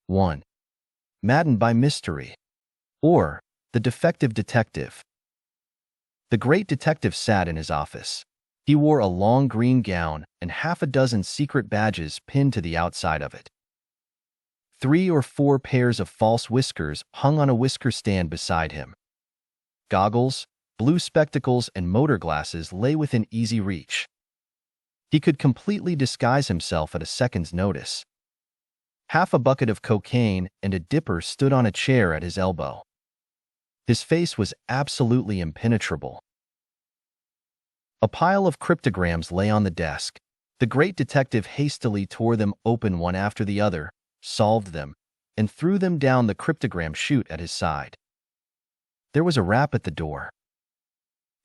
1. Maddened by Mystery, or The Defective Detective. The great detective sat in his office. He wore a long green gown and half a dozen secret badges pinned to the outside of it. 3 or 4 pairs of false whiskers hung on a whisker stand beside him. Goggles, blue spectacles, and motor glasses lay within easy reach. He could completely disguise himself at a second's notice. Half a bucket of cocaine and a dipper stood on a chair at his elbow. His face was absolutely impenetrable. A pile of cryptograms lay on the desk. The great detective hastily tore them open one after the other, solved them, and threw them down the cryptogram chute at his side. There was a rap at the door.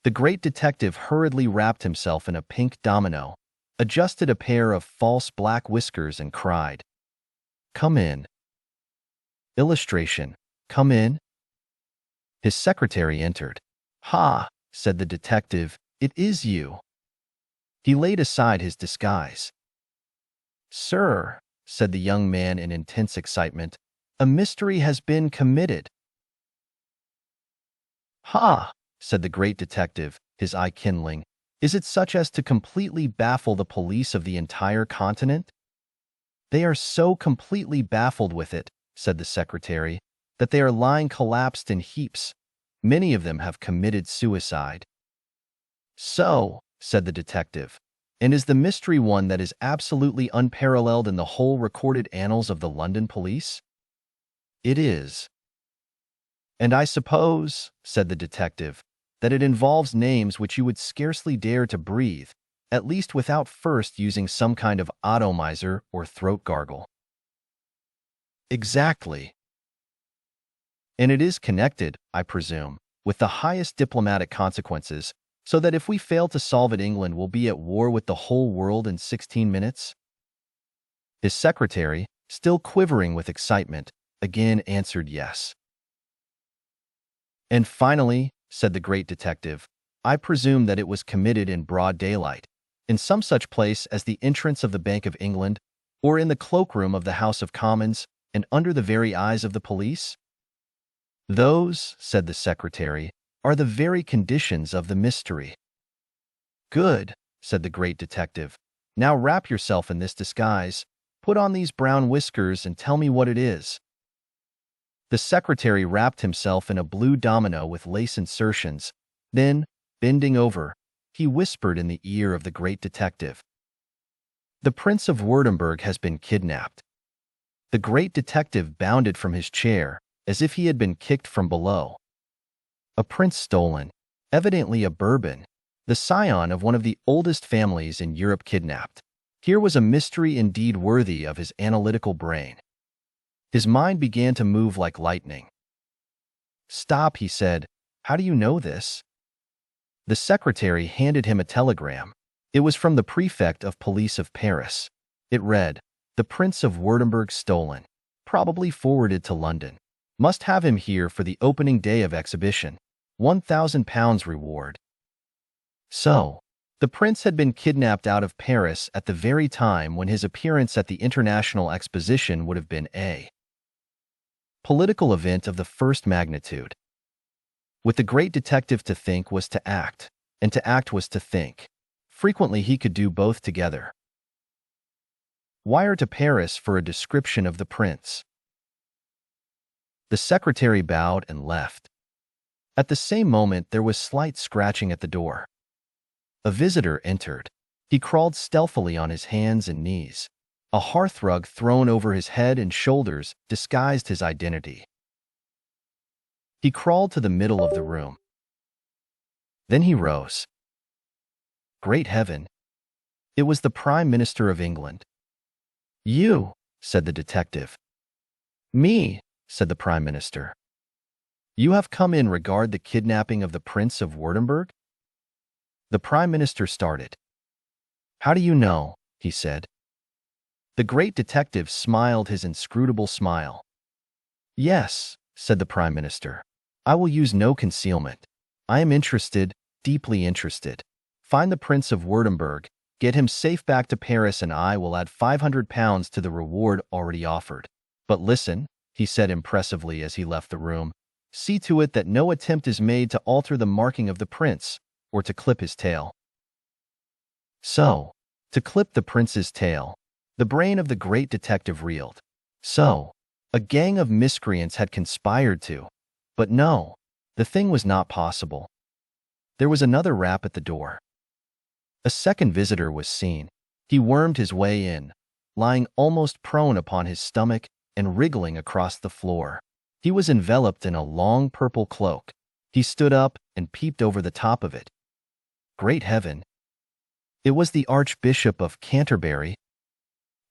The great detective hurriedly wrapped himself in a pink domino, adjusted a pair of false black whiskers, and cried, "Come in." Illustration, "Come in." His secretary entered. "Ha," said the detective, "it is you." He laid aside his disguise. "Sir," said the young man in intense excitement, "a mystery has been committed." "Ha," said the great detective, his eye kindling. "Is it such as to completely baffle the police of the entire continent?" "They are so completely baffled with it," said the secretary, "that they are lying collapsed in heaps. Many of them have committed suicide." "So," said the detective, "and is the mystery one that is absolutely unparalleled in the whole recorded annals of the London police?" "It is." "And I suppose," said the detective, "that it involves names which you would scarcely dare to breathe, at least without first using some kind of atomizer or throat gargle." "Exactly." "And it is connected, I presume, with the highest diplomatic consequences, so that if we fail to solve it, England will be at war with the whole world in 16 minutes? His secretary, still quivering with excitement, again answered yes. "And finally," said the great detective, "I presume that it was committed in broad daylight, in some such place as the entrance of the Bank of England, or in the cloakroom of the House of Commons, and under the very eyes of the police?" "Those," said the secretary, "are the very conditions of the mystery." "Good," said the great detective. "Now wrap yourself in this disguise, put on these brown whiskers, and tell me what it is." The secretary wrapped himself in a blue domino with lace insertions. Then, bending over, he whispered in the ear of the great detective, "The Prince of Württemberg has been kidnapped." The great detective bounded from his chair, as if he had been kicked from below. A prince stolen, evidently a Bourbon, the scion of one of the oldest families in Europe, kidnapped. Here was a mystery indeed worthy of his analytical brain. His mind began to move like lightning. "Stop," he said. "How do you know this?" The secretary handed him a telegram. It was from the prefect of police of Paris. It read, "The Prince of Württemberg stolen. Probably forwarded to London. Must have him here for the opening day of exhibition. £1,000 reward." So, the prince had been kidnapped out of Paris at the very time when his appearance at the International Exposition would have been a political event of the first magnitude. With the great detective, to think was to act, and to act was to think. Frequently he could do both together. "Wire to Paris for a description of the prince." The secretary bowed and left. At the same moment there was slight scratching at the door. A visitor entered. He crawled stealthily on his hands and knees. A hearthrug thrown over his head and shoulders disguised his identity. He crawled to the middle of the room. Then he rose. Great heaven! It was the Prime Minister of England. "You," said the detective. "Me," said the Prime Minister. "You have come in regard the kidnapping of the Prince of Württemberg?" The Prime Minister started. "How do you know?" he said. The great detective smiled his inscrutable smile. "Yes," said the Prime Minister. "I will use no concealment. I am interested, deeply interested. Find the Prince of Württemberg, get him safe back to Paris, and I will add £500 to the reward already offered. But listen, he said impressively as he left the room. See to it that no attempt is made to alter the marking of the prince, or to clip his tail. So, to clip the prince's tail. The brain of the great detective reeled. So, a gang of miscreants had conspired to. But no, the thing was not possible. There was another rap at the door. A second visitor was seen. He wormed his way in, lying almost prone upon his stomach and wriggling across the floor. He was enveloped in a long purple cloak. He stood up and peeped over the top of it. Great heaven! It was the Archbishop of Canterbury.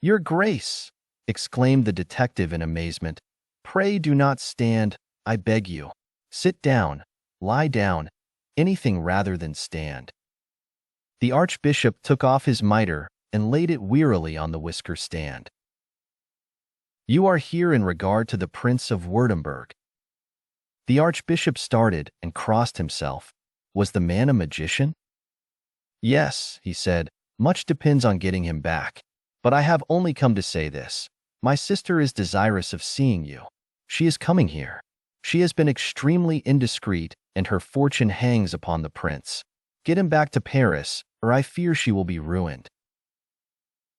"Your Grace!" exclaimed the detective in amazement. "Pray do not stand, I beg you. Sit down, lie down, anything rather than stand." The Archbishop took off his mitre and laid it wearily on the whisker stand. "You are here in regard to the Prince of Württemberg." The Archbishop started and crossed himself. Was the man a magician? "Yes," he said, "much depends on getting him back. But I have only come to say this. My sister is desirous of seeing you. She is coming here. She has been extremely indiscreet, and her fortune hangs upon the prince. Get him back to Paris, or I fear she will be ruined."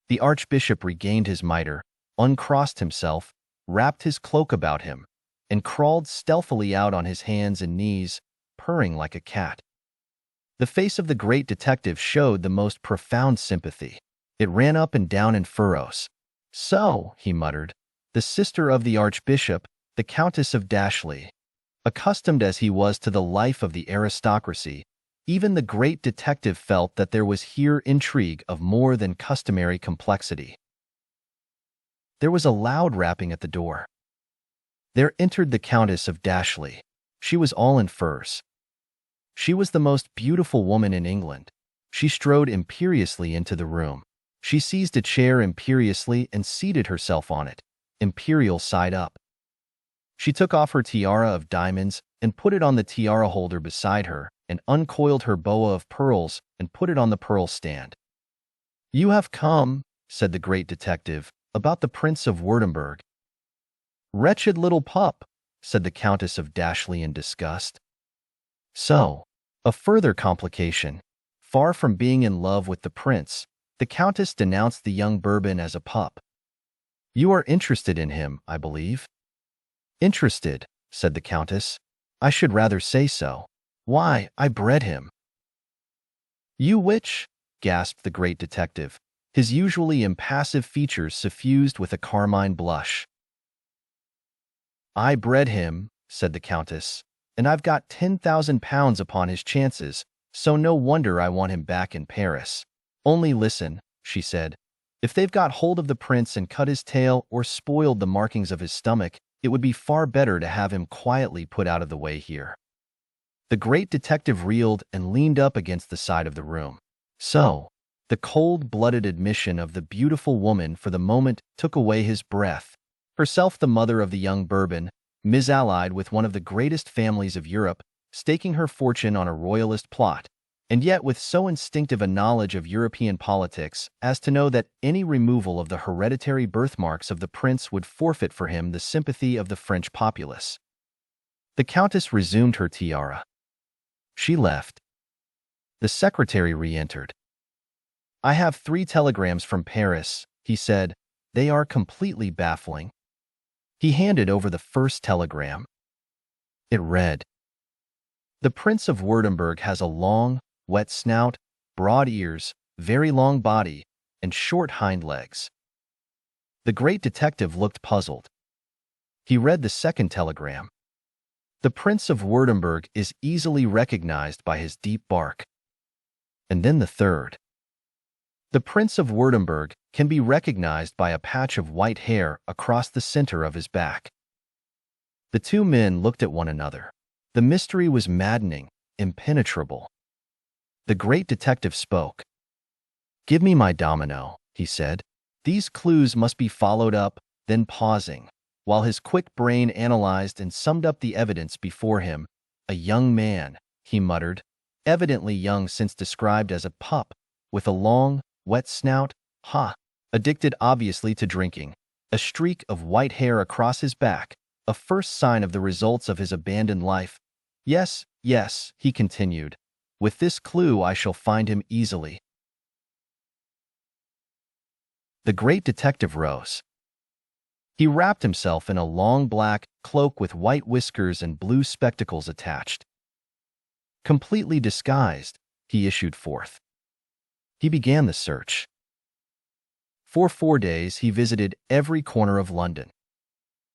The Archbishop regained his mitre, uncrossed himself, wrapped his cloak about him, and crawled stealthily out on his hands and knees, purring like a cat. The face of the great detective showed the most profound sympathy. It ran up and down in furrows. "So," he muttered, "the sister of the Archbishop, the Countess of Dashley." Accustomed as he was to the life of the aristocracy, even the great detective felt that there was here intrigue of more than customary complexity. There was a loud rapping at the door. There entered the Countess of Dashley. She was all in furs. She was the most beautiful woman in England. She strode imperiously into the room. She seized a chair imperiously and seated herself on it, imperial side up. She took off her tiara of diamonds and put it on the tiara holder beside her, and uncoiled her boa of pearls and put it on the pearl stand. "You have come," said the great detective, "about the Prince of Württemberg." "Wretched little pup," said the Countess of Dashley in disgust. So, a further complication. Far from being in love with the prince, the Countess denounced the young Bourbon as a pup. "You are interested in him, I believe?" "Interested," said the Countess. "I should rather say so. Why, I bred him." "You which?" gasped the great detective, his usually impassive features suffused with a carmine blush. "I bred him," said the Countess, "and I've got £10,000 upon his chances, so no wonder I want him back in Paris. Only listen," she said, "if they've got hold of the prince and cut his tail or spoiled the markings of his stomach, it would be far better to have him quietly put out of the way here." The great detective reeled and leaned up against the side of the room. So, the cold-blooded admission of the beautiful woman for the moment took away his breath. Herself the mother of the young Bourbon, misallied with one of the greatest families of Europe, staking her fortune on a royalist plot, and yet with so instinctive a knowledge of European politics as to know that any removal of the hereditary birthmarks of the prince would forfeit for him the sympathy of the French populace. The Countess resumed her tiara. She left. The secretary re-entered. "I have 3 telegrams from Paris," he said. "They are completely baffling." He handed over the first telegram. It read, "The Prince of Württemberg has a long, wet snout, broad ears, very long body, and short hind legs." The great detective looked puzzled. He read the second telegram. "The Prince of Württemberg is easily recognized by his deep bark." And then the third. "The Prince of Württemberg can be recognized by a patch of white hair across the center of his back." The two men looked at one another. The mystery was maddening, impenetrable. The great detective spoke. "Give me my domino," he said. "These clues must be followed up." Then pausing, while his quick brain analyzed and summed up the evidence before him. "A young man," he muttered, "evidently young since described as a pup, with a long, wet snout, addicted obviously to drinking. a streak of white hair across his back, a first sign of the results of his abandoned life. Yes, yes, he continued. With this clue I shall find him easily. The great detective rose. He wrapped himself in a long black cloak with white whiskers and blue spectacles attached. Completely disguised, he issued forth. He began the search. For 4 days he visited every corner of London.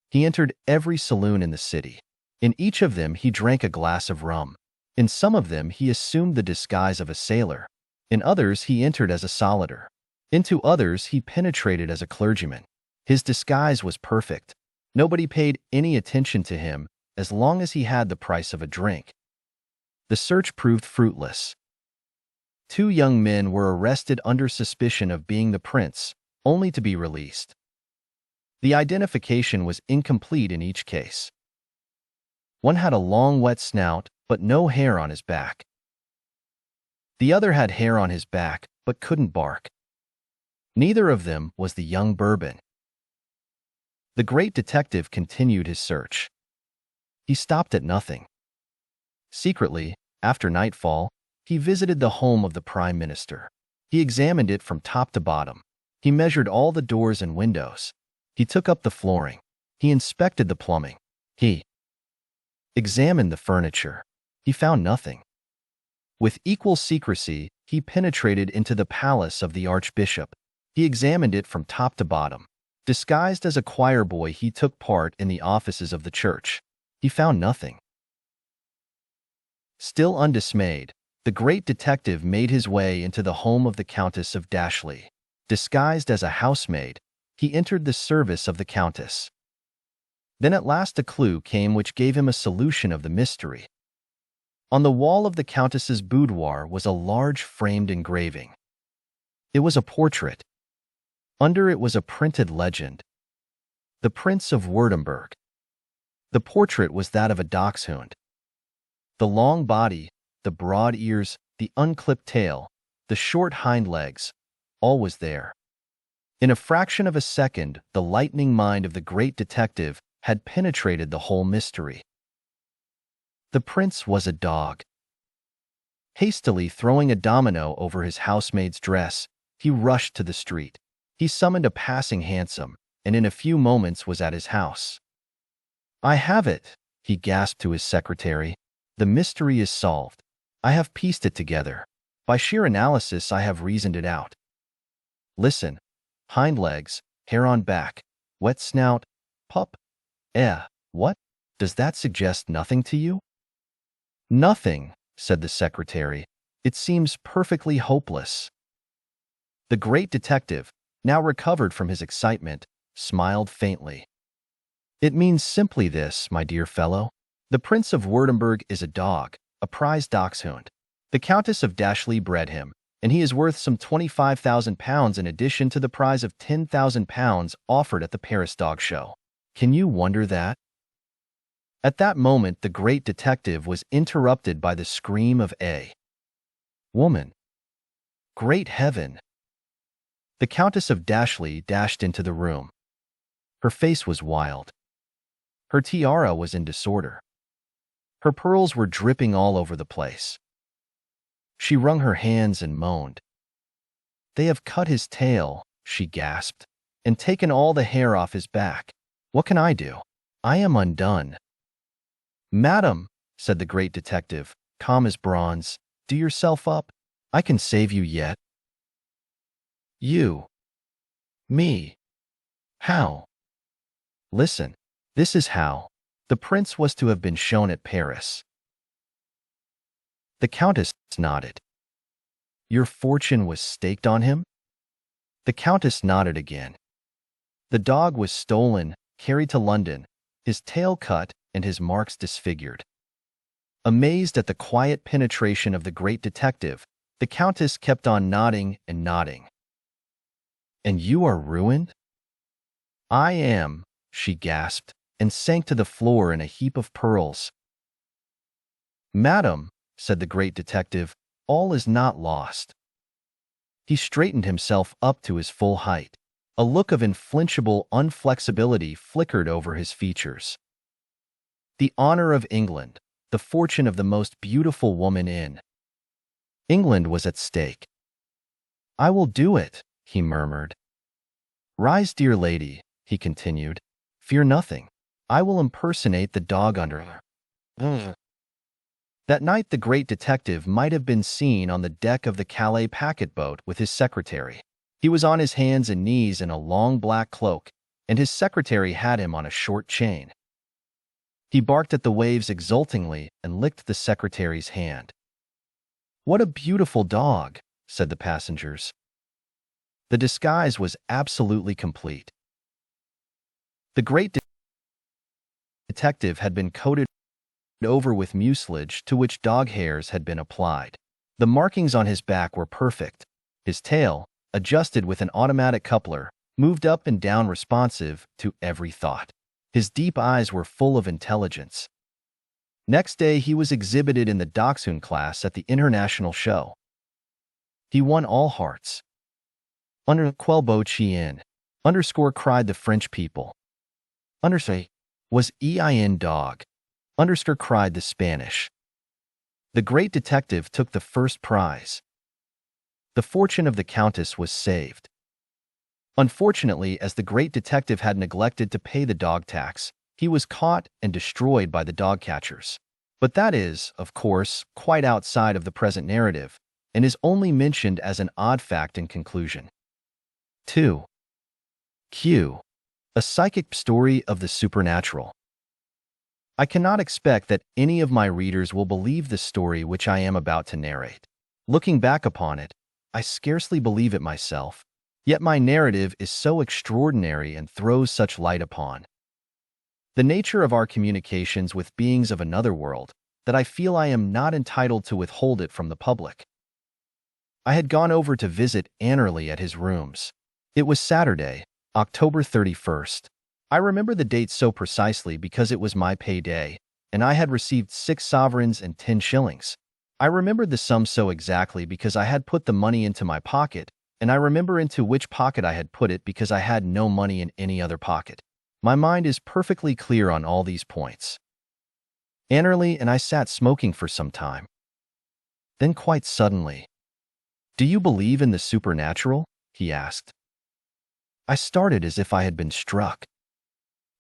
He entered every saloon in the city. In each of them he drank a glass of rum. In some of them he assumed the disguise of a sailor. In others he entered as a solitaire. Into others he penetrated as a clergyman. His disguise was perfect. Nobody paid any attention to him as long as he had the price of a drink. The search proved fruitless. 2 young men were arrested under suspicion of being the prince, only to be released. The identification was incomplete in each case. One had a long wet snout, but no hair on his back. The other had hair on his back, but couldn't bark. Neither of them was the young Bourbon. The great detective continued his search. He stopped at nothing. Secretly, after nightfall, he visited the home of the Prime Minister. He examined it from top to bottom. He measured all the doors and windows. He took up the flooring. He inspected the plumbing. He examined the furniture. He found nothing. With equal secrecy, he penetrated into the palace of the Archbishop. He examined it from top to bottom. Disguised as a choir boy, he took part in the offices of the church. He found nothing. Still undismayed, the great detective made his way into the home of the Countess of Dashley. Disguised as a housemaid, he entered the service of the Countess. Then at last a clue came which gave him a solution of the mystery. On the wall of the Countess's boudoir was a large framed engraving. It was a portrait. Under it was a printed legend. The Prince of Württemberg. The portrait was that of a dachshund. The long body, the broad ears, the unclipped tail, the short hind legs, all was there. In a fraction of a second, the lightning mind of the great detective had penetrated the whole mystery. The prince was a dog. Hastily throwing a domino over his housemaid's dress, he rushed to the street. He summoned a passing hansom, and in a few moments was at his house. "I have it," he gasped to his secretary. "The mystery is solved. I have pieced it together. By sheer analysis I have reasoned it out. Listen. Hind legs, hair on back, wet snout, pup. What? Does that suggest nothing to you?" "Nothing," said the secretary. "It seems perfectly hopeless." The great detective, now recovered from his excitement, smiled faintly. "It means simply this, my dear fellow. The Prince of Württemberg is a dog, a prize dachshund. The Countess of Dashley bred him, and he is worth some £25,000 in addition to the prize of £10,000 offered at the Paris Dog Show. Can you wonder that?" At that moment the great detective was interrupted by the scream of a woman. Great heaven! The Countess of Dashley dashed into the room. Her face was wild. Her tiara was in disorder. Her pearls were dripping all over the place. She wrung her hands and moaned. "They have cut his tail," she gasped, "and taken all the hair off his back. What can I do? I am undone." "Madam," said the great detective, calm as bronze, "do yourself up. I can save you yet." "You? Me? How?" "Listen. This is how. The prince was to have been shown at Paris." The Countess nodded. "Your fortune was staked on him?" The Countess nodded again. "The dog was stolen, carried to London, his tail cut and his marks disfigured." Amazed at the quiet penetration of the great detective, the Countess kept on nodding and nodding. "And you are ruined?" "I am," she gasped, and sank to the floor in a heap of pearls. "Madam," said the great detective, "all is not lost." He straightened himself up to his full height. A look of inflinchable unflexibility flickered over his features. The honor of England, the fortune of the most beautiful woman in England was at stake. "I will do it," he murmured. "Rise, dear lady," he continued. "Fear nothing. I will impersonate the dog under her." That night the great detective might have been seen on the deck of the Calais packet boat with his secretary. He was on his hands and knees in a long black cloak, and his secretary had him on a short chain. He barked at the waves exultingly and licked the secretary's hand. "What a beautiful dog," said the passengers. The disguise was absolutely complete. The great detective had been coated over with mucilage to which dog hairs had been applied. The markings on his back were perfect. His tail, adjusted with an automatic coupler, moved up and down responsive to every thought. His deep eyes were full of intelligence. Next day he was exhibited in the Dachshund class at the international show. He won all hearts. Under quel beau chien, underscore cried the French people. Undersay was ein dog, underscore cried the Spanish. The great detective took the first prize. The fortune of the Countess was saved. Unfortunately, as the great detective had neglected to pay the dog tax, he was caught and destroyed by the dog catchers. But that is, of course, quite outside of the present narrative, and is only mentioned as an odd fact in conclusion. 2. Q. A psychic story of the supernatural. I cannot expect that any of my readers will believe the story which I am about to narrate. Looking back upon it, I scarcely believe it myself, yet my narrative is so extraordinary and throws such light upon the nature of our communications with beings of another world that I feel I am not entitled to withhold it from the public. I had gone over to visit Annerly at his rooms. It was Saturday, October 31st. I remember the date so precisely because it was my payday, and I had received 6 sovereigns and 10 shillings. I remembered the sum so exactly because I had put the money into my pocket, and I remember into which pocket I had put it because I had no money in any other pocket. My mind is perfectly clear on all these points. Annerly and I sat smoking for some time. Then quite suddenly, "Do you believe in the supernatural?" he asked. I started as if I had been struck.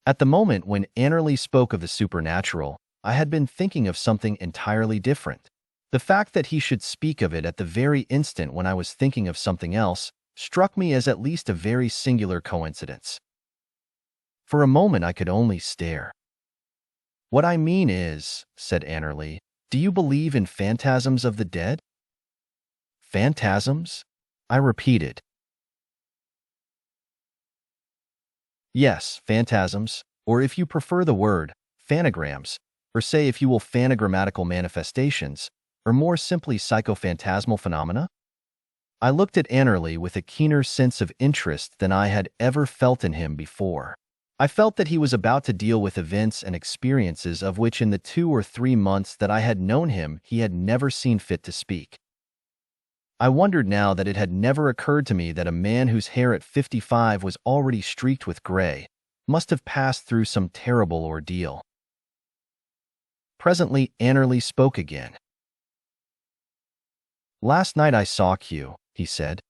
At the moment when Annerly spoke of the supernatural, I had been thinking of something entirely different. The fact that he should speak of it at the very instant when I was thinking of something else struck me as at least a very singular coincidence. For a moment I could only stare. "What I mean is," said Annerly, "do you believe in phantasms of the dead?" "Phantasms?" I repeated. "Yes, phantasms, or if you prefer the word, phanagrams, or say if you will phanagrammatical manifestations, or more simply psychophantasmal phenomena?" I looked at Annerly with a keener sense of interest than I had ever felt in him before. I felt that he was about to deal with events and experiences of which in the 2 or 3 months that I had known him he had never seen fit to speak. I wondered now that it had never occurred to me that a man whose hair at 55 was already streaked with gray must have passed through some terrible ordeal. Presently Annerly spoke again. "Last night I saw Q," he said.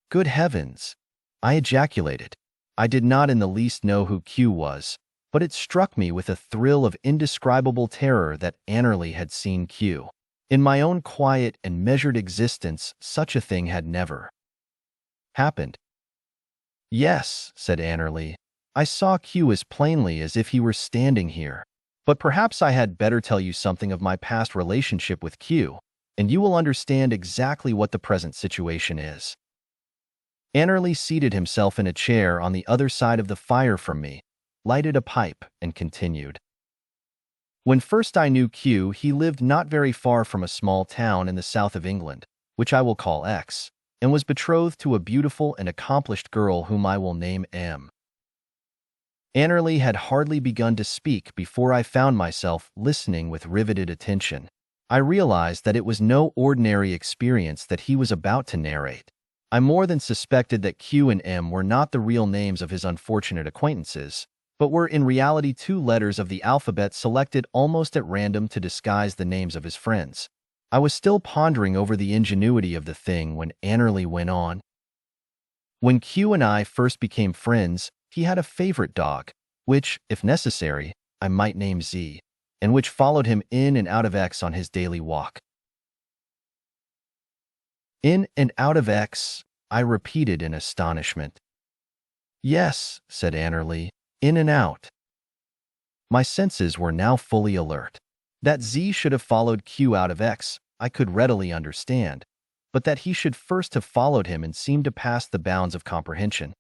"Good heavens!" I ejaculated. I did not in the least know who Q was, but it struck me with a thrill of indescribable terror that Annerly had seen Q. In my own quiet and measured existence, such a thing had never happened. "Yes," said Annerly, "I saw Q as plainly as if he were standing here. But perhaps I had better tell you something of my past relationship with Q, and you will understand exactly what the present situation is." Annerly seated himself in a chair on the other side of the fire from me, lighted a pipe, and continued. "When first I knew Q, he lived not very far from a small town in the south of England, which I will call X, and was betrothed to a beautiful and accomplished girl whom I will name M. Annerly had hardly begun to speak before I found myself listening with riveted attention. I realized that it was no ordinary experience that he was about to narrate. I more than suspected that Q and M were not the real names of his unfortunate acquaintances, but were in reality 2 letters of the alphabet selected almost at random to disguise the names of his friends. I was still pondering over the ingenuity of the thing when Annerly went on. When Q and I first became friends, he had a favorite dog, which, if necessary, I might name Z, and which followed him in and out of X on his daily walk. In and out of X, I repeated in astonishment. Yes, said Annerly, in and out. My senses were now fully alert. That Z should have followed Q out of X, I could readily understand, but that he should first have followed him and seemed to pass the bounds of comprehension.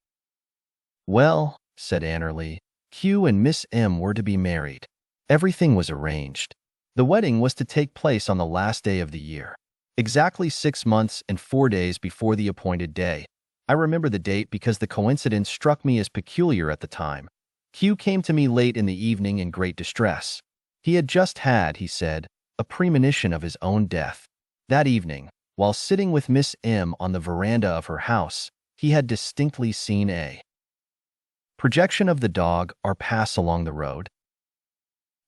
Well, said Annerly, Q and Miss M were to be married. Everything was arranged. The wedding was to take place on the last day of the year, exactly 6 months and 4 days before the appointed day. I remember the date because the coincidence struck me as peculiar at the time. Q came to me late in the evening in great distress. He had just had, he said, a premonition of his own death. That evening, while sitting with Miss M on the veranda of her house, he had distinctly seen a projection of the dog or pass along the road.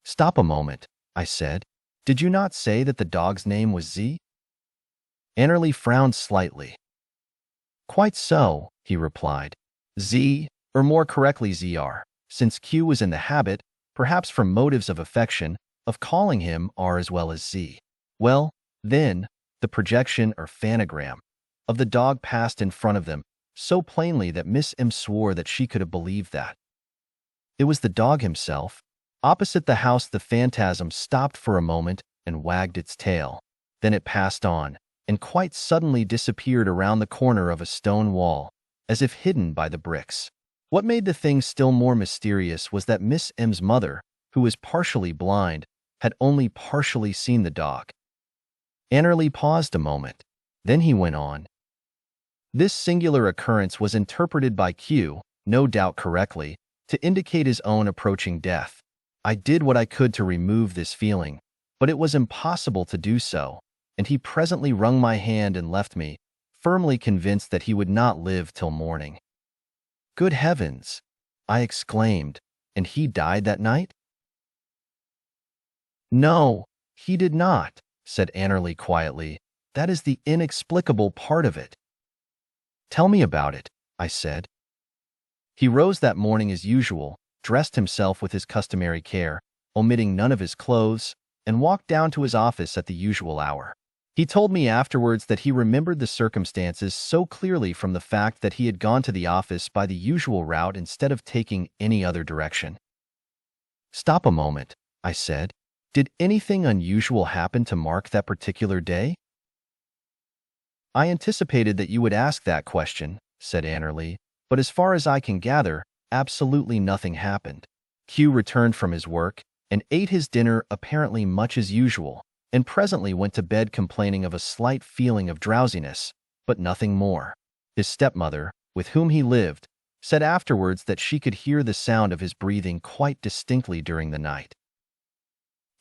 Stop a moment, I said. Did you not say that the dog's name was Z? Annerly frowned slightly. Quite so, he replied. Z, or more correctly ZR, since Q was in the habit, perhaps from motives of affection, of calling him R as well as Z. Well, then, the projection or phanogram of the dog passed in front of them, so plainly that Miss M swore that she could have believed that. It was the dog himself. Opposite the house the phantasm stopped for a moment and wagged its tail. Then it passed on, and quite suddenly disappeared around the corner of a stone wall, as if hidden by the bricks. What made the thing still more mysterious was that Miss M's mother, who was partially blind, had only partially seen the dog. Annerly paused a moment. Then he went on. This singular occurrence was interpreted by Q, no doubt correctly, to indicate his own approaching death. I did what I could to remove this feeling, but it was impossible to do so, and he presently wrung my hand and left me, firmly convinced that he would not live till morning. Good heavens! I exclaimed, and he died that night? No, he did not, said Annerly quietly. That is the inexplicable part of it. Tell me about it, I said. He rose that morning as usual, dressed himself with his customary care, omitting none of his clothes, and walked down to his office at the usual hour. He told me afterwards that he remembered the circumstances so clearly from the fact that he had gone to the office by the usual route instead of taking any other direction. Stop a moment, I said. Did anything unusual happen to mark that particular day? I anticipated that you would ask that question, said Annerly, but as far as I can gather, absolutely nothing happened. Q returned from his work and ate his dinner apparently much as usual, and presently went to bed complaining of a slight feeling of drowsiness, but nothing more. His stepmother, with whom he lived, said afterwards that she could hear the sound of his breathing quite distinctly during the night.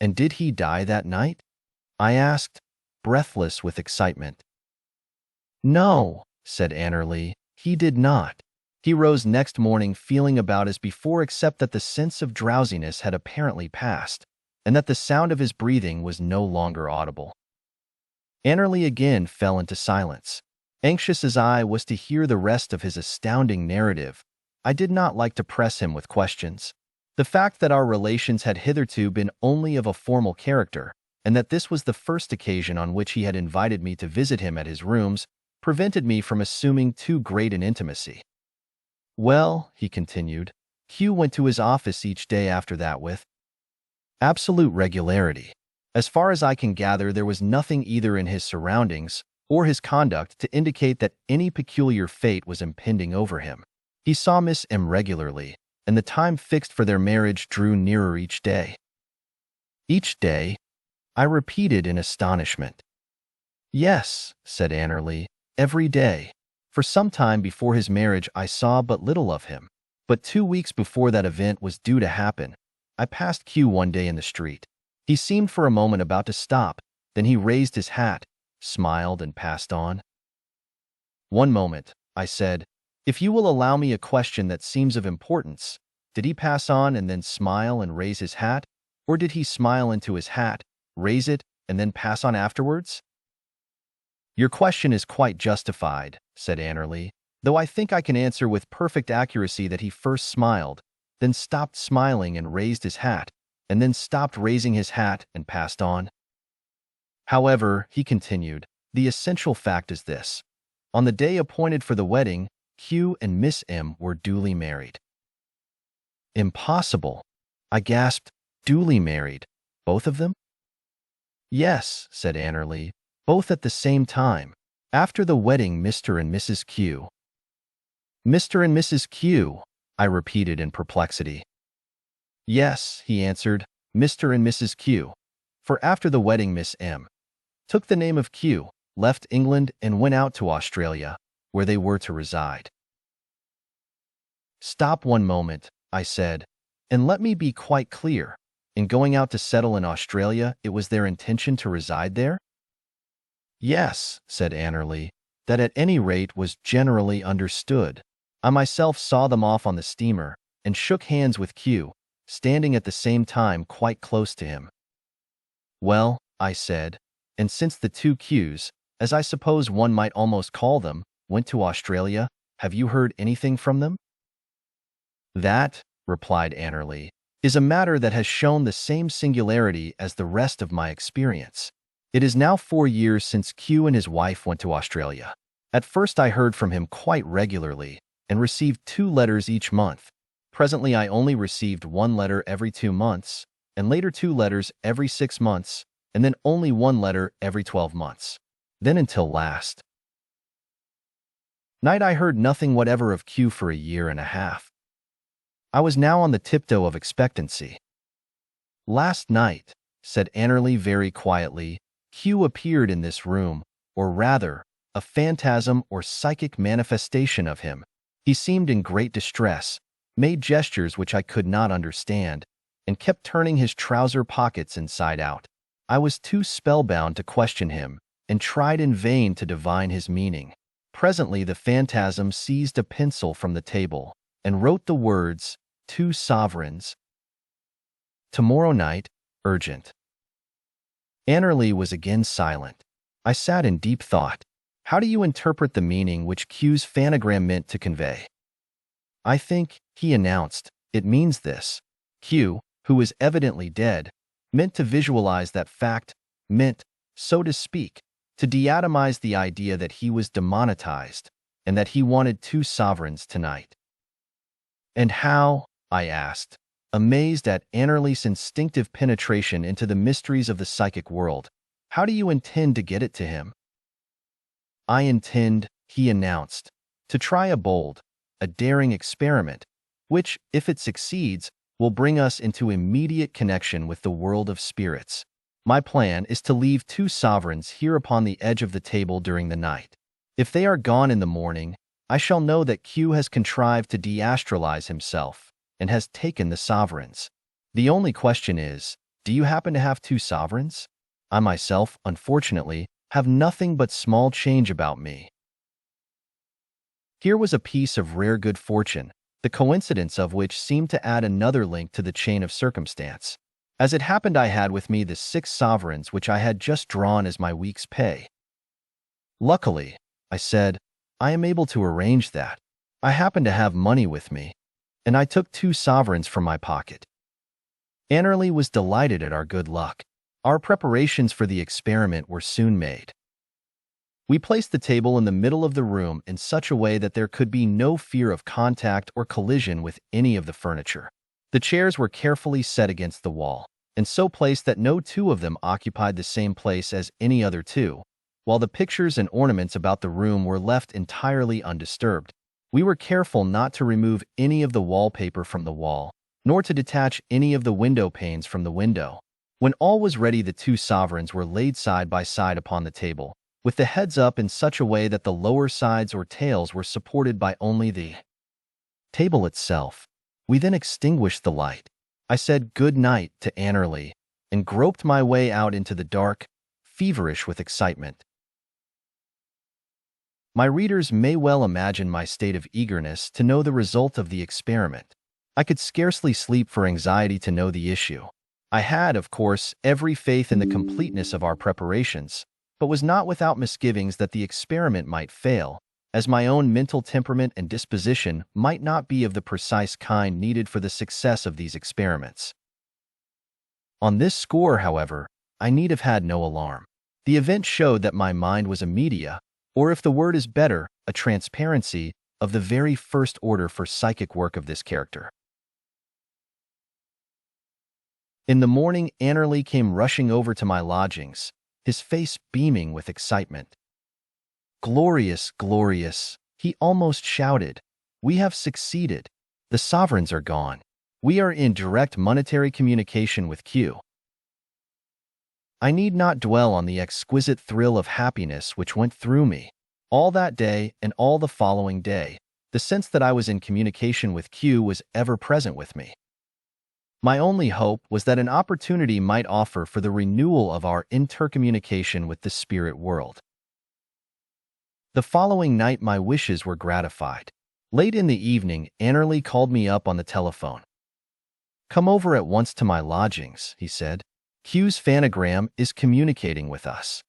And did he die that night? I asked, breathless with excitement. No, said Annerly, he did not. He rose next morning feeling about as before except that the sense of drowsiness had apparently passed, and that the sound of his breathing was no longer audible. Annerly again fell into silence. Anxious as I was to hear the rest of his astounding narrative, I did not like to press him with questions. The fact that our relations had hitherto been only of a formal character, and that this was the first occasion on which he had invited me to visit him at his rooms, prevented me from assuming too great an intimacy. Well, he continued, Q went to his office each day after that with absolute regularity. As far as I can gather, there was nothing either in his surroundings or his conduct to indicate that any peculiar fate was impending over him. He saw Miss M regularly, and the time fixed for their marriage drew nearer each day. Each day? I repeated in astonishment. Yes, said Annerly, every day. For some time before his marriage I saw but little of him, but 2 weeks before that event was due to happen, I passed Q one day in the street. He seemed for a moment about to stop, then he raised his hat, smiled, and passed on. "One moment," I said. "If you will allow me a question that seems of importance, did he pass on and then smile and raise his hat? Or did he smile into his hat, raise it, and then pass on afterwards?" "Your question is quite justified," said Annerly, "though I think I can answer with perfect accuracy that he first smiled, then stopped smiling and raised his hat, and then stopped raising his hat and passed on. However," he continued, "the essential fact is this. On the day appointed for the wedding, Q and Miss M were duly married." "Impossible!" I gasped. "Duly married? Both of them?" "Yes," said Annerly, "both at the same time. After the wedding, Mr. and Mrs. Q." "Mr. and Mrs. Q," I repeated in perplexity. "Yes," he answered, "Mr. and Mrs. Q. For after the wedding, Miss M took the name of Q, left England, and went out to Australia, where they were to reside." "Stop one moment," I said, "and let me be quite clear. In going out to settle in Australia, it was their intention to reside there?" "Yes," said Annerly, "that at any rate was generally understood. I myself saw them off on the steamer, and shook hands with Q, standing at the same time quite close to him." "Well," I said, "and since the two Qs, as I suppose one might almost call them, went to Australia, have you heard anything from them?" "That," replied Annerly, "is a matter that has shown the same singularity as the rest of my experience. It is now 4 years since Q and his wife went to Australia. At first I heard from him quite regularly, and received 2 letters each month. Presently I only received 1 letter every 2 months, and later 2 letters every 6 months, and then only 1 letter every 12 months. Then until last night I heard nothing whatever of Q for a year and a half. I was now on the tiptoe of expectancy. Last night," said Annerly very quietly, "Q appeared in this room, or rather, a phantasm or psychic manifestation of him. He seemed in great distress, made gestures which I could not understand, and kept turning his trouser pockets inside out. I was too spellbound to question him, and tried in vain to divine his meaning. Presently the phantasm seized a pencil from the table, and wrote the words, 2 sovereigns. Tomorrow night, urgent." Annerly was again silent. I sat in deep thought. How do you interpret the meaning which Q's phanogram meant to convey? "I think," he announced, "it means this. Q, who is evidently dead, meant to visualize that fact, meant, so to speak, to deatomize the idea that he was demonetized, and that he wanted 2 sovereigns tonight." "And how?" I asked, amazed at Annerly's instinctive penetration into the mysteries of the psychic world. "How do you intend to get it to him?" "I intend," he announced, "to try a bold, a daring experiment, which, if it succeeds, will bring us into immediate connection with the world of spirits. My plan is to leave 2 sovereigns here upon the edge of the table during the night. If they are gone in the morning, I shall know that Q has contrived to deastralize himself, and has taken the sovereigns. The only question is, do you happen to have 2 sovereigns? I myself, unfortunately, have nothing but small change about me." Here was a piece of rare good fortune, the coincidence of which seemed to add another link to the chain of circumstance. As it happened, I had with me the 6 sovereigns which I had just drawn as my week's pay. "Luckily," I said, "I am able to arrange that. I happen to have money with me." And I took 2 sovereigns from my pocket. Annerly was delighted at our good luck. Our preparations for the experiment were soon made. We placed the table in the middle of the room in such a way that there could be no fear of contact or collision with any of the furniture. The chairs were carefully set against the wall, and so placed that no 2 of them occupied the same place as any other 2, while the pictures and ornaments about the room were left entirely undisturbed. We were careful not to remove any of the wallpaper from the wall, nor to detach any of the window panes from the window. When all was ready, the 2 sovereigns were laid side by side upon the table, with the heads up in such a way that the lower sides or tails were supported by only the table itself. We then extinguished the light. I said good night to Annerly, and groped my way out into the dark, feverish with excitement. My readers may well imagine my state of eagerness to know the result of the experiment. I could scarcely sleep for anxiety to know the issue. I had, of course, every faith in the completeness of our preparations, but was not without misgivings that the experiment might fail, as my own mental temperament and disposition might not be of the precise kind needed for the success of these experiments. On this score, however, I need have had no alarm. The event showed that my mind was a media, or if the word is better, a transparency, of the very first order for psychic work of this character. In the morning, Annerly came rushing over to my lodgings, his face beaming with excitement. "Glorious, glorious," he almost shouted. "We have succeeded. The sovereigns are gone. We are in direct monetary communication with Q." I need not dwell on the exquisite thrill of happiness which went through me. All that day and all the following day, the sense that I was in communication with Q was ever present with me. My only hope was that an opportunity might offer for the renewal of our intercommunication with the spirit world. The following night my wishes were gratified. Late in the evening, Annerly called me up on the telephone. "Come over at once to my lodgings," he said. "Q's phanogram is communicating with us."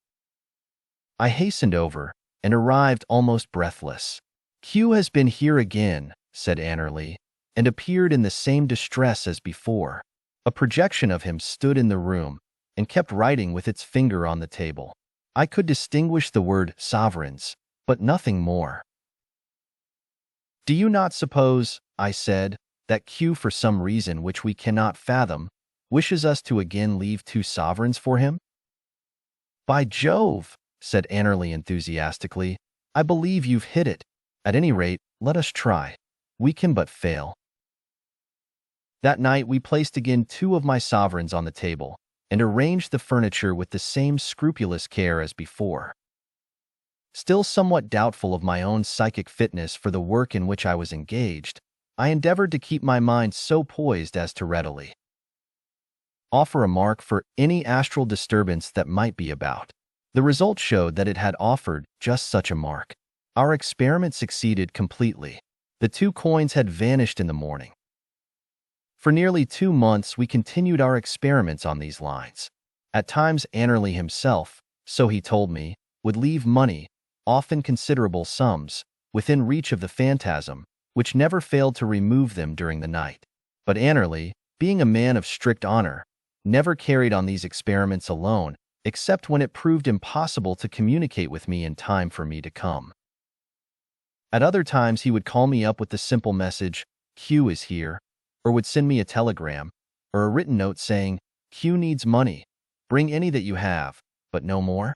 I hastened over and arrived almost breathless. "Q has been here again," said Annerly, and appeared in the same distress as before. A projection of him stood in the room and kept writing with its finger on the table. I could distinguish the word sovereigns, but nothing more. "Do you not suppose," I said, "that Q, for some reason which we cannot fathom, wishes us to again leave 2 sovereigns for him?" "By Jove," said Annerly enthusiastically, "I believe you've hit it. At any rate, let us try. We can but fail." That night we placed again 2 of my sovereigns on the table and arranged the furniture with the same scrupulous care as before. Still somewhat doubtful of my own psychic fitness for the work in which I was engaged, I endeavored to keep my mind so poised as to readily offer a mark for any astral disturbance that might be about. The result showed that it had offered just such a mark. Our experiment succeeded completely. The 2 coins had vanished in the morning. For nearly 2 months we continued our experiments on these lines. At times Annerly himself, so he told me, would leave money, often considerable sums, within reach of the phantasm, which never failed to remove them during the night. But Annerly, being a man of strict honor, never carried on these experiments alone, except when it proved impossible to communicate with me in time for me to come. At other times he would call me up with the simple message, "Q is here," or would send me a telegram, or a written note saying, "Q needs money. Bring any that you have, but no more."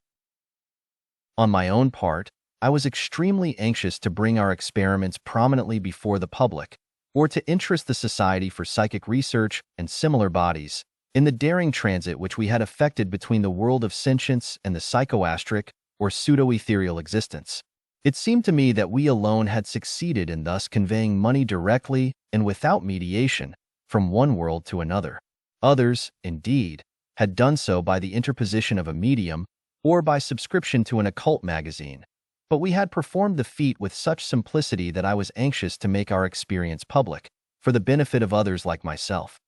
On my own part, I was extremely anxious to bring our experiments prominently before the public, or to interest the Society for Psychic Research and similar bodies in the daring transit which we had effected between the world of sentience and the psychoastric or pseudo-ethereal existence. It seemed to me that we alone had succeeded in thus conveying money directly and without mediation from one world to another. Others, indeed, had done so by the interposition of a medium or by subscription to an occult magazine, but we had performed the feat with such simplicity that I was anxious to make our experience public, for the benefit of others like myself.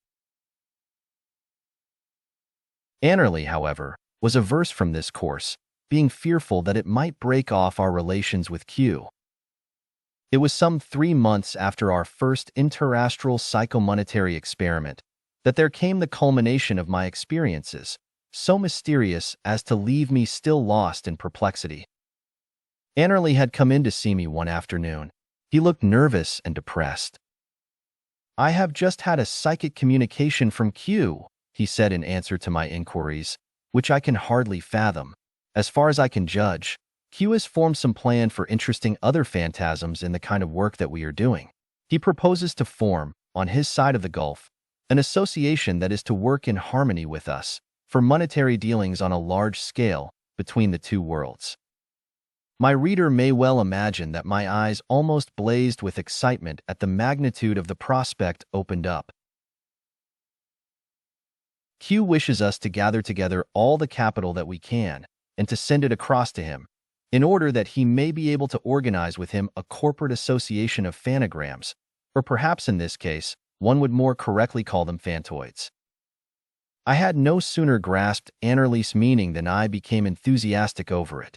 Annerly, however, was averse from this course, being fearful that it might break off our relations with Q. It was some 3 months after our first interastral psychomonetary experiment that there came the culmination of my experiences, so mysterious as to leave me still lost in perplexity. Annerly had come in to see me one afternoon. He looked nervous and depressed. "I have just had a psychic communication from Q," he said in answer to my inquiries, "which I can hardly fathom. As far as I can judge, Q has formed some plan for interesting other phantasms in the kind of work that we are doing. He proposes to form, on his side of the gulf, an association that is to work in harmony with us for monetary dealings on a large scale between the 2 worlds." My reader may well imagine that my eyes almost blazed with excitement at the magnitude of the prospect opened up. Q wishes us to gather together all the capital that we can and to send it across to him, in order that he may be able to organize with him a corporate association of phanograms, or perhaps in this case, one would more correctly call them phantoids. I had no sooner grasped Annerly's meaning than I became enthusiastic over it.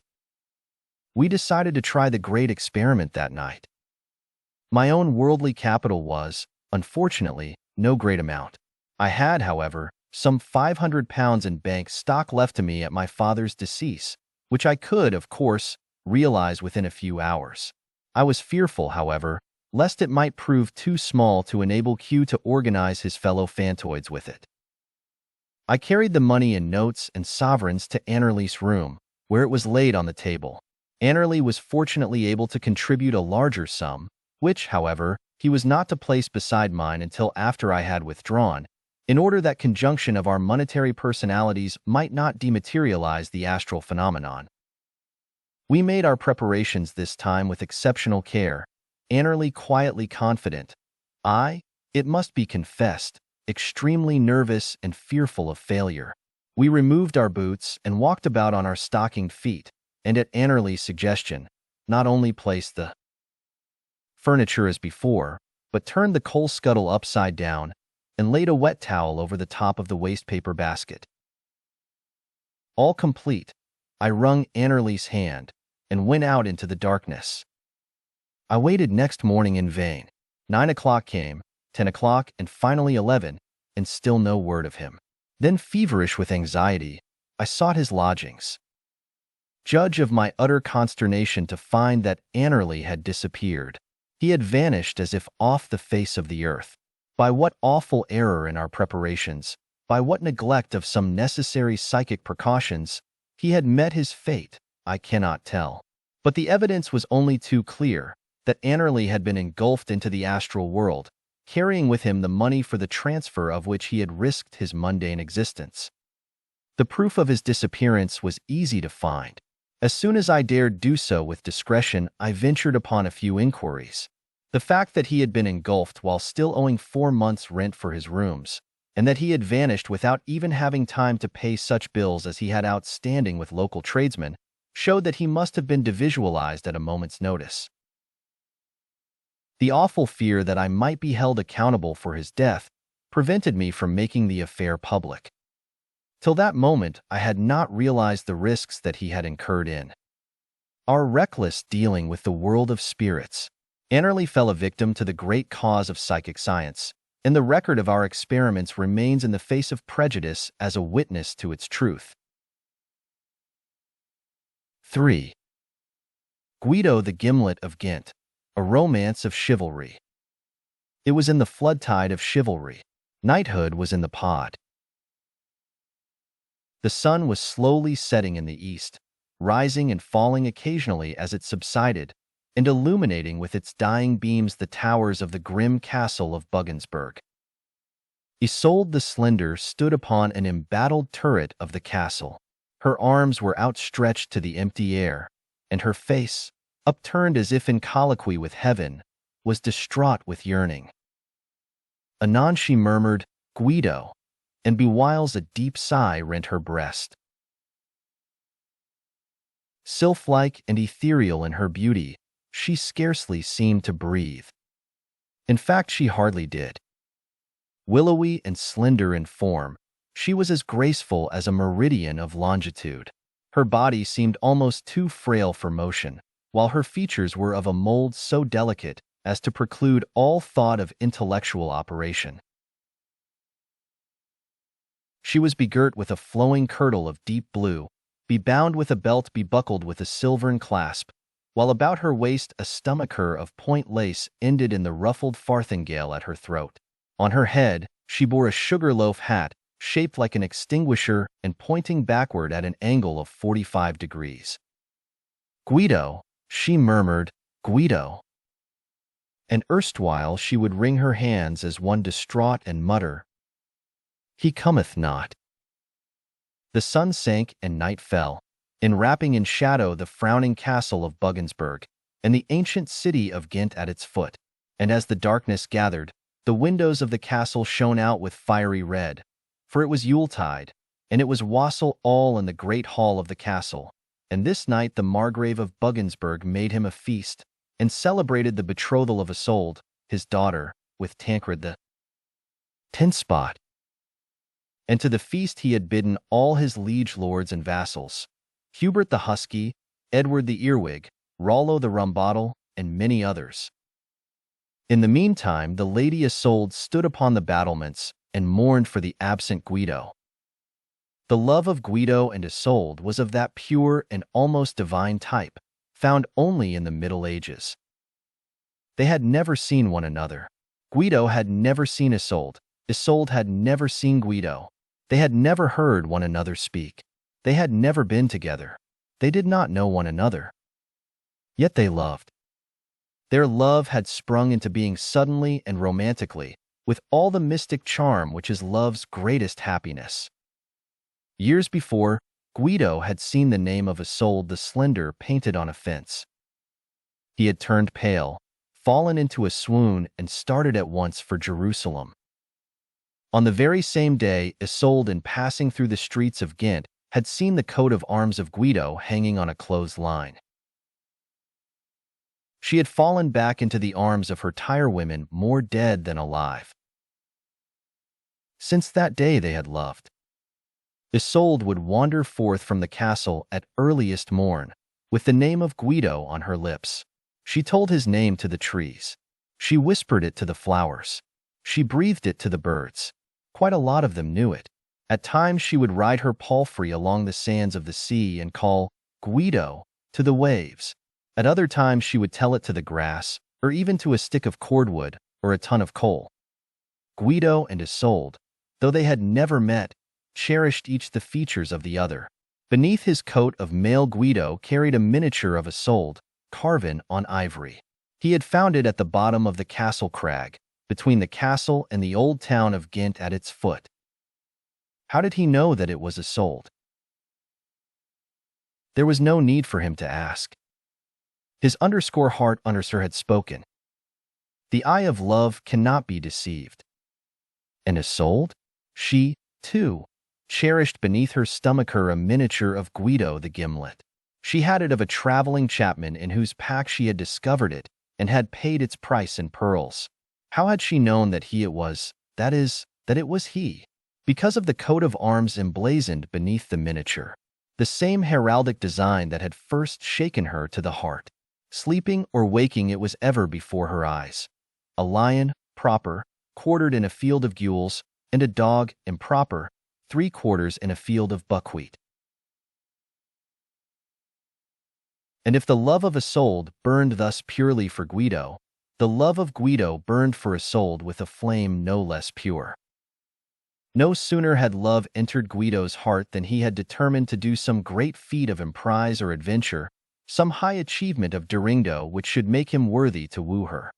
We decided to try the great experiment that night. My own worldly capital was, unfortunately, no great amount. I had, however, some £500 in bank stock left to me at my father's decease, which I could, of course, realize within a few hours. I was fearful, however, lest it might prove too small to enable Q to organize his fellow phantoids with it. I carried the money in notes and sovereigns to Annerly's room, where it was laid on the table. Annerly was fortunately able to contribute a larger sum, which, however, he was not to place beside mine until after I had withdrawn, in order that conjunction of our monetary personalities might not dematerialize the astral phenomenon. We made our preparations this time with exceptional care, Annerly quietly confident, I, it must be confessed, extremely nervous and fearful of failure. We removed our boots and walked about on our stockinged feet, and at Annerly's suggestion, not only placed the furniture as before, but turned the coal scuttle upside down and laid a wet towel over the top of the wastepaper basket. All complete, I wrung Annerly's hand and went out into the darkness. I waited next morning in vain. 9 o'clock came, 10 o'clock, and finally 11, and still no word of him. Then, feverish with anxiety, I sought his lodgings. Judge of my utter consternation to find that Annerly had disappeared. He had vanished as if off the face of the earth. By what awful error in our preparations, by what neglect of some necessary psychic precautions, he had met his fate, I cannot tell. But the evidence was only too clear that Annerly had been engulfed into the astral world, carrying with him the money for the transfer of which he had risked his mundane existence. The proof of his disappearance was easy to find. As soon as I dared do so with discretion, I ventured upon a few inquiries. The fact that he had been engulfed while still owing 4 months' rent for his rooms, and that he had vanished without even having time to pay such bills as he had outstanding with local tradesmen, showed that he must have been devisualized at a moment's notice. The awful fear that I might be held accountable for his death prevented me from making the affair public. Till that moment, I had not realized the risks that he had incurred in our reckless dealing with the world of spirits. Annerly fell a victim to the great cause of psychic science, and the record of our experiments remains in the face of prejudice as a witness to its truth. 3. Guido the Gimlet of Ghent, a romance of chivalry. It was in the flood tide of chivalry. Knighthood was in the pod. The sun was slowly setting in the east, rising and falling occasionally as it subsided, and illuminating with its dying beams the towers of the grim castle of Buggensberg. Isolde the Slender stood upon an embattled turret of the castle. Her arms were outstretched to the empty air, and her face, upturned as if in colloquy with heaven, was distraught with yearning. Anon she murmured, "Guido," and bewhiles a deep sigh rent her breast. Sylph-like and ethereal in her beauty, she scarcely seemed to breathe. In fact, she hardly did. Willowy and slender in form, she was as graceful as a meridian of longitude. Her body seemed almost too frail for motion, while her features were of a mold so delicate as to preclude all thought of intellectual operation. She was begirt with a flowing kirtle of deep blue, bebound with a belt bebuckled with a silvern clasp, while about her waist a stomacher of point lace ended in the ruffled farthingale at her throat. On her head, she bore a sugar-loaf hat, shaped like an extinguisher and pointing backward at an angle of 45 degrees. "Guido," she murmured, "Guido." And erstwhile she would wring her hands as one distraught and mutter, "He cometh not." The sun sank and night fell, enwrapping in shadow the frowning castle of Buggensberg and the ancient city of Ghent at its foot. And as the darkness gathered, the windows of the castle shone out with fiery red, for it was Yuletide, and it was wassail all in the great hall of the castle, and this night the Margrave of Buggensberg made him a feast, and celebrated the betrothal of Isolde, his daughter, with Tancred the Tinspot. And to the feast he had bidden all his liege lords and vassals, Hubert the Husky, Edward the Earwig, Rollo the Rumbottle, and many others. In the meantime the Lady Isolde stood upon the battlements and mourned for the absent Guido. The love of Guido and Isolde was of that pure and almost divine type, found only in the Middle Ages. They had never seen one another. Guido had never seen Isolde. Isolde had never seen Guido. They had never heard one another speak. They had never been together. They did not know one another. Yet they loved. Their love had sprung into being suddenly and romantically, with all the mystic charm which is love's greatest happiness. Years before, Guido had seen the name of Isolde the Slender painted on a fence. He had turned pale, fallen into a swoon, and started at once for Jerusalem. On the very same day, Isolde, in passing through the streets of Ghent, had seen the coat of arms of Guido hanging on a clothesline. She had fallen back into the arms of her tirewomen more dead than alive. Since that day they had loved. Isolde would wander forth from the castle at earliest morn, with the name of Guido on her lips. She told his name to the trees. She whispered it to the flowers. She breathed it to the birds. Quite a lot of them knew it. At times she would ride her palfrey along the sands of the sea and call Guido to the waves. At other times she would tell it to the grass, or even to a stick of cordwood or a ton of coal. Guido and Isolde, though they had never met, cherished each the features of the other. Beneath his coat of mail Guido carried a miniature of Isolde, carven on ivory. He had found it at the bottom of the castle crag, between the castle and the old town of Ghent at its foot. How did he know that it was Isolde? There was no need for him to ask. His heart had spoken. The eye of love cannot be deceived. And Isolde? She, too, cherished beneath her stomacher a miniature of Guido the Gimlet. She had it of a traveling chapman in whose pack she had discovered it and had paid its price in pearls. How had she known that he it was, that is, that it was he? Because of the coat of arms emblazoned beneath the miniature. The same heraldic design that had first shaken her to the heart. Sleeping or waking it was ever before her eyes. A lion, proper, quartered in a field of gules, and a dog, improper, 3/4 in a field of buckwheat. And if the love of Isolde burned thus purely for Guido, the love of Guido burned for Isolde with a flame no less pure. No sooner had love entered Guido's heart than he had determined to do some great feat of emprise or adventure, some high achievement of Durindo which should make him worthy to woo her.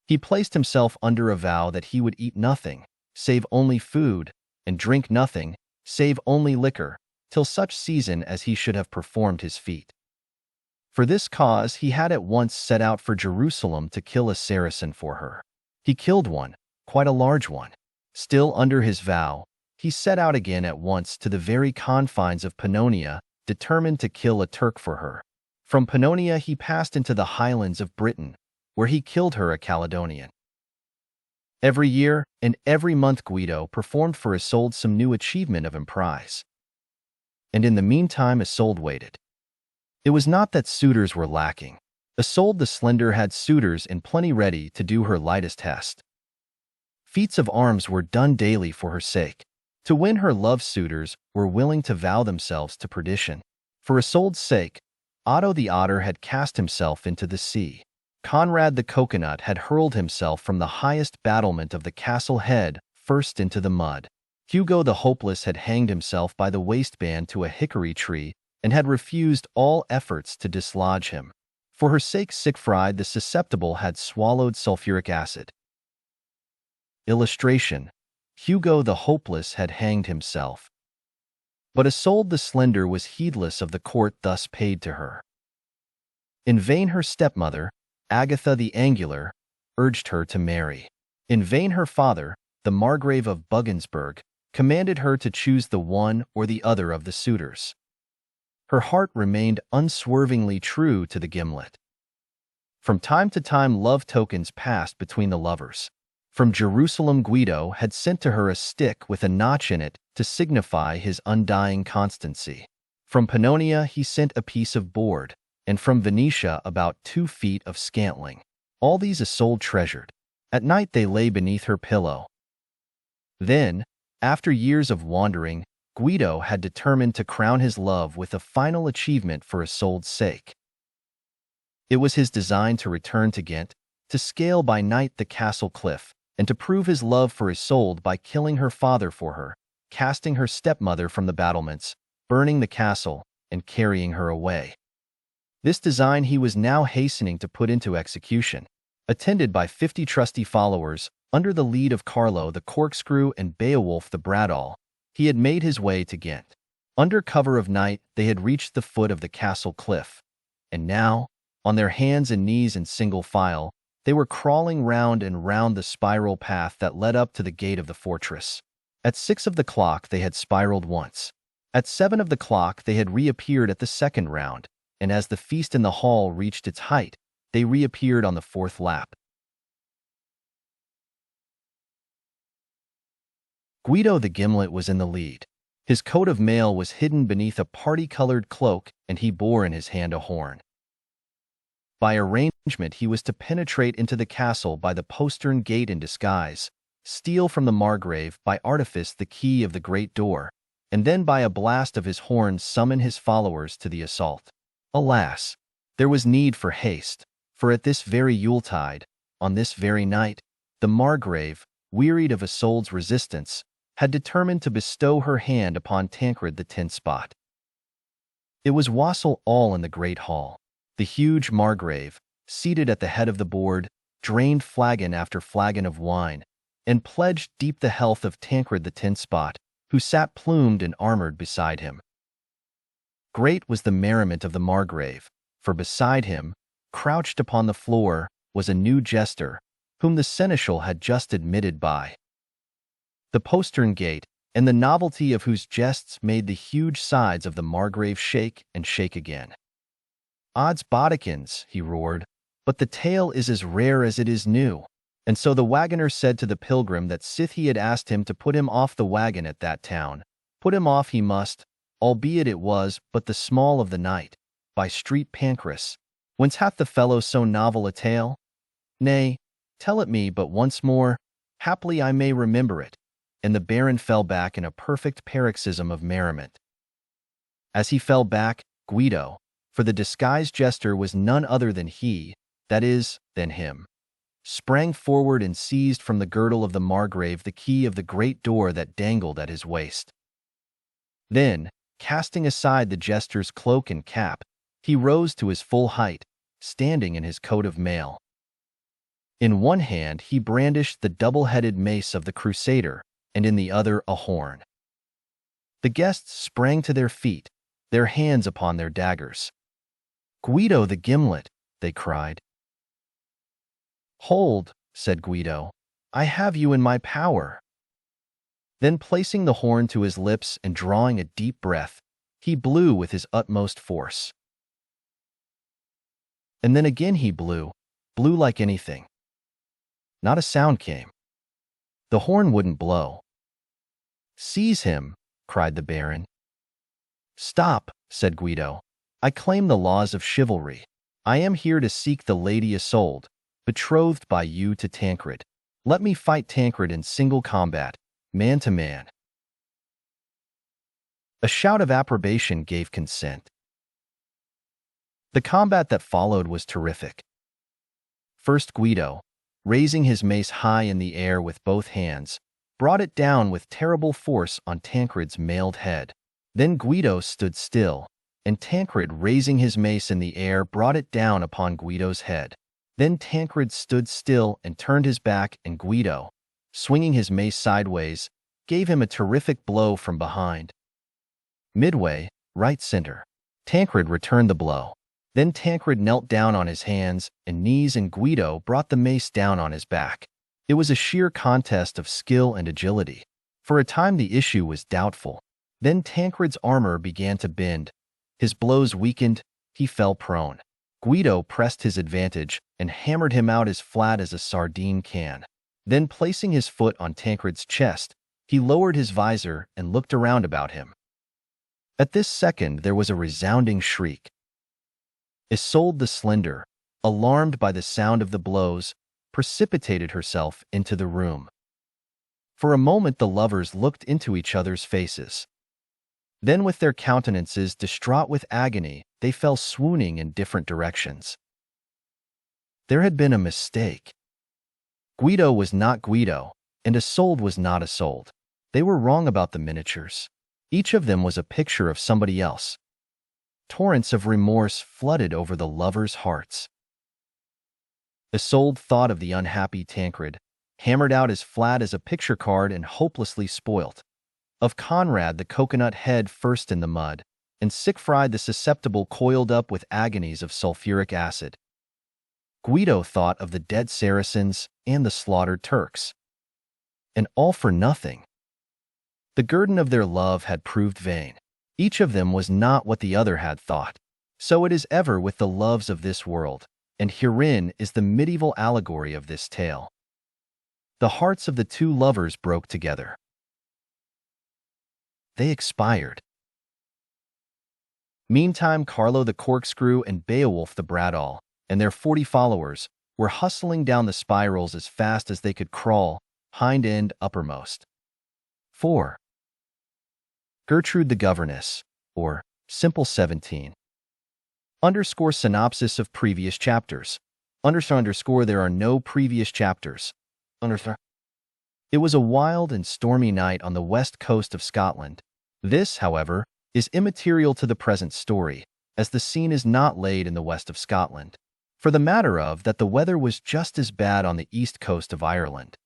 He placed himself under a vow that he would eat nothing, save only food, and drink nothing, save only liquor, till such season as he should have performed his feat. For this cause he had at once set out for Jerusalem to kill a Saracen for her. He killed one, quite a large one. Still under his vow, he set out again at once to the very confines of Pannonia, determined to kill a Turk for her. From Pannonia he passed into the Highlands of Britain, where he killed her a Caledonian. Every year and every month Guido performed for Isolde some new achievement of emprise. And in the meantime Isolde waited. It was not that suitors were lacking. Isolde the Slender had suitors in plenty ready to do her lightest hest. Feats of arms were done daily for her sake. To win her love suitors were willing to vow themselves to perdition. For Isolde's sake, Otto the Otter had cast himself into the sea. Conrad the Coconut had hurled himself from the highest battlement of the castle head first into the mud. Hugo the Hopeless had hanged himself by the waistband to a hickory tree and had refused all efforts to dislodge him. For her sake Siegfried the Susceptible had swallowed sulfuric acid. Illustration: Hugo the Hopeless had hanged himself. But Isolde the Slender was heedless of the court thus paid to her. In vain her stepmother, Agatha the Angular, urged her to marry. In vain her father, the Margrave of Buggensberg, commanded her to choose the one or the other of the suitors. her heart remained unswervingly true to the Gimlet. From time to time love tokens passed between the lovers. From Jerusalem, Guido had sent to her a stick with a notch in it to signify his undying constancy. From Pannonia he sent a piece of board, and from Venetia about 2 feet of scantling. All these Isolde treasured. At night they lay beneath her pillow. Then, after years of wandering, Guido had determined to crown his love with a final achievement for Isolde's sake. It was his design to return to Ghent, to scale by night the castle cliff, and to prove his love for Isolde by killing her father for her, casting her stepmother from the battlements, burning the castle, and carrying her away. This design he was now hastening to put into execution. Attended by 50 trusty followers, under the lead of Carlo the Corkscrew and Beowulf the Bradawl, he had made his way to Ghent. Under cover of night they had reached the foot of the castle cliff, and now, on their hands and knees in single file, they were crawling round and round the spiral path that led up to the gate of the fortress. At 6 of the clock they had spiraled once. At 7 of the clock they had reappeared at the second round, and as the feast in the hall reached its height, they reappeared on the 4th lap. Guido the Gimlet was in the lead. His coat of mail was hidden beneath a party-colored cloak, and he bore in his hand a horn. By arrangement he was to penetrate into the castle by the postern gate in disguise, steal from the Margrave by artifice the key of the great door, and then by a blast of his horn summon his followers to the assault. Alas, there was need for haste, for at this very Yuletide, on this very night, the Margrave, wearied of Isolde's resistance, had determined to bestow her hand upon Tancred the Tin-Spot. It was wassail all in the great hall. The huge Margrave, seated at the head of the board, drained flagon after flagon of wine, and pledged deep the health of Tancred the Tin-Spot, who sat plumed and armored beside him. Great was the merriment of the Margrave, for beside him, crouched upon the floor, was a new jester, whom the seneschal had just admitted by the postern gate, and the novelty of whose jests made the huge sides of the Margrave shake and shake again. "Odds bodikins," he roared, "but the tale is as rare as it is new." And so the wagoner said to the pilgrim that sith he had asked him to put him off the wagon at that town, put him off he must, albeit it was but the small of the night, by street Pancras. Whence hath the fellow so novel a tale? Nay, tell it me but once more, haply I may remember it. And the baron fell back in a perfect paroxysm of merriment. As he fell back, Guido, for the disguised jester was none other than he, that is, than him, sprang forward and seized from the girdle of the Margrave the key of the great door that dangled at his waist. Then, casting aside the jester's cloak and cap, he rose to his full height, standing in his coat of mail. In one hand he brandished the double-headed mace of the crusader, and in the other a horn. The guests sprang to their feet, their hands upon their daggers. "Guido the Gimlet!" they cried. "Hold," said Guido, "I have you in my power." Then placing the horn to his lips and drawing a deep breath, he blew with his utmost force. And then again he blew like anything. Not a sound came. The horn wouldn't blow. "Seize him!" cried the baron. "Stop," said Guido. "I claim the laws of chivalry. I am here to seek the Lady Isolde, betrothed by you to Tancred. Let me fight Tancred in single combat, man to man." A shout of approbation gave consent. The combat that followed was terrific. First Guido, raising his mace high in the air with both hands, brought it down with terrible force on Tancred's mailed head. Then Guido stood still, and Tancred, raising his mace in the air, brought it down upon Guido's head. Then Tancred stood still and turned his back, and Guido, swinging his mace sideways, gave him a terrific blow from behind. Midway, right center. Tancred returned the blow. Then Tancred knelt down on his hands and knees, and Guido brought the mace down on his back. It was a sheer contest of skill and agility. For a time the issue was doubtful. Then Tancred's armor began to bend, His blows weakened, he fell prone. Guido pressed his advantage and hammered him out as flat as a sardine can. Then, placing his foot on Tancred's chest, he lowered his visor and looked around about him. At this second there was a resounding shriek. Isolde the Slender, alarmed by the sound of the blows, precipitated herself into the room. For a moment the lovers looked into each other's faces. Then, with their countenances distraught with agony, they fell swooning in different directions. There had been a mistake. Guido was not Guido, and Isolde was not Isolde. They were wrong about the miniatures. Each of them was a picture of somebody else. Torrents of remorse flooded over the lovers' hearts. Isolde thought of the unhappy Tancred, hammered out as flat as a picture card and hopelessly spoilt. Of Conrad, the coconut head first in the mud, and Siegfried the susceptible coiled up with agonies of sulfuric acid. Guido thought of the dead Saracens and the slaughtered Turks. And all for nothing. The guerdon of their love had proved vain. Each of them was not what the other had thought. So it is ever with the loves of this world, and herein is the medieval allegory of this tale. The hearts of the two lovers broke together. They expired. Meantime, Carlo the Corkscrew and Beowulf the Bradawl, and their 40 followers, were hustling down the spirals as fast as they could crawl, hind end uppermost. 4. Gertrude the Governess, or Simple 17. Underscore synopsis of previous chapters. Underscore there are no previous chapters. It was a wild and stormy night on the west coast of Scotland. This, however, is immaterial to the present story, as the scene is not laid in the west of Scotland. For the matter of that, the weather was just as bad on the east coast of Ireland.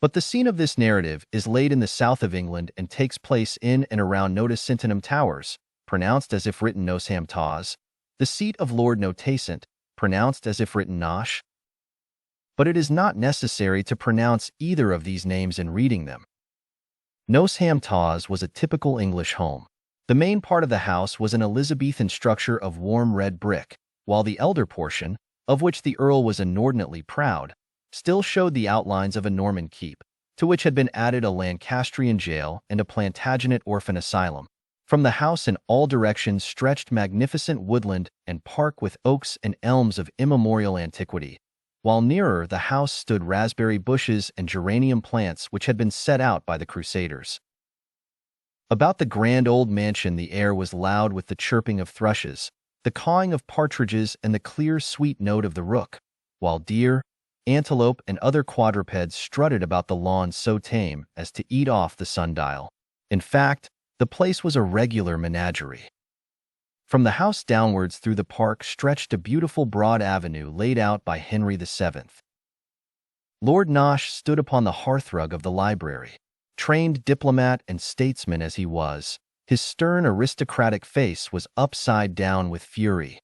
But the scene of this narrative is laid in the south of England and takes place in and around Notus Sintinum Towers, pronounced as if written Nosham Taws, the seat of Lord Notacent, pronounced as if written Nosh. But it is not necessary to pronounce either of these names in reading them. Nosham Taws was a typical English home. The main part of the house was an Elizabethan structure of warm red brick, while the elder portion, of which the Earl was inordinately proud, still showed the outlines of a Norman keep, to which had been added a Lancastrian jail and a Plantagenet orphan asylum. From the house in all directions stretched magnificent woodland and park with oaks and elms of immemorial antiquity, while nearer the house stood raspberry bushes and geranium plants which had been set out by the Crusaders. About the grand old mansion the air was loud with the chirping of thrushes, the cawing of partridges, and the clear, sweet note of the rook, while deer, antelope, and other quadrupeds strutted about the lawn so tame as to eat off the sundial. In fact, the place was a regular menagerie. From the house downwards through the park stretched a beautiful broad avenue laid out by Henry VII. Lord Nosh stood upon the hearthrug of the library. Trained diplomat and statesman as he was, his stern aristocratic face was upside down with fury.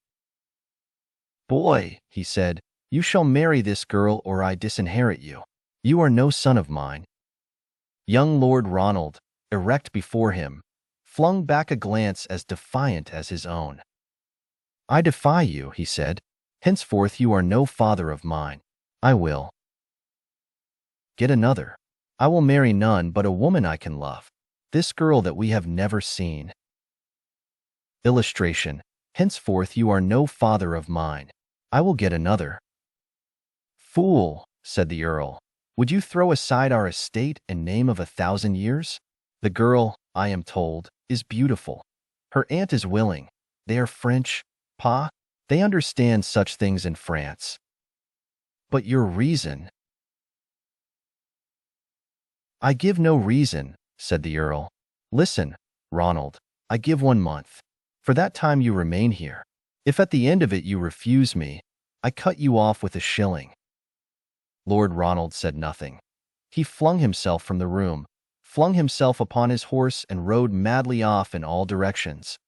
"Boy," he said, "you shall marry this girl or I disinherit you. You are no son of mine." Young Lord Ronald, erect before him, flung back a glance as defiant as his own. "I defy you," he said. "Henceforth you are no father of mine. I will get another. I will marry none but a woman I can love, this girl that we have never seen." Illustration: henceforth you are no father of mine. I will get another. "Fool," said the Earl, "would you throw aside our estate and name of 1,000 years? The girl, I am told, is beautiful. Her aunt is willing. They are French, pa. They understand such things in France. But your reason—" "I give no reason," said the Earl. "Listen, Ronald, I give 1 month. For that time you remain here. If at the end of it you refuse me, I cut you off with a shilling." Lord Ronald said nothing. He flung himself from the room, flung himself upon his horse, and rode madly off in all directions.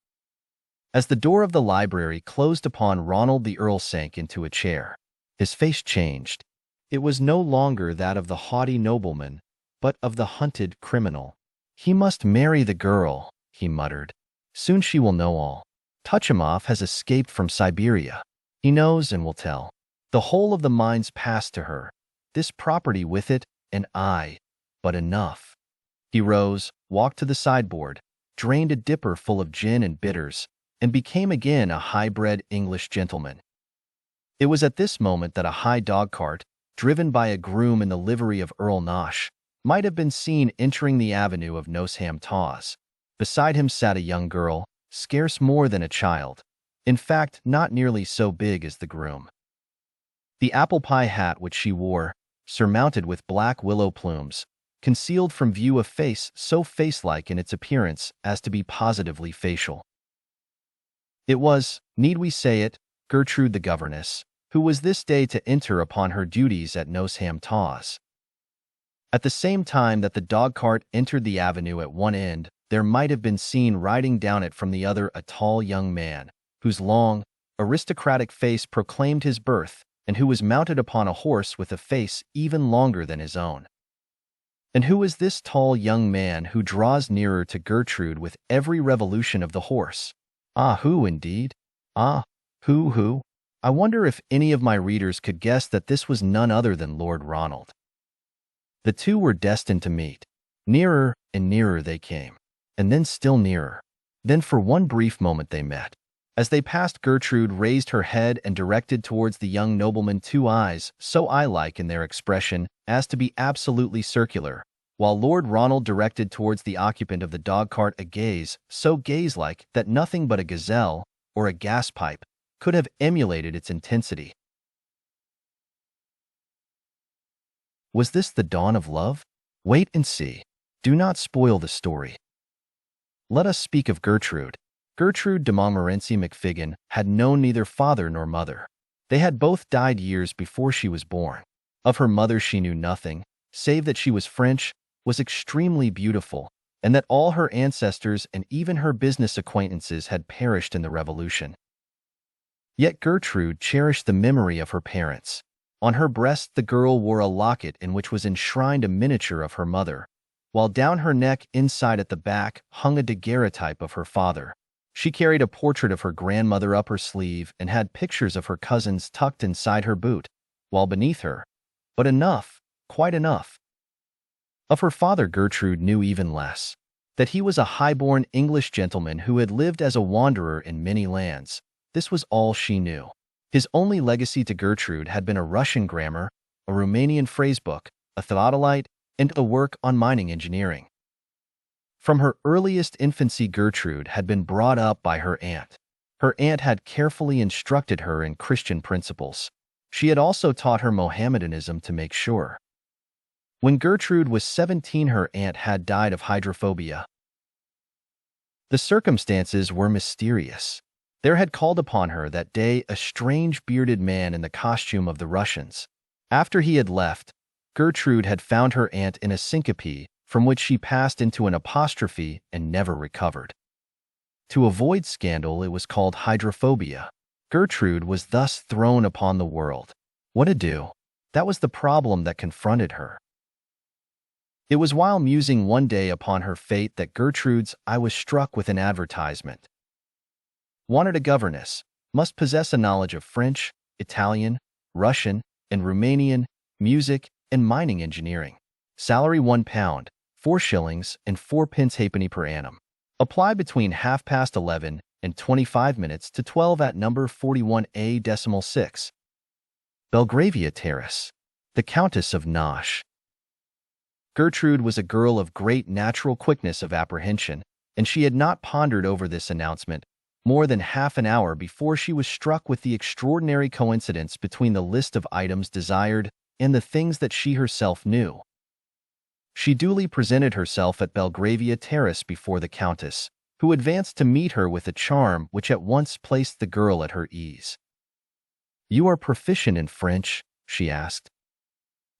As the door of the library closed upon Ronald, the Earl sank into a chair. His face changed. It was no longer that of the haughty nobleman, but of the hunted criminal. "He must marry the girl," he muttered. "Soon she will know all. Tuchimov has escaped from Siberia. He knows and will tell. The whole of the mines passed to her, this property with it, and I. But enough. He rose, walked to the sideboard, drained a dipper full of gin and bitters, and became again a high-bred English gentleman. It was at this moment that a high dog-cart, driven by a groom in the livery of Earl Loch, might have been seen entering the avenue of Nosham Taws. Beside him sat a young girl, scarce more than a child, in fact not nearly so big as the groom. The apple-pie hat which she wore, surmounted with black willow plumes, concealed from view a face so face-like in its appearance as to be positively facial. It was, need we say it, Gertrude the governess, who was this day to enter upon her duties at Nosham Taws. At the same time that the dog-cart entered the avenue at one end, there might have been seen riding down it from the other a tall young man, whose long, aristocratic face proclaimed his birth, and who was mounted upon a horse with a face even longer than his own. And who is this tall young man who draws nearer to Gertrude with every revolution of the horse? Ah, who indeed? Ah, who? I wonder if any of my readers could guess that this was none other than Lord Ronald. The two were destined to meet. Nearer and nearer they came, and then still nearer. Then for one brief moment they met. As they passed, Gertrude raised her head and directed towards the young nobleman two eyes, so eye-like in their expression as to be absolutely circular, while Lord Ronald directed towards the occupant of the dog-cart a gaze so gaze-like that nothing but a gazelle or a gas-pipe could have emulated its intensity. Was this the dawn of love? Wait and see. Do not spoil the story. Let us speak of Gertrude. Gertrude de Montmorency McFiggin had known neither father nor mother. They had both died years before she was born. Of her mother she knew nothing, save that she was French, was extremely beautiful, and that all her ancestors and even her business acquaintances had perished in the Revolution. Yet Gertrude cherished the memory of her parents. On her breast the girl wore a locket in which was enshrined a miniature of her mother, while down her neck inside at the back hung a daguerreotype of her father. She carried a portrait of her grandmother up her sleeve and had pictures of her cousins tucked inside her boot, while beneath her, but enough, quite enough. Of her father Gertrude knew even less. That he was a high-born English gentleman who had lived as a wanderer in many lands. This was all she knew. His only legacy to Gertrude had been a Russian grammar, a Romanian phrasebook, a theodolite, and a work on mining engineering. From her earliest infancy Gertrude had been brought up by her aunt. Her aunt had carefully instructed her in Christian principles. She had also taught her Mohammedanism to make sure. When Gertrude was 17, her aunt had died of hydrophobia. The circumstances were mysterious. There had called upon her that day a strange bearded man in the costume of the Russians. After he had left, Gertrude had found her aunt in a syncope, from which she passed into an apostrophe and never recovered. To avoid scandal, it was called hydrophobia. Gertrude was thus thrown upon the world. What to do? That was the problem that confronted her. It was while musing one day upon her fate that Gertrude's eye was struck with an advertisement. Wanted a governess, must possess a knowledge of French, Italian, Russian, and Romanian, music, and mining engineering. Salary £1, 4 shillings and 4 pence halfpenny per annum. Apply between 11:30 and 25 minutes to 12 at number 41A.6. Belgravia Terrace. The Countess of Loch. Gertrude was a girl of great natural quickness of apprehension, and she had not pondered over this announcement more than half an hour before she was struck with the extraordinary coincidence between the list of items desired and the things that she herself knew. She duly presented herself at Belgravia Terrace before the Countess, who advanced to meet her with a charm which at once placed the girl at her ease. "You are proficient in French?" she asked.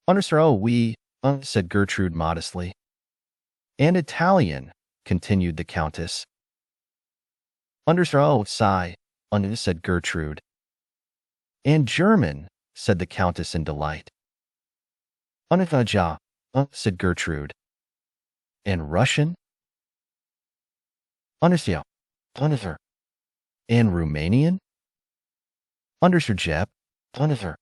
"Oh, oui," said Gertrude modestly. "And Italian," continued the Countess. "Oh, sigh," said Gertrude. "And German," said the Countess in delight. "Ja," said Gertrude. "And Russian?" And Romanian? Understood, Jep. Understood.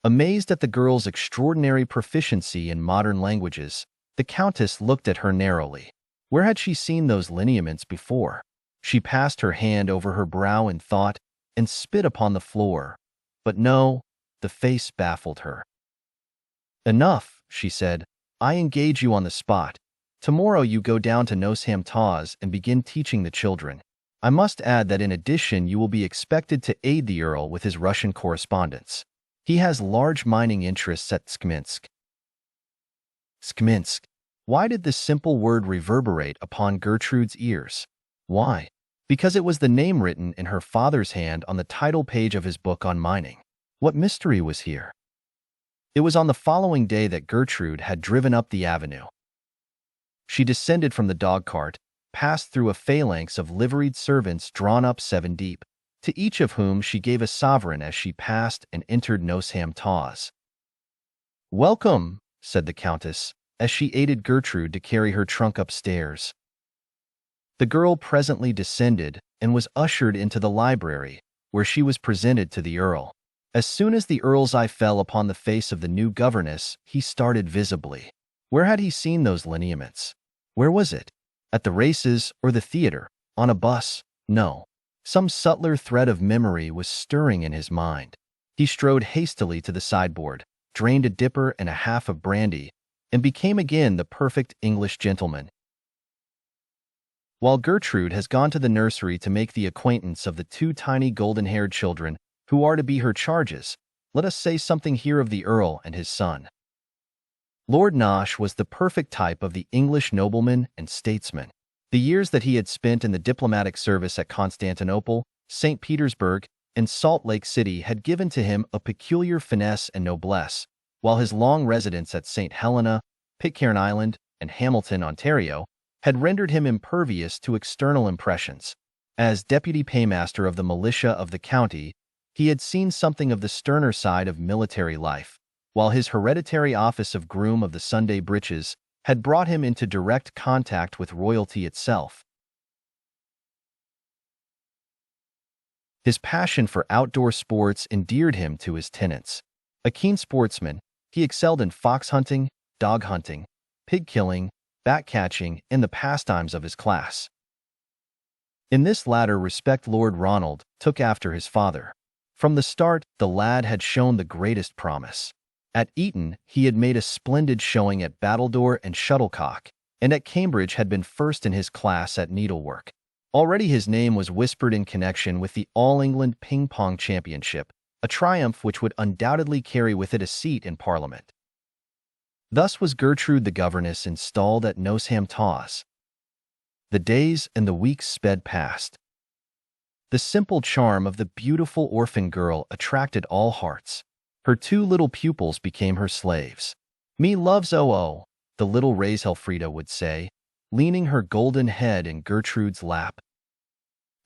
Amazed at the girl's extraordinary proficiency in modern languages, the Countess looked at her narrowly. Where had she seen those lineaments before? She passed her hand over her brow in thought and spit upon the floor. But no, the face baffled her. Enough, she said. I engage you on the spot. Tomorrow you go down to Nosham Taws and begin teaching the children. I must add that in addition you will be expected to aid the Earl with his Russian correspondence. He has large mining interests at Skminsk. Skminsk. Why did this simple word reverberate upon Gertrude's ears? Why? Because it was the name written in her father's hand on the title page of his book on mining. What mystery was here? It was on the following day that Gertrude had driven up the avenue. She descended from the dog-cart, passed through a phalanx of liveried servants drawn up 7 deep, to each of whom she gave a sovereign as she passed and entered Nosham Taws. "Welcome," said the Countess, as she aided Gertrude to carry her trunk upstairs. The girl presently descended and was ushered into the library, where she was presented to the Earl. As soon as the Earl's eye fell upon the face of the new governess, he started visibly. Where had he seen those lineaments? Where was it? At the races or the theater? On a bus? No. Some subtler thread of memory was stirring in his mind. He strode hastily to the sideboard, drained a dipper and a half of brandy, and became again the perfect English gentleman. While Gertrude has gone to the nursery to make the acquaintance of the 2 tiny golden-haired children who are to be her charges, let us say something here of the Earl and his son. Lord Nosh was the perfect type of the English nobleman and statesman. The years that he had spent in the diplomatic service at Constantinople, St. Petersburg, and Salt Lake City had given to him a peculiar finesse and noblesse, while his long residence at St. Helena, Pitcairn Island, and Hamilton, Ontario, had rendered him impervious to external impressions. As deputy paymaster of the militia of the county, he had seen something of the sterner side of military life, while his hereditary office of groom of the Sunday breeches had brought him into direct contact with royalty itself. His passion for outdoor sports endeared him to his tenants. A keen sportsman, he excelled in fox hunting, dog hunting, pig killing, bat catching, and the pastimes of his class. In this latter respect Lord Ronald took after his father. From the start, the lad had shown the greatest promise. At Eton, he had made a splendid showing at battledore and shuttlecock, and at Cambridge had been first in his class at needlework. Already his name was whispered in connection with the All-England Ping-Pong Championship, a triumph which would undoubtedly carry with it a seat in Parliament. Thus was Gertrude the governess installed at Nosham Taws. The days and the weeks sped past. The simple charm of the beautiful orphan girl attracted all hearts. Her 2 little pupils became her slaves. "Me loves oh," the little Raishelfrida would say, leaning her golden head in Gertrude's lap.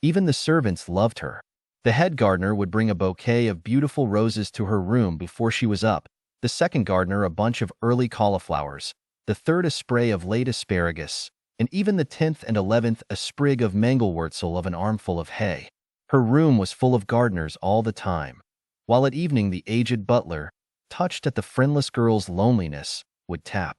Even the servants loved her. The head gardener would bring a bouquet of beautiful roses to her room before she was up, the second gardener a bunch of early cauliflowers, the third a spray of late asparagus, and even the 10th and 11th a sprig of mangelwurzel of an armful of hay. Her room was full of gardeners all the time, while at evening the aged butler, touched at the friendless girl's loneliness, would tap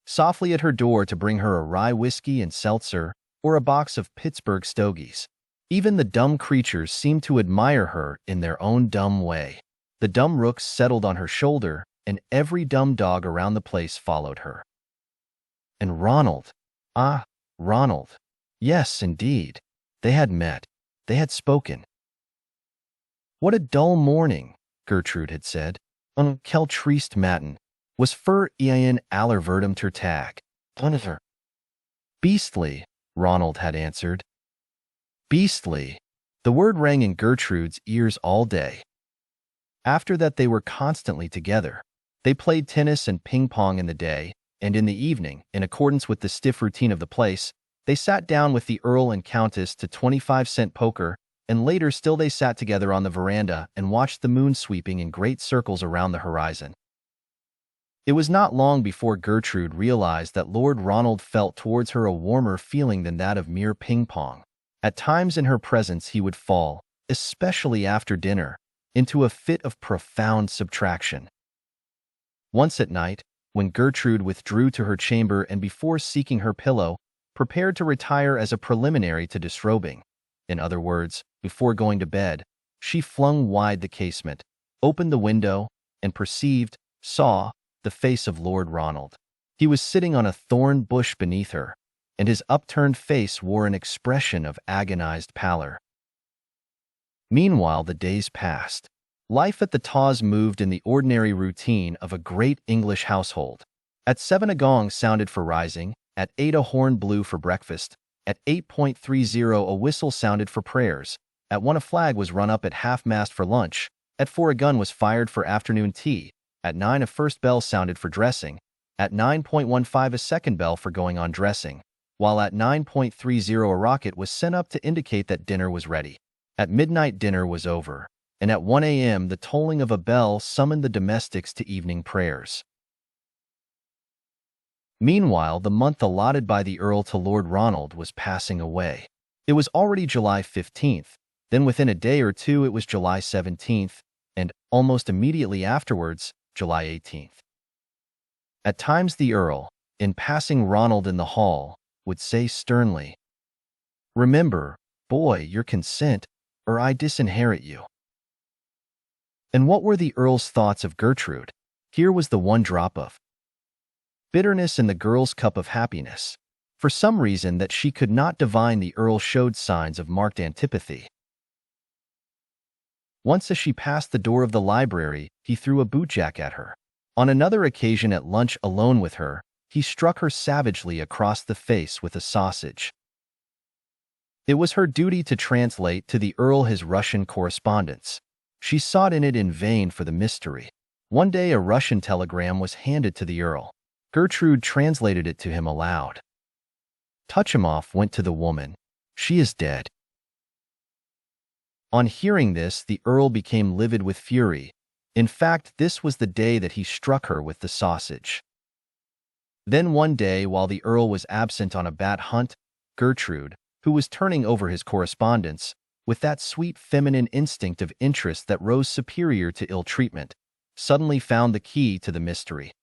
softly at her door to bring her a rye whiskey and seltzer or a box of Pittsburgh stogies. Even the dumb creatures seemed to admire her in their own dumb way. The dumb rooks settled on her shoulder, and every dumb dog around the place followed her. And Ronald, Ronald. Yes, indeed. They had met. They had spoken. "What a dull morning," Gertrude had said. "Quel triste matin. Was fur Ian allerverdum ter tag. Beastly," Ronald had answered. Beastly. The word rang in Gertrude's ears all day. After that they were constantly together. They played tennis and ping-pong in the day, and in the evening, in accordance with the stiff routine of the place, they sat down with the Earl and Countess to 25-cent poker, and later still they sat together on the veranda and watched the moon sweeping in great circles around the horizon. It was not long before Gertrude realized that Lord Ronald felt towards her a warmer feeling than that of mere ping-pong. At times in her presence he would fall, especially after dinner, into a fit of profound subtraction. Once at night, when Gertrude withdrew to her chamber and before seeking her pillow, prepared to retire as a preliminary to disrobing, in other words, before going to bed, she flung wide the casement, opened the window, and saw, the face of Lord Ronald. He was sitting on a thorn bush beneath her, and his upturned face wore an expression of agonized pallor. Meanwhile, the days passed. Life at the Taws moved in the ordinary routine of a great English household. At 7 a gong sounded for rising, at 8 a horn blew for breakfast, at 8:30 a whistle sounded for prayers, at 1 a flag was run up at half-mast for lunch, at 4 a gun was fired for afternoon tea, at 9 a first bell sounded for dressing, at 9:15 a second bell for going on dressing, while at 9:30 a rocket was sent up to indicate that dinner was ready. At midnight dinner was over, and at 1 a.m. the tolling of a bell summoned the domestics to evening prayers. Meanwhile, the month allotted by the Earl to Lord Ronald was passing away. It was already July 15th, then within a day or two it was July 17th, and, almost immediately afterwards, July 18th. At times the Earl, in passing Ronald in the hall, would say sternly, "Remember, boy, your consent, or I disinherit you." And what were the Earl's thoughts of Gertrude? Here was the one drop of bitterness in the girl's cup of happiness. For some reason that she could not divine, the Earl showed signs of marked antipathy. Once as she passed the door of the library, he threw a bootjack at her. On another occasion at lunch alone with her, he struck her savagely across the face with a sausage. It was her duty to translate to the Earl his Russian correspondence. She sought in it in vain for the mystery. One day a Russian telegram was handed to the Earl. Gertrude translated it to him aloud. Tuchimoff went to the woman. She is dead. On hearing this, the Earl became livid with fury. In fact, this was the day that he struck her with the sausage. Then one day, while the Earl was absent on a bat hunt, Gertrude, who was turning over his correspondence, with that sweet feminine instinct of interest that rose superior to ill treatment, suddenly found the key to the mystery.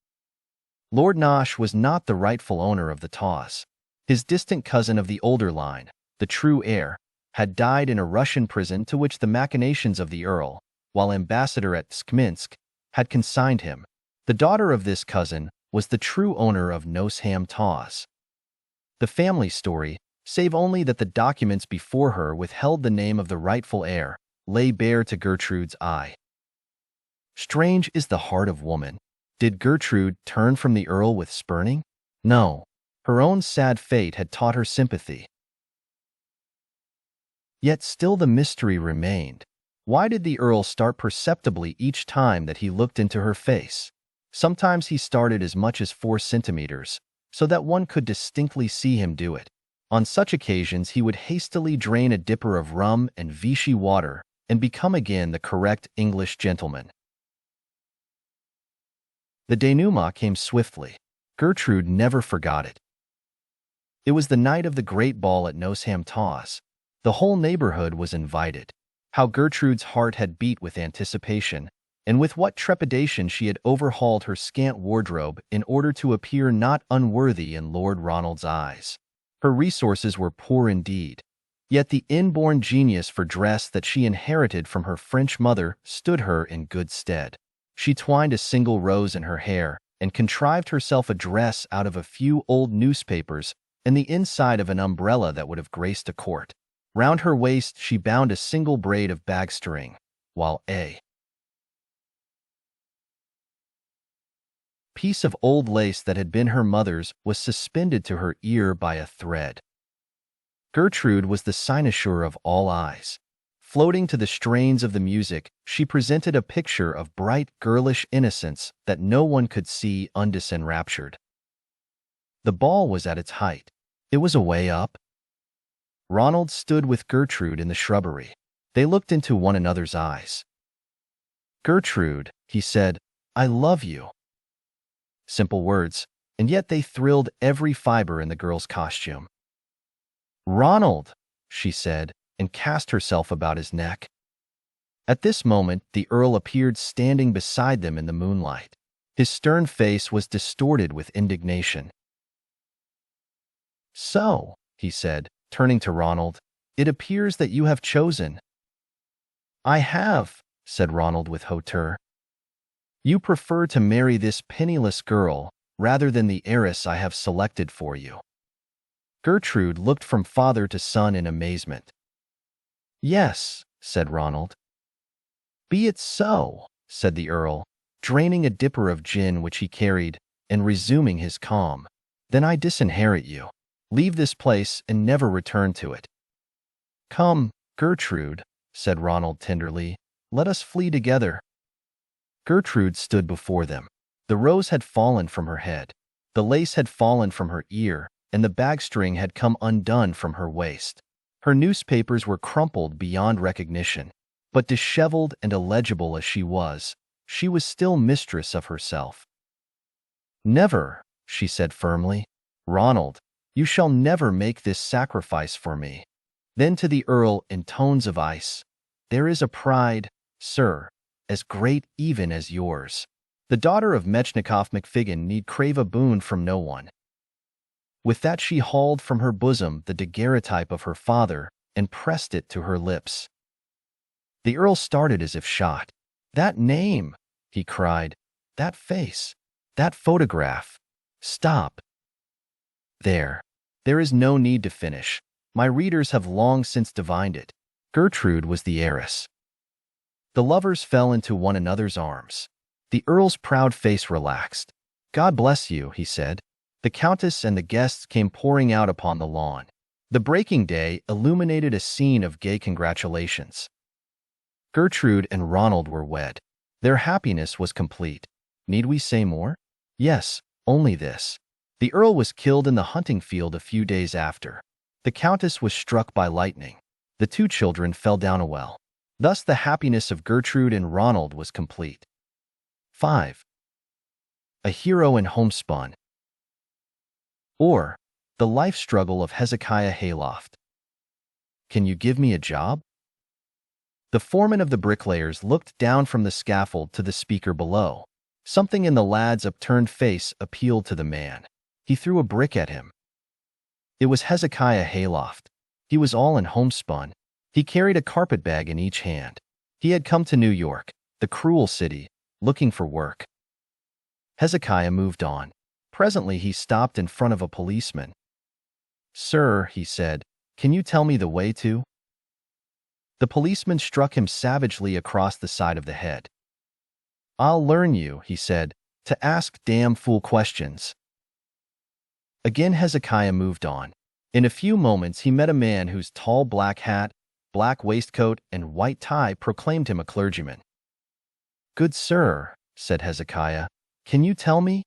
Lord Nosh was not the rightful owner of the Taws. His distant cousin of the older line, the true heir, had died in a Russian prison to which the machinations of the Earl, while ambassador at Skminsk, had consigned him. The daughter of this cousin was the true owner of Nosham Taws. The family story, save only that the documents before her withheld the name of the rightful heir, lay bare to Gertrude's eye. Strange is the heart of woman. Did Gertrude turn from the Earl with spurning? No. Her own sad fate had taught her sympathy. Yet still the mystery remained. Why did the Earl start perceptibly each time that he looked into her face? Sometimes he started as much as 4 centimeters, so that one could distinctly see him do it. On such occasions he would hastily drain a dipper of rum and Vichy water and become again the correct English gentleman. The denouement came swiftly. Gertrude never forgot it. It was the night of the great ball at Nosham Taws. The whole neighborhood was invited. How Gertrude's heart had beat with anticipation, and with what trepidation she had overhauled her scant wardrobe in order to appear not unworthy in Lord Ronald's eyes. Her resources were poor indeed, yet the inborn genius for dress that she inherited from her French mother stood her in good stead. She twined a single rose in her hair and contrived herself a dress out of a few old newspapers and the inside of an umbrella that would have graced a court. Round her waist she bound a single braid of bagstring, while a piece of old lace that had been her mother's was suspended to her ear by a thread. Gertrude was the cynosure of all eyes. Floating to the strains of the music, she presented a picture of bright, girlish innocence that no one could see undisenraptured. The ball was at its height. It was away up. Ronald stood with Gertrude in the shrubbery. They looked into one another's eyes. "Gertrude," he said, "I love you." Simple words, and yet they thrilled every fiber in the girl's costume. "Ronald!" she said, and cast herself about his neck. At this moment, the Earl appeared standing beside them in the moonlight. His stern face was distorted with indignation. "So," he said, turning to Ronald, "it appears that you have chosen." "I have," said Ronald with hauteur. "You prefer to marry this penniless girl rather than the heiress I have selected for you." Gertrude looked from father to son in amazement. "Yes," said Ronald. "Be it so," said the Earl, draining a dipper of gin which he carried and resuming his calm. "Then I disinherit you. Leave this place and never return to it." "Come, Gertrude," said Ronald tenderly, "let us flee together." Gertrude stood before them. The rose had fallen from her head, the lace had fallen from her ear, and the bagstring had come undone from her waist. Her newspapers were crumpled beyond recognition, but disheveled and illegible as she was still mistress of herself. "Never," she said firmly. "Ronald, you shall never make this sacrifice for me." Then to the Earl in tones of ice, "There is a pride, sir, as great even as yours. The daughter of Mushenough McFiggin need crave a boon from no one." With that she hauled from her bosom the daguerreotype of her father and pressed it to her lips. The Earl started as if shot. "That name!" he cried. "That face! That photograph! Stop! There is no need to finish. My readers have long since divined it. Gertrude was the heiress." The lovers fell into one another's arms. The Earl's proud face relaxed. "God bless you," he said. The Countess and the guests came pouring out upon the lawn. The breaking day illuminated a scene of gay congratulations. Gertrude and Ronald were wed. Their happiness was complete. Need we say more? Yes, only this. The Earl was killed in the hunting field a few days after. The Countess was struck by lightning. The two children fell down a well. Thus the happiness of Gertrude and Ronald was complete. 5. A Hero in Homespun. Or, The Life Struggle of Hezekiah Hayloft. "Can you give me a job?" The foreman of the bricklayers looked down from the scaffold to the speaker below. Something in the lad's upturned face appealed to the man. He threw a brick at him. It was Hezekiah Hayloft. He was all in homespun. He carried a carpetbag in each hand. He had come to New York, the cruel city, looking for work. Hezekiah moved on. Presently he stopped in front of a policeman. "Sir," he said, "can you tell me the way to?" The policeman struck him savagely across the side of the head. "I'll learn you," he said, "to ask damn fool questions." Again Hezekiah moved on. In a few moments he met a man whose tall black hat, black waistcoat, and white tie proclaimed him a clergyman. "Good sir," said Hezekiah, "can you tell me?"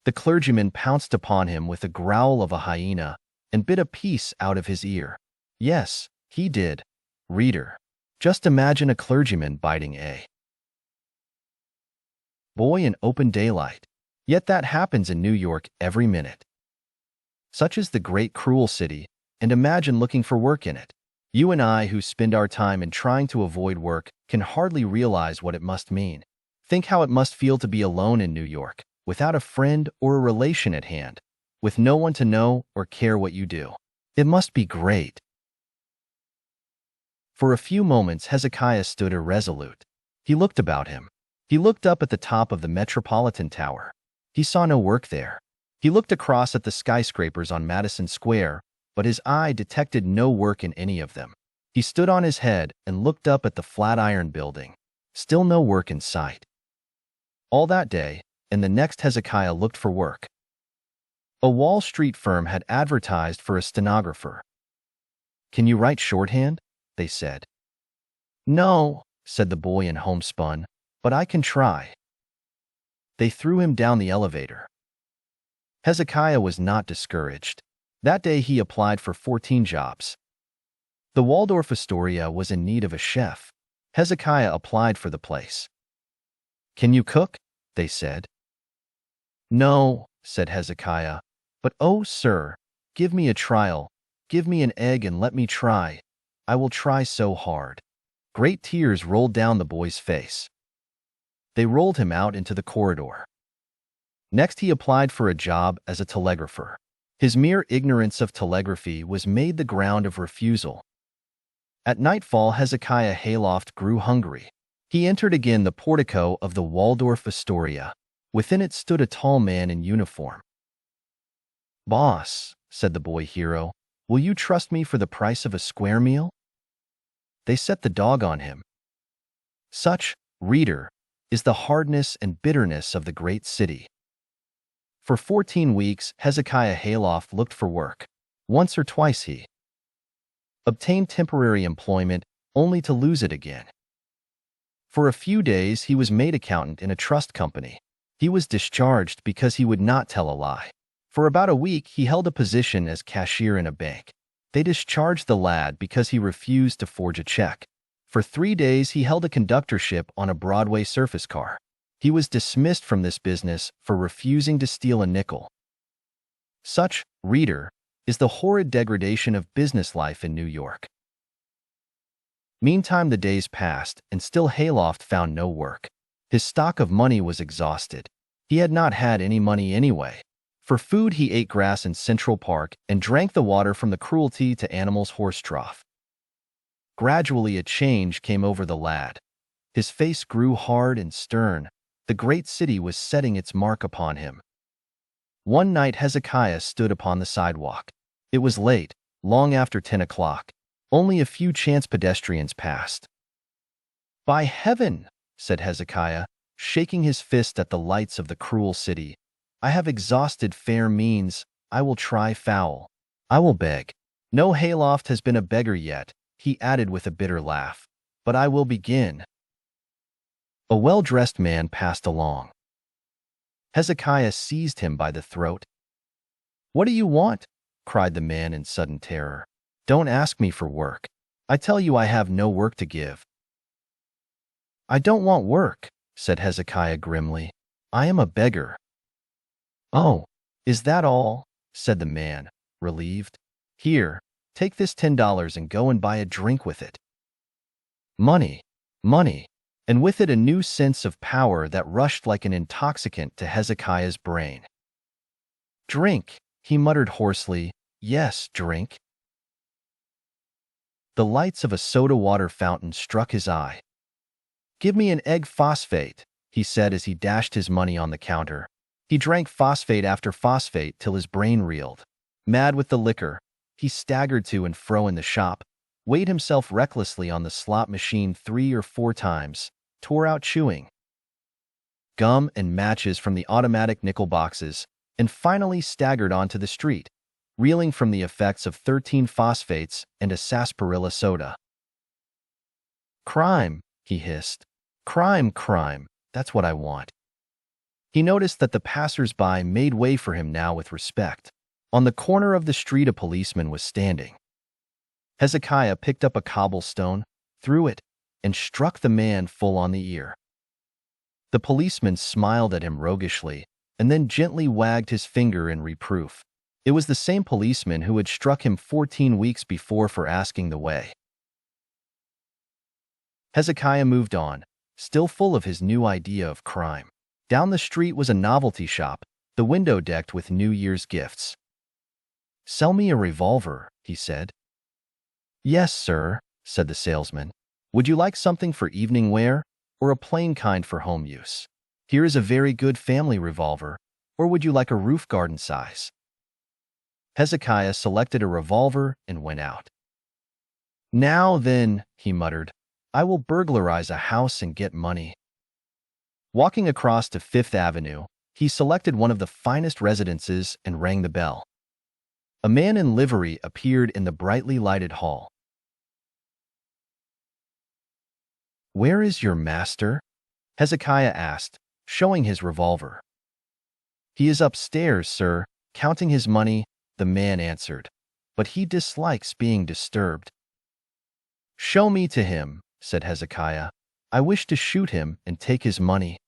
The clergyman pounced upon him with the growl of a hyena and bit a piece out of his ear. Yes, he did. Reader, just imagine a clergyman biting a boy in open daylight. Yet that happens in New York every minute. Such is the great cruel city, and imagine looking for work in it. You and I who spend our time in trying to avoid work can hardly realize what it must mean. Think how it must feel to be alone in New York, without a friend or a relation at hand, with no one to know or care what you do. It must be great. For a few moments Hezekiah stood irresolute. He looked about him. He looked up at the top of the Metropolitan Tower. He saw no work there. He looked across at the skyscrapers on Madison Square, but his eye detected no work in any of them. He stood on his head and looked up at the Flatiron Building. Still no work in sight. All that day, and the next Hezekiah looked for work. A Wall Street firm had advertised for a stenographer. "Can you write shorthand?" they said. "No," said the boy in homespun, "but I can try." They threw him down the elevator. Hezekiah was not discouraged. That day he applied for 14 jobs. The Waldorf Astoria was in need of a chef. Hezekiah applied for the place. "Can you cook?" they said. "No," said Hezekiah, "but oh, sir, give me a trial. Give me an egg and let me try. I will try so hard." Great tears rolled down the boy's face. They rolled him out into the corridor. Next, he applied for a job as a telegrapher. His mere ignorance of telegraphy was made the ground of refusal. At nightfall, Hezekiah Hayloft grew hungry. He entered again the portico of the Waldorf Astoria. Within it stood a tall man in uniform. "Boss," said the boy hero, "will you trust me for the price of a square meal?" They set the dog on him. Such, reader, is the hardness and bitterness of the great city. For 14 weeks, Hezekiah Hayloft looked for work. Once or twice he obtained temporary employment, only to lose it again. For a few days, he was made accountant in a trust company. He was discharged because he would not tell a lie. For about a week, he held a position as cashier in a bank. They discharged the lad because he refused to forge a check. For 3 days, he held a conductorship on a Broadway surface car. He was dismissed from this business for refusing to steal a nickel. Such, reader, is the horrid degradation of business life in New York. Meantime, the days passed, and still Hayloft found no work. His stock of money was exhausted. He had not had any money anyway. For food, he ate grass in Central Park and drank the water from the cruelty to animals' horse trough. Gradually, a change came over the lad. His face grew hard and stern. The great city was setting its mark upon him. One night, Hezekiah stood upon the sidewalk. It was late, long after 10 o'clock. Only a few chance pedestrians passed. "By heaven," said Hezekiah, shaking his fist at the lights of the cruel city, "I have exhausted fair means. I will try foul. I will beg. No Hayloft has been a beggar yet," he added with a bitter laugh. "But I will begin." A well-dressed man passed along. Hezekiah seized him by the throat. "What do you want?" cried the man in sudden terror. "Don't ask me for work. I tell you I have no work to give." "I don't want work," said Hezekiah grimly. "I am a beggar." "Oh, is that all?" said the man, relieved. "Here, take this $10 and go and buy a drink with it." Money, money, and with it a new sense of power that rushed like an intoxicant to Hezekiah's brain. "Drink," he muttered hoarsely. "Yes, drink." The lights of a soda-water fountain struck his eye. "Give me an egg phosphate," he said as he dashed his money on the counter. He drank phosphate after phosphate till his brain reeled. Mad with the liquor, he staggered to and fro in the shop, weighed himself recklessly on the slot machine 3 or 4 times, tore out chewing gum and matches from the automatic nickel boxes, and finally staggered onto the street, reeling from the effects of 13 phosphates and a sarsaparilla soda. "Crime," he hissed. "Crime, crime, that's what I want." He noticed that the passers-by made way for him now with respect. On the corner of the street, a policeman was standing. Hezekiah picked up a cobblestone, threw it, and struck the man full on the ear. The policeman smiled at him roguishly, and then gently wagged his finger in reproof. It was the same policeman who had struck him 14 weeks before for asking the way. Hezekiah moved on, still full of his new idea of crime. Down the street was a novelty shop, the window decked with New Year's gifts. "Sell me a revolver," he said. "Yes, sir," said the salesman. "Would you like something for evening wear, or a plain kind for home use? Here is a very good family revolver, or would you like a roof garden size?" Hezekiah selected a revolver and went out. "Now then," he muttered, "I will burglarize a house and get money." Walking across to Fifth Avenue, he selected one of the finest residences and rang the bell. A man in livery appeared in the brightly lighted hall. "Where is your master?" Hezekiah asked, showing his revolver. "He is upstairs, sir, counting his money," the man answered, "but he dislikes being disturbed." "Show me to him," said Hezekiah. "I wish to shoot him and take his money."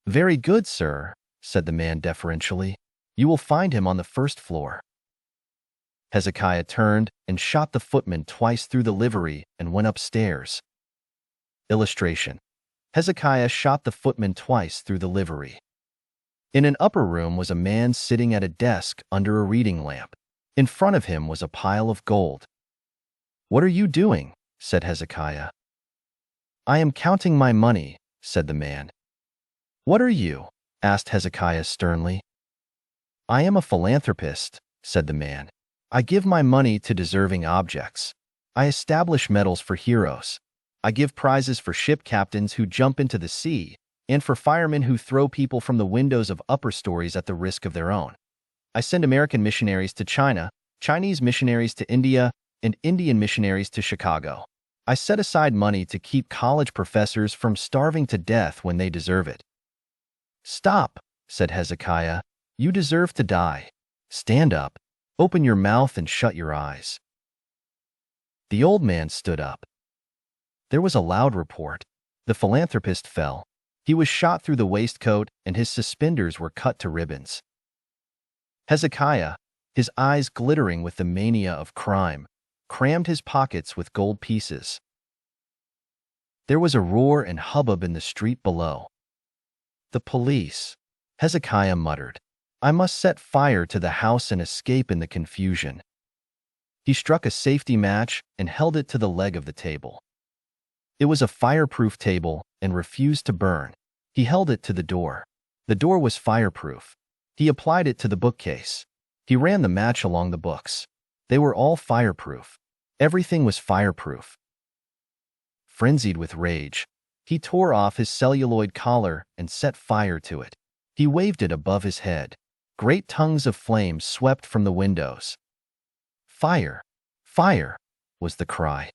"Very good, sir," said the man deferentially. "You will find him on the first floor." Hezekiah turned and shot the footman twice through the livery and went upstairs. Illustration. Hezekiah shot the footman twice through the livery. In an upper room was a man sitting at a desk under a reading lamp. In front of him was a pile of gold. "What are you doing?" said Hezekiah. "I am counting my money," said the man. "What are you?" asked Hezekiah sternly. "I am a philanthropist," said the man. "I give my money to deserving objects. I establish medals for heroes. I give prizes for ship captains who jump into the sea and for firemen who throw people from the windows of upper stories at the risk of their own. I send American missionaries to China, Chinese missionaries to India, and Indian missionaries to Chicago. I set aside money to keep college professors from starving to death when they deserve it." "Stop," said Hezekiah. "You deserve to die. Stand up, open your mouth and shut your eyes." The old man stood up. There was a loud report. The philanthropist fell. He was shot through the waistcoat, and his suspenders were cut to ribbons. Hezekiah, his eyes glittering with the mania of crime, crammed his pockets with gold pieces. There was a roar and hubbub in the street below. "The police," Hezekiah muttered. "I must set fire to the house and escape in the confusion." He struck a safety match and held it to the leg of the table. It was a fireproof table and refused to burn. He held it to the door. The door was fireproof. He applied it to the bookcase. He ran the match along the books. They were all fireproof. Everything was fireproof. Frenzied with rage, he tore off his celluloid collar and set fire to it. He waved it above his head. Great tongues of flame swept from the windows. "Fire! Fire!" was the cry.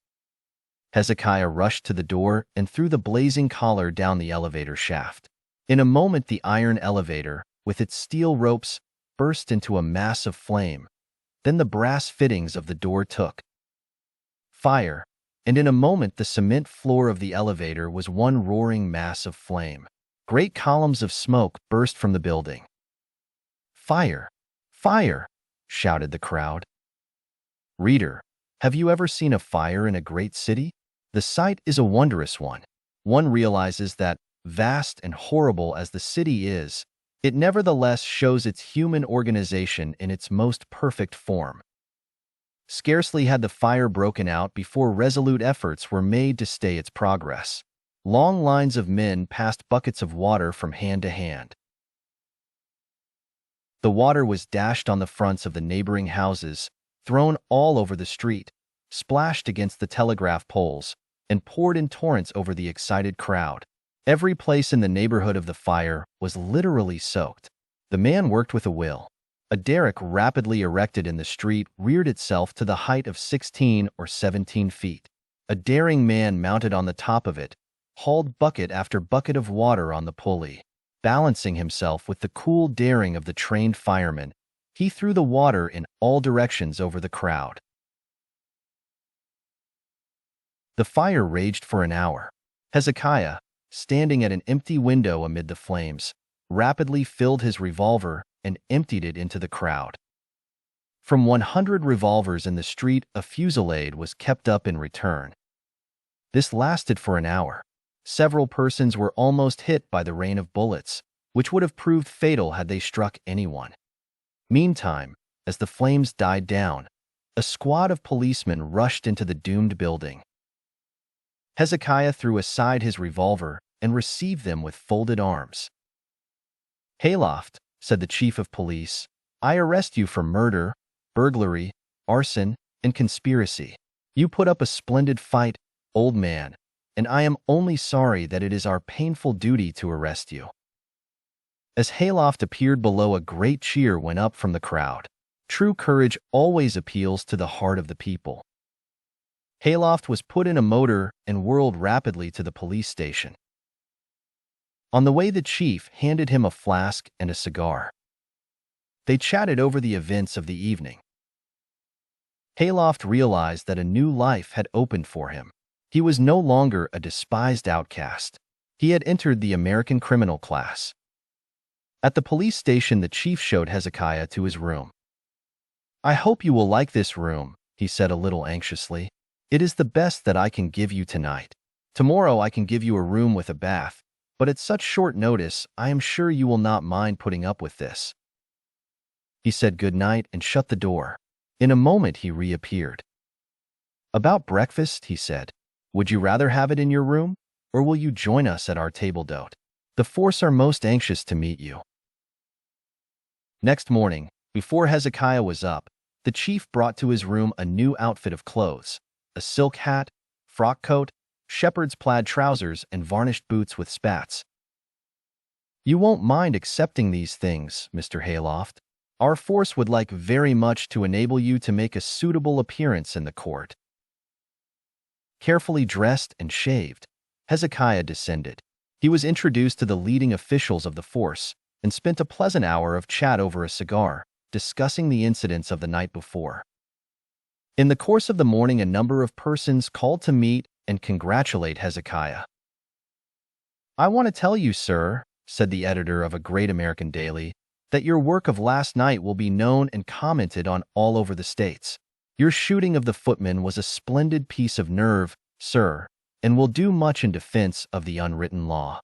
Hezekiah rushed to the door and threw the blazing collar down the elevator shaft. In a moment the iron elevator, with its steel ropes, burst into a mass of flame. Then the brass fittings of the door took fire, and in a moment the cement floor of the elevator was one roaring mass of flame. Great columns of smoke burst from the building. "Fire! Fire!" shouted the crowd. Reader, have you ever seen a fire in a great city? The sight is a wondrous one. One realizes that, vast and horrible as the city is, it nevertheless shows its human organization in its most perfect form. Scarcely had the fire broken out before resolute efforts were made to stay its progress. Long lines of men passed buckets of water from hand to hand. The water was dashed on the fronts of the neighboring houses, thrown all over the street, splashed against the telegraph poles, and poured in torrents over the excited crowd. Every place in the neighborhood of the fire was literally soaked. The man worked with a will. A derrick rapidly erected in the street reared itself to the height of 16 or 17 feet. A daring man mounted on the top of it, hauled bucket after bucket of water on the pulley. Balancing himself with the cool daring of the trained fireman, he threw the water in all directions over the crowd. The fire raged for an hour. Hezekiah, standing at an empty window amid the flames, rapidly filled his revolver and emptied it into the crowd. From 100 revolvers in the street, a fusillade was kept up in return. This lasted for an hour. Several persons were almost hit by the rain of bullets, which would have proved fatal had they struck anyone. Meantime, as the flames died down, a squad of policemen rushed into the doomed building. Hezekiah threw aside his revolver and received them with folded arms. "Hayloft," said the chief of police, "I arrest you for murder, burglary, arson, and conspiracy. You put up a splendid fight, old man, and I am only sorry that it is our painful duty to arrest you." As Hayloft appeared below, a great cheer went up from the crowd. True courage always appeals to the heart of the people. Hayloft was put in a motor and whirled rapidly to the police station. On the way, the chief handed him a flask and a cigar. They chatted over the events of the evening. Hayloft realized that a new life had opened for him. He was no longer a despised outcast. He had entered the American criminal class. At the police station, the chief showed Hezekiah to his room. "I hope you will like this room," he said a little anxiously. "It is the best that I can give you tonight. Tomorrow I can give you a room with a bath, but at such short notice I am sure you will not mind putting up with this." He said good night and shut the door. In a moment he reappeared. "About breakfast," he said. "Would you rather have it in your room, or will you join us at our table d'hôte? The force are most anxious to meet you." Next morning, before Hezekiah was up, the chief brought to his room a new outfit of clothes, a silk hat, frock coat, shepherd's plaid trousers, and varnished boots with spats. "You won't mind accepting these things, Mr. Hayloft. Our force would like very much to enable you to make a suitable appearance in the court." Carefully dressed and shaved, Hezekiah descended. He was introduced to the leading officials of the force and spent a pleasant hour of chat over a cigar, discussing the incidents of the night before. In the course of the morning, a number of persons called to meet and congratulate Hezekiah. "I want to tell you, sir," said the editor of a great American daily, "that your work of last night will be known and commented on all over the States. Your shooting of the footman was a splendid piece of nerve, sir, and will do much in defense of the unwritten law."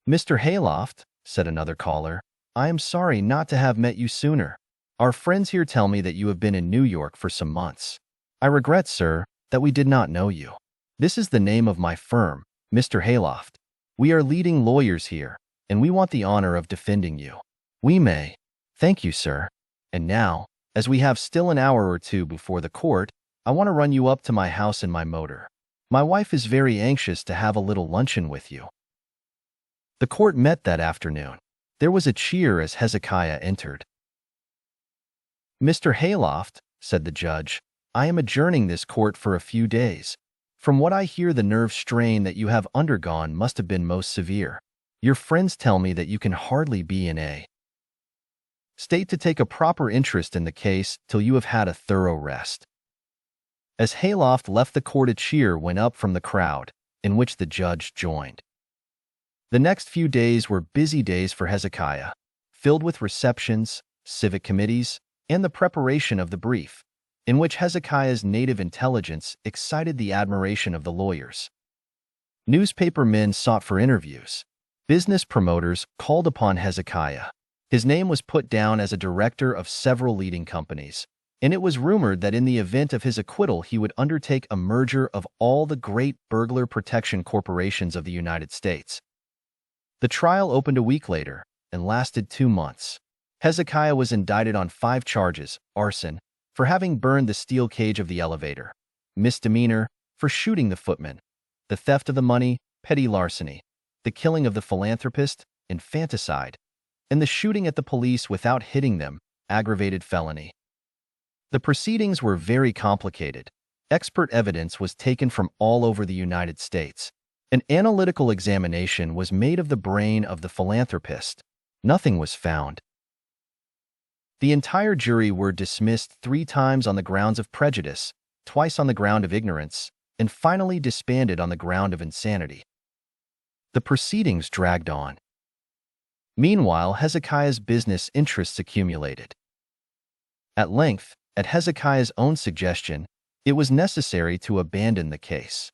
"Mr. Hayloft," said another caller, "I am sorry not to have met you sooner. Our friends here tell me that you have been in New York for some months. I regret, sir, that we did not know you. This is the name of my firm, Mr. Hayloft. We are leading lawyers here, and we want the honor of defending you. We may." "Thank you, sir. And now, as we have still an hour or two before the court, I want to run you up to my house in my motor. My wife is very anxious to have a little luncheon with you." The court met that afternoon. There was a cheer as Hezekiah entered. "Mr. Hayloft," said the judge, "I am adjourning this court for a few days. From what I hear, the nerve strain that you have undergone must have been most severe. Your friends tell me that you can hardly be in a state to take a proper interest in the case till you have had a thorough rest." As Hayloft left the court, a cheer went up from the crowd, in which the judge joined. The next few days were busy days for Hezekiah, filled with receptions, civic committees, and the preparation of the brief, in which Hezekiah's native intelligence excited the admiration of the lawyers. Newspaper men sought for interviews. Business promoters called upon Hezekiah. His name was put down as a director of several leading companies, and it was rumored that in the event of his acquittal he would undertake a merger of all the great burglar protection corporations of the United States. The trial opened a week later and lasted 2 months. Hezekiah was indicted on 5 charges: arson, for having burned the steel cage of the elevator; misdemeanor, for shooting the footman; the theft of the money, petty larceny; the killing of the philanthropist, infanticide; and the shooting at the police without hitting them, aggravated felony. The proceedings were very complicated. Expert evidence was taken from all over the United States. An analytical examination was made of the brain of the philanthropist. Nothing was found. The entire jury were dismissed 3 times on the grounds of prejudice, twice on the ground of ignorance, and finally disbanded on the ground of insanity. The proceedings dragged on. Meanwhile, Hezekiah's business interests accumulated. At length, at Hezekiah's own suggestion, it was necessary to abandon the case.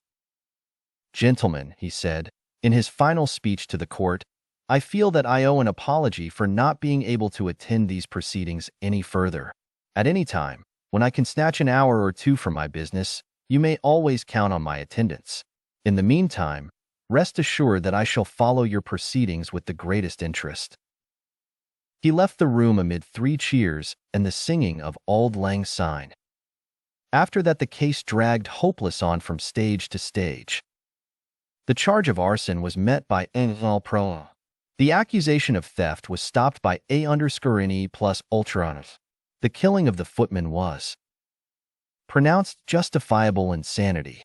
"Gentlemen," he said, in his final speech to the court, "I feel that I owe an apology for not being able to attend these proceedings any further. At any time, when I can snatch an hour or 2 from my business, you may always count on my attendance. In the meantime, rest assured that I shall follow your proceedings with the greatest interest." He left the room amid 3 cheers and the singing of Auld Lang Syne. After that, the case dragged hopeless on from stage to stage. The charge of arson was met by Aucherlocherty. The accusation of theft was stopped by A_E plus Aucherlocherty. The killing of the footman was pronounced justifiable insanity.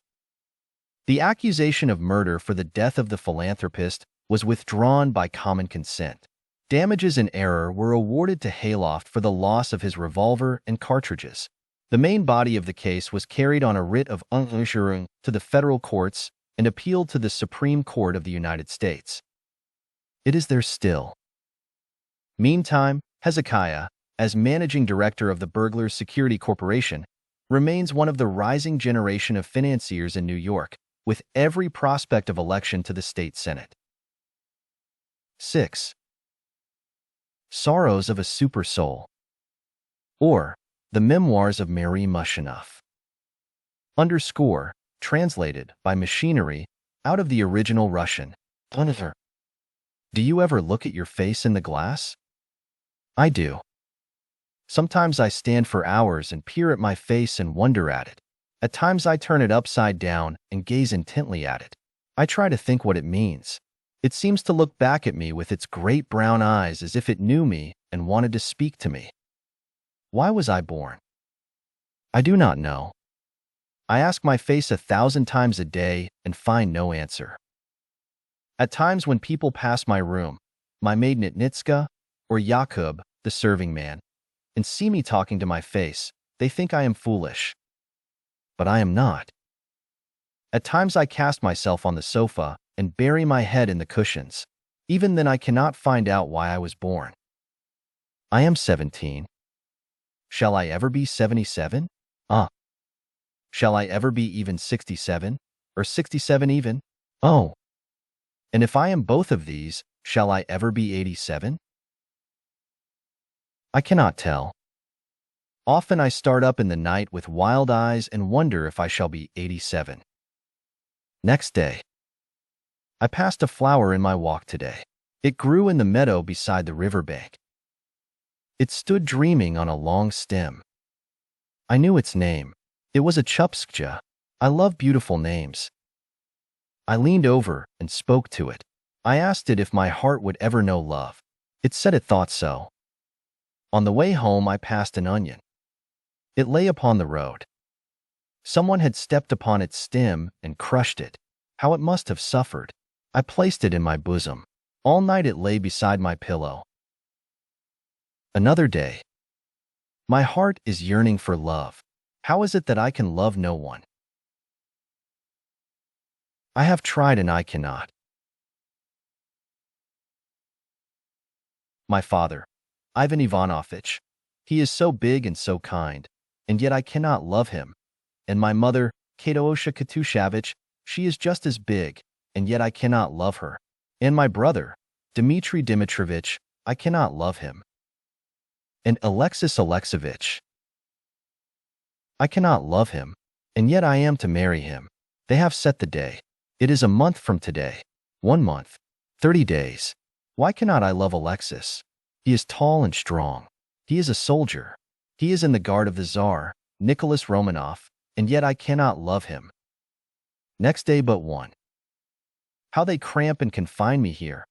The accusation of murder for the death of the philanthropist was withdrawn by common consent. Damages in error were awarded to Hayloft for the loss of his revolver and cartridges. The main body of the case was carried on a writ of Aucherlocherty to the federal courts and appealed to the Supreme Court of the United States. It is there still. Meantime, Hezekiah, as managing director of the Burglars Security Corporation, remains one of the rising generation of financiers in New York, with every prospect of election to the state senate. 6. Sorrows of a Super Soul, or The Memoirs of Mary Mushenough. Underscore, translated by Machinery, out of the original Russian. Do you ever look at your face in the glass? I do. Sometimes I stand for hours and peer at my face and wonder at it. At times I turn it upside down and gaze intently at it. I try to think what it means. It seems to look back at me with its great brown eyes as if it knew me and wanted to speak to me. Why was I born? I do not know. I ask my face 1,000 times a day and find no answer. At times when people pass my room, my maid Nitnitska or Jakub, the serving man, and see me talking to my face, they think I am foolish. But I am not. At times I cast myself on the sofa and bury my head in the cushions. Even then I cannot find out why I was born. I am 17. Shall I ever be 77? Shall I ever be even 67? Or 67 even? Oh. And if I am both of these, shall I ever be 87? I cannot tell. Often I start up in the night with wild eyes and wonder if I shall be 87. Next day. I passed a flower in my walk today. It grew in the meadow beside the riverbank. It stood dreaming on a long stem. I knew its name. It was a Chupskja. I love beautiful names. I leaned over and spoke to it. I asked it if my heart would ever know love. It said it thought so. On the way home I passed an onion. It lay upon the road. Someone had stepped upon its stem and crushed it. How it must have suffered. I placed it in my bosom. All night it lay beside my pillow. Another day. My heart is yearning for love. How is it that I can love no one? I have tried and I cannot. My father, Ivan Ivanovich, he is so big and so kind, and yet I cannot love him. And my mother, Kateosha Katushavich, she is just as big, and yet I cannot love her. And my brother, Dmitri Dimitrovich, I cannot love him. And Alexis Alexovich, I cannot love him, and yet I am to marry him. They have set the day. It is a month from today. 1 month. 30 days. Why cannot I love Alexis? He is tall and strong. He is a soldier. He is in the guard of the Tsar, Nicholas Romanov, and yet I cannot love him. Next day but one. How they cramp and confine me here.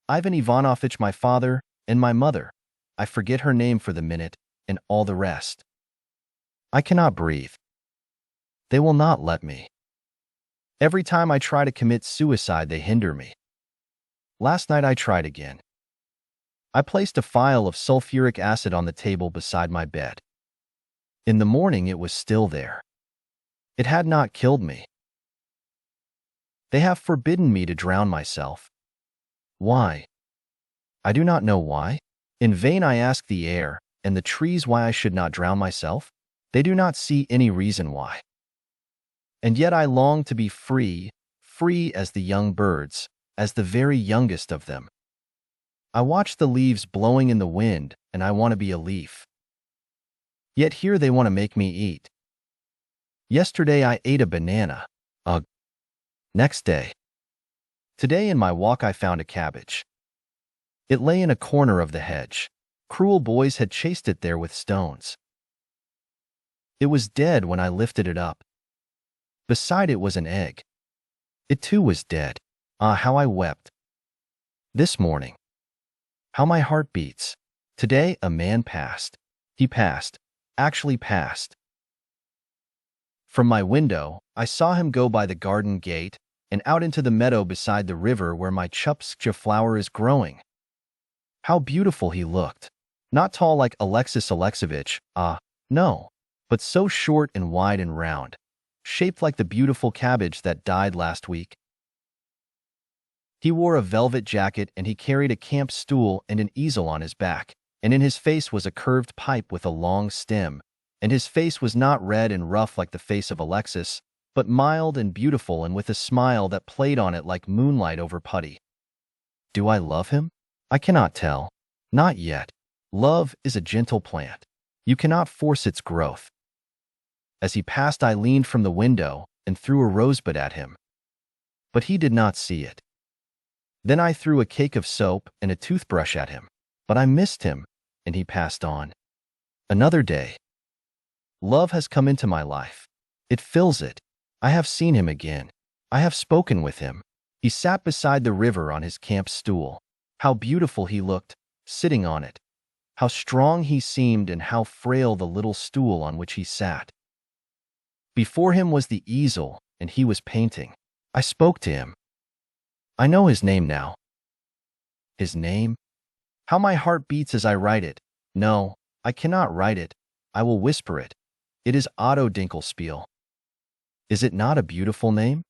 Ivan Ivanovich, my father, and my mother. I forget her name for the minute, and all the rest. I cannot breathe. They will not let me. Every time I try to commit suicide, they hinder me. Last night I tried again. I placed a phial of sulfuric acid on the table beside my bed. In the morning it was still there. It had not killed me. They have forbidden me to drown myself. Why? I do not know why. In vain I ask the air and the trees why I should not drown myself. They do not see any reason why. And yet I long to be free, free as the young birds, as the very youngest of them. I watch the leaves blowing in the wind, and I want to be a leaf. Yet here they want to make me eat. Yesterday I ate a banana. Ugh. Next day. Today in my walk I found a cabbage. It lay in a corner of the hedge. Cruel boys had chased it there with stones. It was dead when I lifted it up. Beside it was an egg. It too was dead. Ah, how I wept. This morning. How my heart beats. Today a man passed. He passed. Actually passed. From my window, I saw him go by the garden gate and out into the meadow beside the river where my Chupskja flower is growing. How beautiful he looked. Not tall like Alexis Alexovich, no, but so short and wide and round, shaped like the beautiful cabbage that died last week. He wore a velvet jacket and he carried a camp stool and an easel on his back, and in his face was a curved pipe with a long stem, and his face was not red and rough like the face of Alexis, but mild and beautiful and with a smile that played on it like moonlight over putty. Do I love him? I cannot tell. Not yet. Love is a gentle plant. You cannot force its growth. As he passed, I leaned from the window and threw a rosebud at him. But he did not see it. Then I threw a cake of soap and a toothbrush at him. But I missed him, and he passed on. Another day. Love has come into my life. It fills it. I have seen him again. I have spoken with him. He sat beside the river on his camp stool. How beautiful he looked, sitting on it. How strong he seemed and how frail the little stool on which he sat. Before him was the easel, and he was painting. I spoke to him. I know his name now. His name? How my heart beats as I write it. No, I cannot write it. I will whisper it. It is Otto Dinkelspiel. Is it not a beautiful name?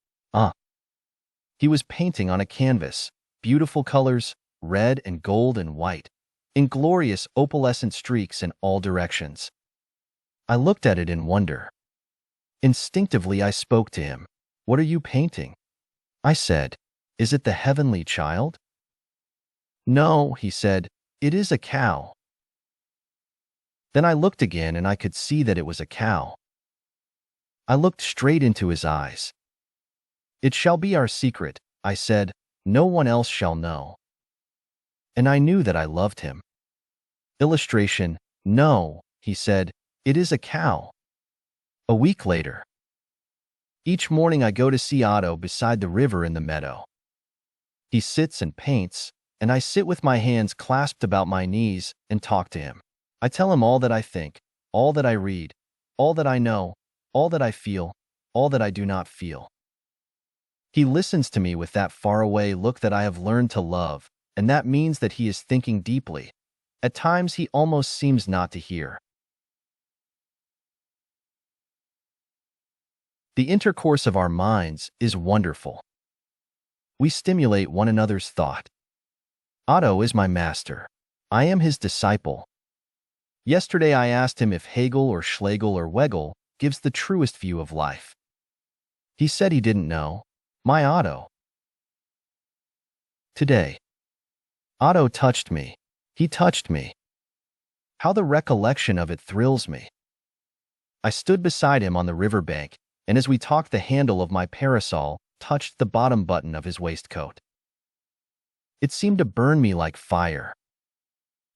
He was painting on a canvas, beautiful colors, red and gold and white, in glorious opalescent streaks in all directions. I looked at it in wonder. Instinctively I spoke to him. What are you painting? I said, Is it the heavenly child? No, he said, it is a cow. Then I looked again and I could see that it was a cow. I looked straight into his eyes. It shall be our secret, I said, no one else shall know. And I knew that I loved him. Illustration, no, he said, it is a cow. A week later. Each morning I go to see Otto beside the river in the meadow. He sits and paints, and I sit with my hands clasped about my knees and talk to him. I tell him all that I think, all that I read, all that I know, all that I feel, all that I do not feel. He listens to me with that faraway look that I have learned to love, and that means that he is thinking deeply. At times he almost seems not to hear. The intercourse of our minds is wonderful. We stimulate one another's thought. Otto is my master. I am his disciple. Yesterday I asked him if Hegel or Schlegel or Wegel gives the truest view of life. He said he didn't know. My Otto. Today. Otto touched me. He touched me. How the recollection of it thrills me. I stood beside him on the riverbank, and as we talked the handle of my parasol touched the bottom button of his waistcoat. It seemed to burn me like fire.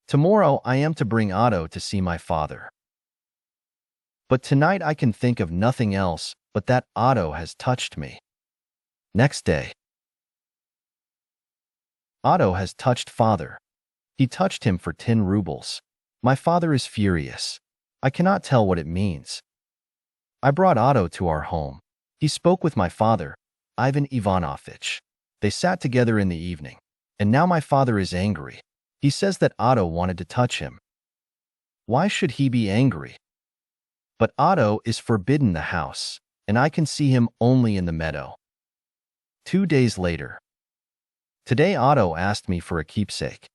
Tomorrow I am to bring Otto to see my father. But tonight I can think of nothing else but that Otto has touched me. Next day. Otto has touched father. He touched him for 10 rubles. My father is furious. I cannot tell what it means. I brought Otto to our home. He spoke with my father, Ivan Ivanovich. They sat together in the evening. And now my father is angry. He says that Otto wanted to touch him. Why should he be angry? But Otto is forbidden the house, and I can see him only in the meadow. 2 days later. Today Otto asked me for a keepsake.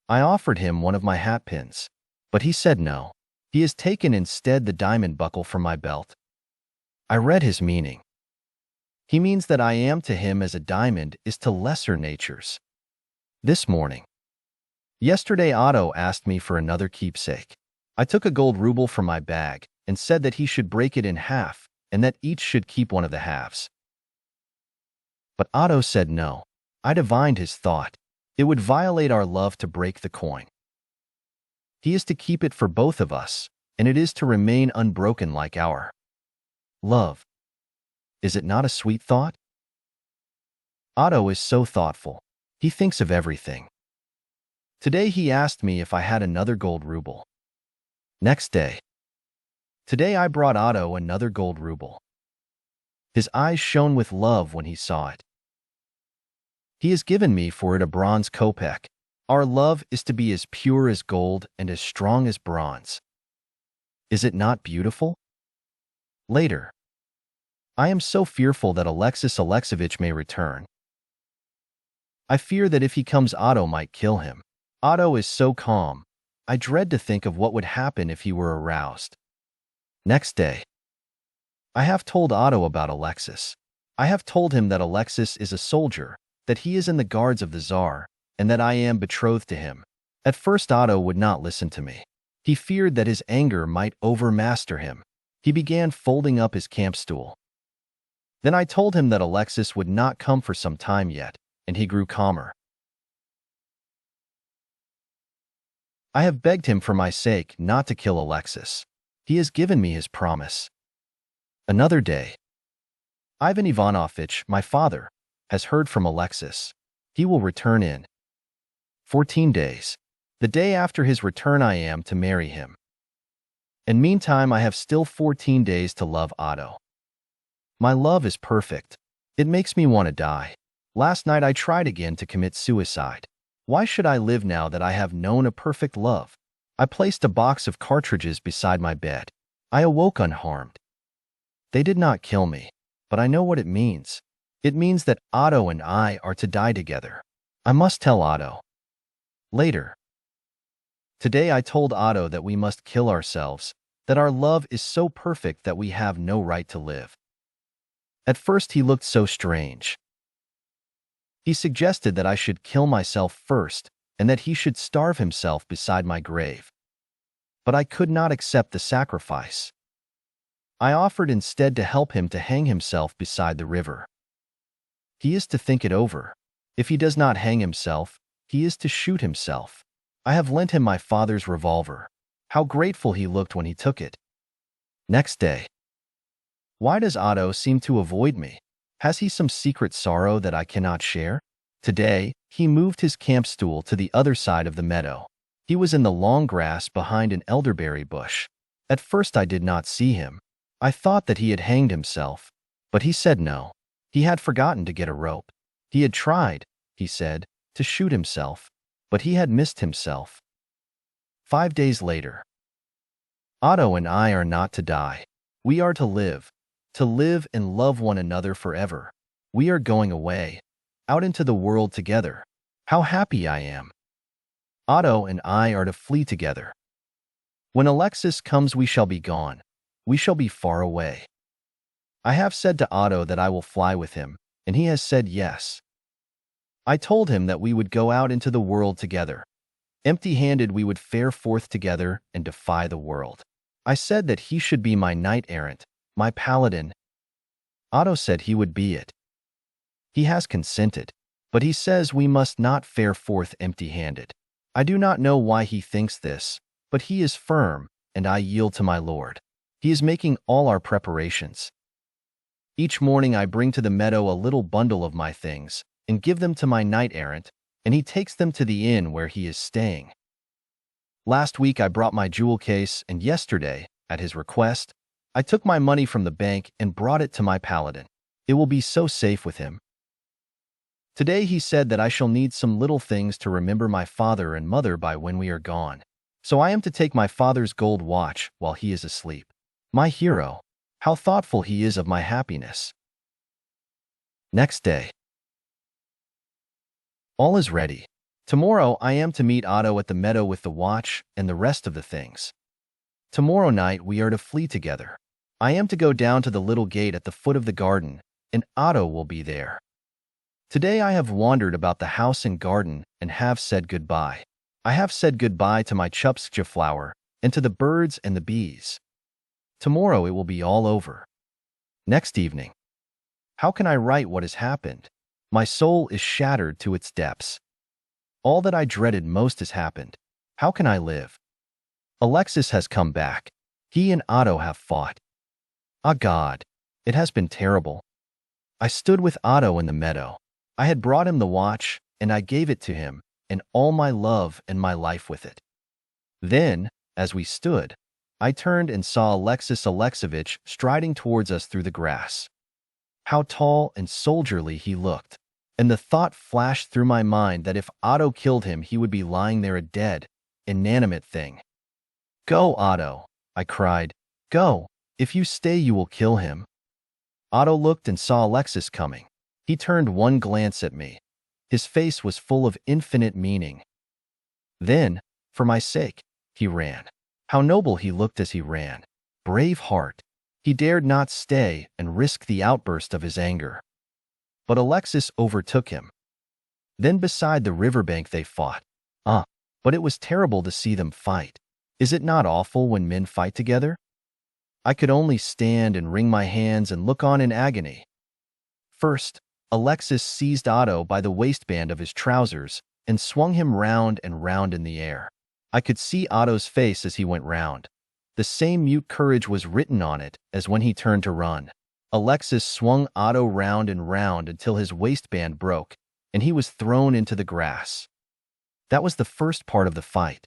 I offered him one of my hat pins, but he said no. He has taken instead the diamond buckle from my belt. I read his meaning. He means that I am to him as a diamond is to lesser natures. This morning. Yesterday Otto asked me for another keepsake. I took a gold ruble from my bag and said that he should break it in half and that each should keep one of the halves. But Otto said no. I divined his thought. It would violate our love to break the coin. He is to keep it for both of us, and it is to remain unbroken like our love. Is it not a sweet thought? Otto is so thoughtful. He thinks of everything. Today he asked me if I had another gold ruble. Next day. Today I brought Otto another gold ruble. His eyes shone with love when he saw it. He has given me for it a bronze kopeck. Our love is to be as pure as gold and as strong as bronze. Is it not beautiful? Later. I am so fearful that Alexis Alexeyevich may return. I fear that if he comes Otto might kill him. Otto is so calm, I dread to think of what would happen if he were aroused. Next day. I have told Otto about Alexis. I have told him that Alexis is a soldier, that he is in the guards of the Tsar, and that I am betrothed to him. At first Otto would not listen to me. He feared that his anger might overmaster him. He began folding up his camp stool. Then I told him that Alexis would not come for some time yet, and he grew calmer. I have begged him for my sake not to kill Alexis. He has given me his promise. Another day. Ivan Ivanovich, my father, has heard from Alexis. He will return in 14 days. The day after his return I am to marry him. And meantime I have still 14 days to love Otto. My love is perfect. It makes me want to die. Last night I tried again to commit suicide. Why should I live now that I have known a perfect love? I placed a box of cartridges beside my bed. I awoke unharmed. They did not kill me, but I know what it means. It means that Otto and I are to die together. I must tell Otto. Later. Today I told Otto that we must kill ourselves, that our love is so perfect that we have no right to live. At first he looked so strange. He suggested that I should kill myself first and that he should starve himself beside my grave. But I could not accept the sacrifice. I offered instead to help him to hang himself beside the river. He is to think it over. If he does not hang himself, he is to shoot himself. I have lent him my father's revolver. How grateful he looked when he took it. Next day. Why does Otto seem to avoid me? Has he some secret sorrow that I cannot share? Today, he moved his camp stool to the other side of the meadow. He was in the long grass behind an elderberry bush. At first I did not see him. I thought that he had hanged himself, but he said no. He had forgotten to get a rope. He had tried, he said, to shoot himself, but he had missed himself. 5 days later. Otto and I are not to die. We are to live and love one another forever. We are going away, out into the world together. How happy I am. Otto and I are to flee together. When Alexis comes we shall be gone. We shall be far away. I have said to Otto that I will fly with him, and he has said yes. I told him that we would go out into the world together. Empty-handed we would fare forth together and defy the world. I said that he should be my knight-errant, my paladin. Otto said he would be it. He has consented, but he says we must not fare forth empty-handed. I do not know why he thinks this, but he is firm, and I yield to my lord. He is making all our preparations. Each morning I bring to the meadow a little bundle of my things, and give them to my knight-errant, and he takes them to the inn where he is staying. Last week I brought my jewel case, and yesterday, at his request, I took my money from the bank and brought it to my paladin. It will be so safe with him. Today he said that I shall need some little things to remember my father and mother by when we are gone. So I am to take my father's gold watch while he is asleep. My hero, how thoughtful he is of my happiness. Next day. All is ready. Tomorrow I am to meet Otto at the meadow with the watch and the rest of the things. Tomorrow night we are to flee together. I am to go down to the little gate at the foot of the garden, and Otto will be there. Today I have wandered about the house and garden and have said goodbye. I have said goodbye to my chupska flower and to the birds and the bees. Tomorrow it will be all over. Next evening. How can I write what has happened? My soul is shattered to its depths. All that I dreaded most has happened. How can I live? Alexis has come back. He and Otto have fought. Ah God, it has been terrible. I stood with Otto in the meadow. I had brought him the watch, and I gave it to him, and all my love and my life with it. Then, as we stood, I turned and saw Alexis Alexovich striding towards us through the grass. How tall and soldierly he looked, and the thought flashed through my mind that if Otto killed him he would be lying there a dead, inanimate thing. Go, Otto, I cried. Go, if you stay you will kill him. Otto looked and saw Alexis coming. He turned one glance at me. His face was full of infinite meaning. Then, for my sake, He ran. How noble he looked as he ran. Brave heart. He dared not stay and risk the outburst of his anger. But Alexis overtook him. Then beside the riverbank they fought. But it was terrible to see them fight. Is it not awful when men fight together? I could only stand and wring my hands and look on in agony. First, Alexis seized Otto by the waistband of his trousers and swung him round and round in the air. I could see Otto's face as he went round. The same mute courage was written on it as when he turned to run. Alexis swung Otto round and round until his waistband broke, and he was thrown into the grass. That was the first part of the fight.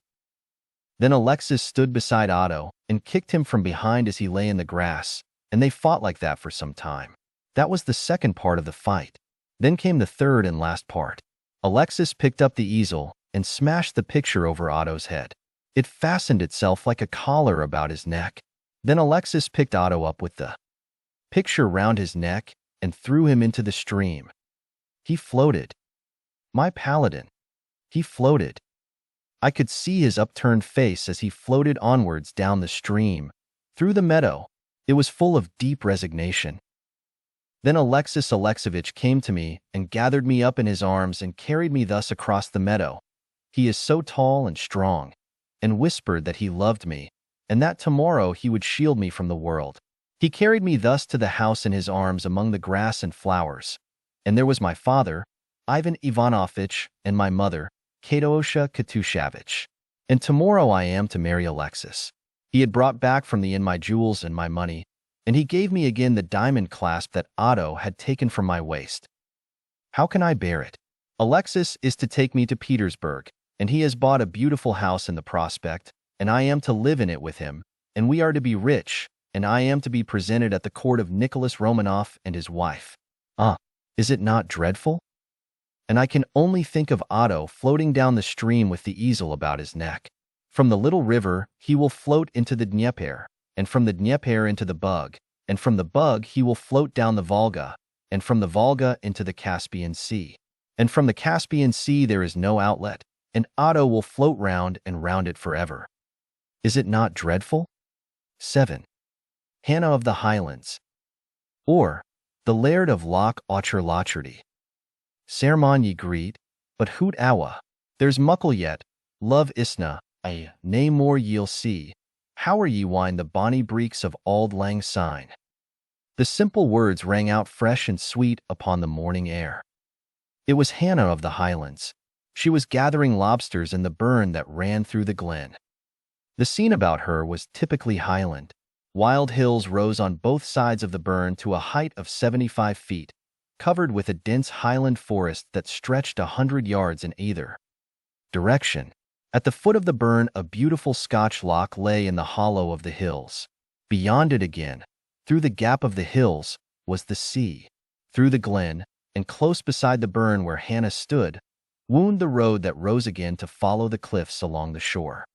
Then Alexis stood beside Otto and kicked him from behind as he lay in the grass, and they fought like that for some time. That was the second part of the fight. Then came the third and last part. Alexis picked up the easel and smashed the picture over Otto's head. It fastened itself like a collar about his neck. Then Alexis picked Otto up with the picture round his neck and threw him into the stream. He floated. My paladin. He floated. I could see his upturned face as he floated onwards down the stream, through the meadow. It was full of deep resignation. Then Alexis Alexovitch came to me and gathered me up in his arms and carried me thus across the meadow. He is so tall and strong, and whispered that he loved me, and that tomorrow he would shield me from the world. He carried me thus to the house in his arms among the grass and flowers, and there was my father, Ivan Ivanovitch, and my mother, Kateosha Katushavitch. And tomorrow I am to marry Alexis. He had brought back from the inn my jewels and my money, and he gave me again the diamond clasp that Otto had taken from my waist. How can I bear it? Alexis is to take me to Petersburg, and he has bought a beautiful house in the prospect, and I am to live in it with him, and we are to be rich, and I am to be presented at the court of Nicholas Romanov and his wife. Is it not dreadful? And I can only think of Otto floating down the stream with the easel about his neck. From the little river he will float into the Dnieper, and from the Dnieper into the Bug, and from the Bug he will float down the Volga, and from the Volga into the Caspian Sea. And from the Caspian Sea there is no outlet, and Otto will float round and round it forever. Is it not dreadful? 7. Hannah of the Highlands. Or, the Laird of Loch Aucherlocherty. Sermon ye greet, but hoot awa. There's muckle yet, love isna, nae more ye'll see. How are ye wind the bonny breeks of Auld Lang Syne? The simple words rang out fresh and sweet upon the morning air. It was Hannah of the Highlands. She was gathering lobsters in the burn that ran through the glen. The scene about her was typically Highland. Wild hills rose on both sides of the burn to a height of 75 feet, covered with a dense highland forest that stretched 100 yards in either direction. At the foot of the burn, a beautiful Scotch loch lay in the hollow of the hills. Beyond it again, through the gap of the hills, was the sea. Through the glen, and close beside the burn where Hannah stood, wound the road that rose again to follow the cliffs along the shore.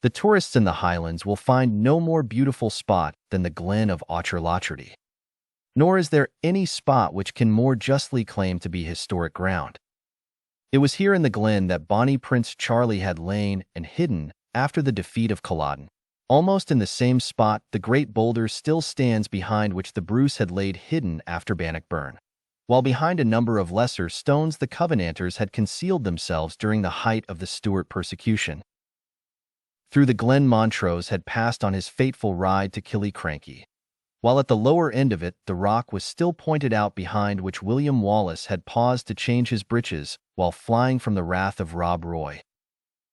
The tourists in the Highlands will find no more beautiful spot than the glen of Aucherlocherty. Nor is there any spot which can more justly claim to be historic ground. It was here in the glen that bonny Prince Charlie had lain and hidden after the defeat of Culloden. Almost in the same spot, the great boulder still stands behind which the Bruce had laid hidden after Bannockburn, while behind a number of lesser stones the Covenanters had concealed themselves during the height of the Stuart persecution. Through the glen Montrose had passed on his fateful ride to Killiecrankie, while at the lower end of it the rock was still pointed out behind which William Wallace had paused to change his breeches while flying from the wrath of Rob Roy.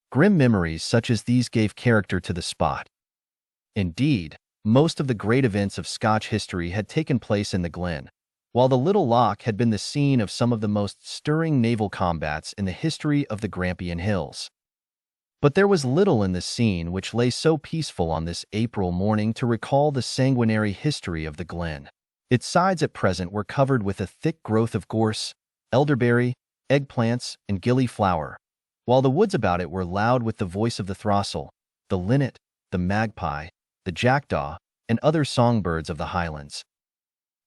Grim memories such as these gave character to the spot. Indeed, most of the great events of Scotch history had taken place in the glen, while the little loch had been the scene of some of the most stirring naval combats in the history of the Grampian Hills. But there was little in the scene which lay so peaceful on this April morning to recall the sanguinary history of the glen. Its sides at present were covered with a thick growth of gorse, elderberry, eggplants, and gillyflower, while the woods about it were loud with the voice of the throstle, the linnet, the magpie, the jackdaw, and other songbirds of the Highlands.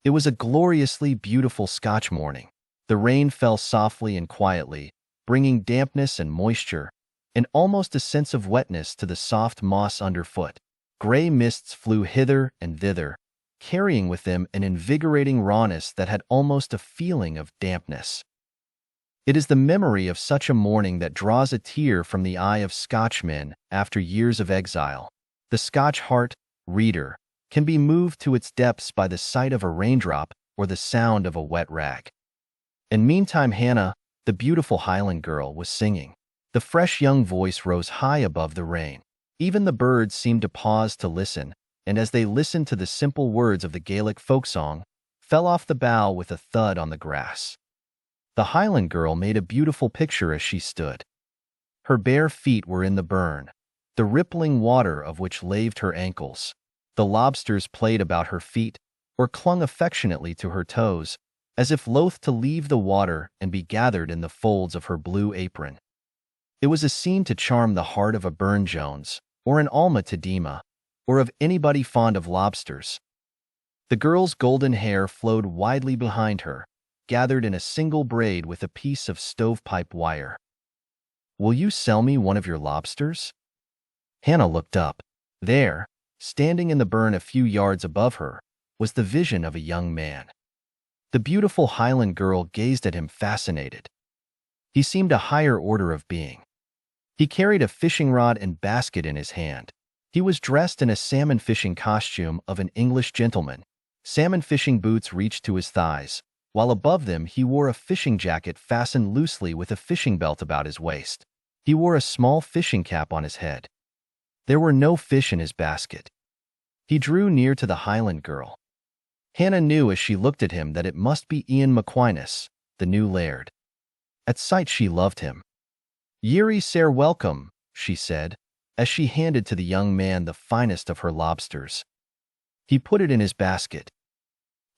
It was a gloriously beautiful Scotch morning. The rain fell softly and quietly, bringing dampness and moisture, and almost a sense of wetness to the soft moss underfoot. Gray mists flew hither and thither, carrying with them an invigorating rawness that had almost a feeling of dampness. It is the memory of such a morning that draws a tear from the eye of Scotchmen after years of exile. The Scotch heart, reader, can be moved to its depths by the sight of a raindrop or the sound of a wet rag. And meantime Hannah, the beautiful Highland girl, was singing. The fresh young voice rose high above the rain. Even the birds seemed to pause to listen, and as they listened to the simple words of the Gaelic folk song, fell off the bough with a thud on the grass. The Highland girl made a beautiful picture as she stood. Her bare feet were in the burn, the rippling water of which laved her ankles. The lobsters played about her feet or clung affectionately to her toes, as if loath to leave the water and be gathered in the folds of her blue apron. It was a scene to charm the heart of a Burne-Jones, or an Alma Tadema, or of anybody fond of lobsters. The girl's golden hair flowed widely behind her, gathered in a single braid with a piece of stovepipe wire. "Will you sell me one of your lobsters?" Hannah looked up. There, standing in the burn a few yards above her, was the vision of a young man. The beautiful Highland girl gazed at him fascinated. He seemed a higher order of being. He carried a fishing rod and basket in his hand. He was dressed in a salmon fishing costume of an English gentleman. Salmon fishing boots reached to his thighs, while above them he wore a fishing jacket fastened loosely with a fishing belt about his waist. He wore a small fishing cap on his head. There were no fish in his basket. He drew near to the Highland girl. Hannah knew as she looked at him that it must be Ian Maquinas, the new Laird. At sight she loved him. "Ye're sair welcome," she said, as she handed to the young man the finest of her lobsters. He put it in his basket.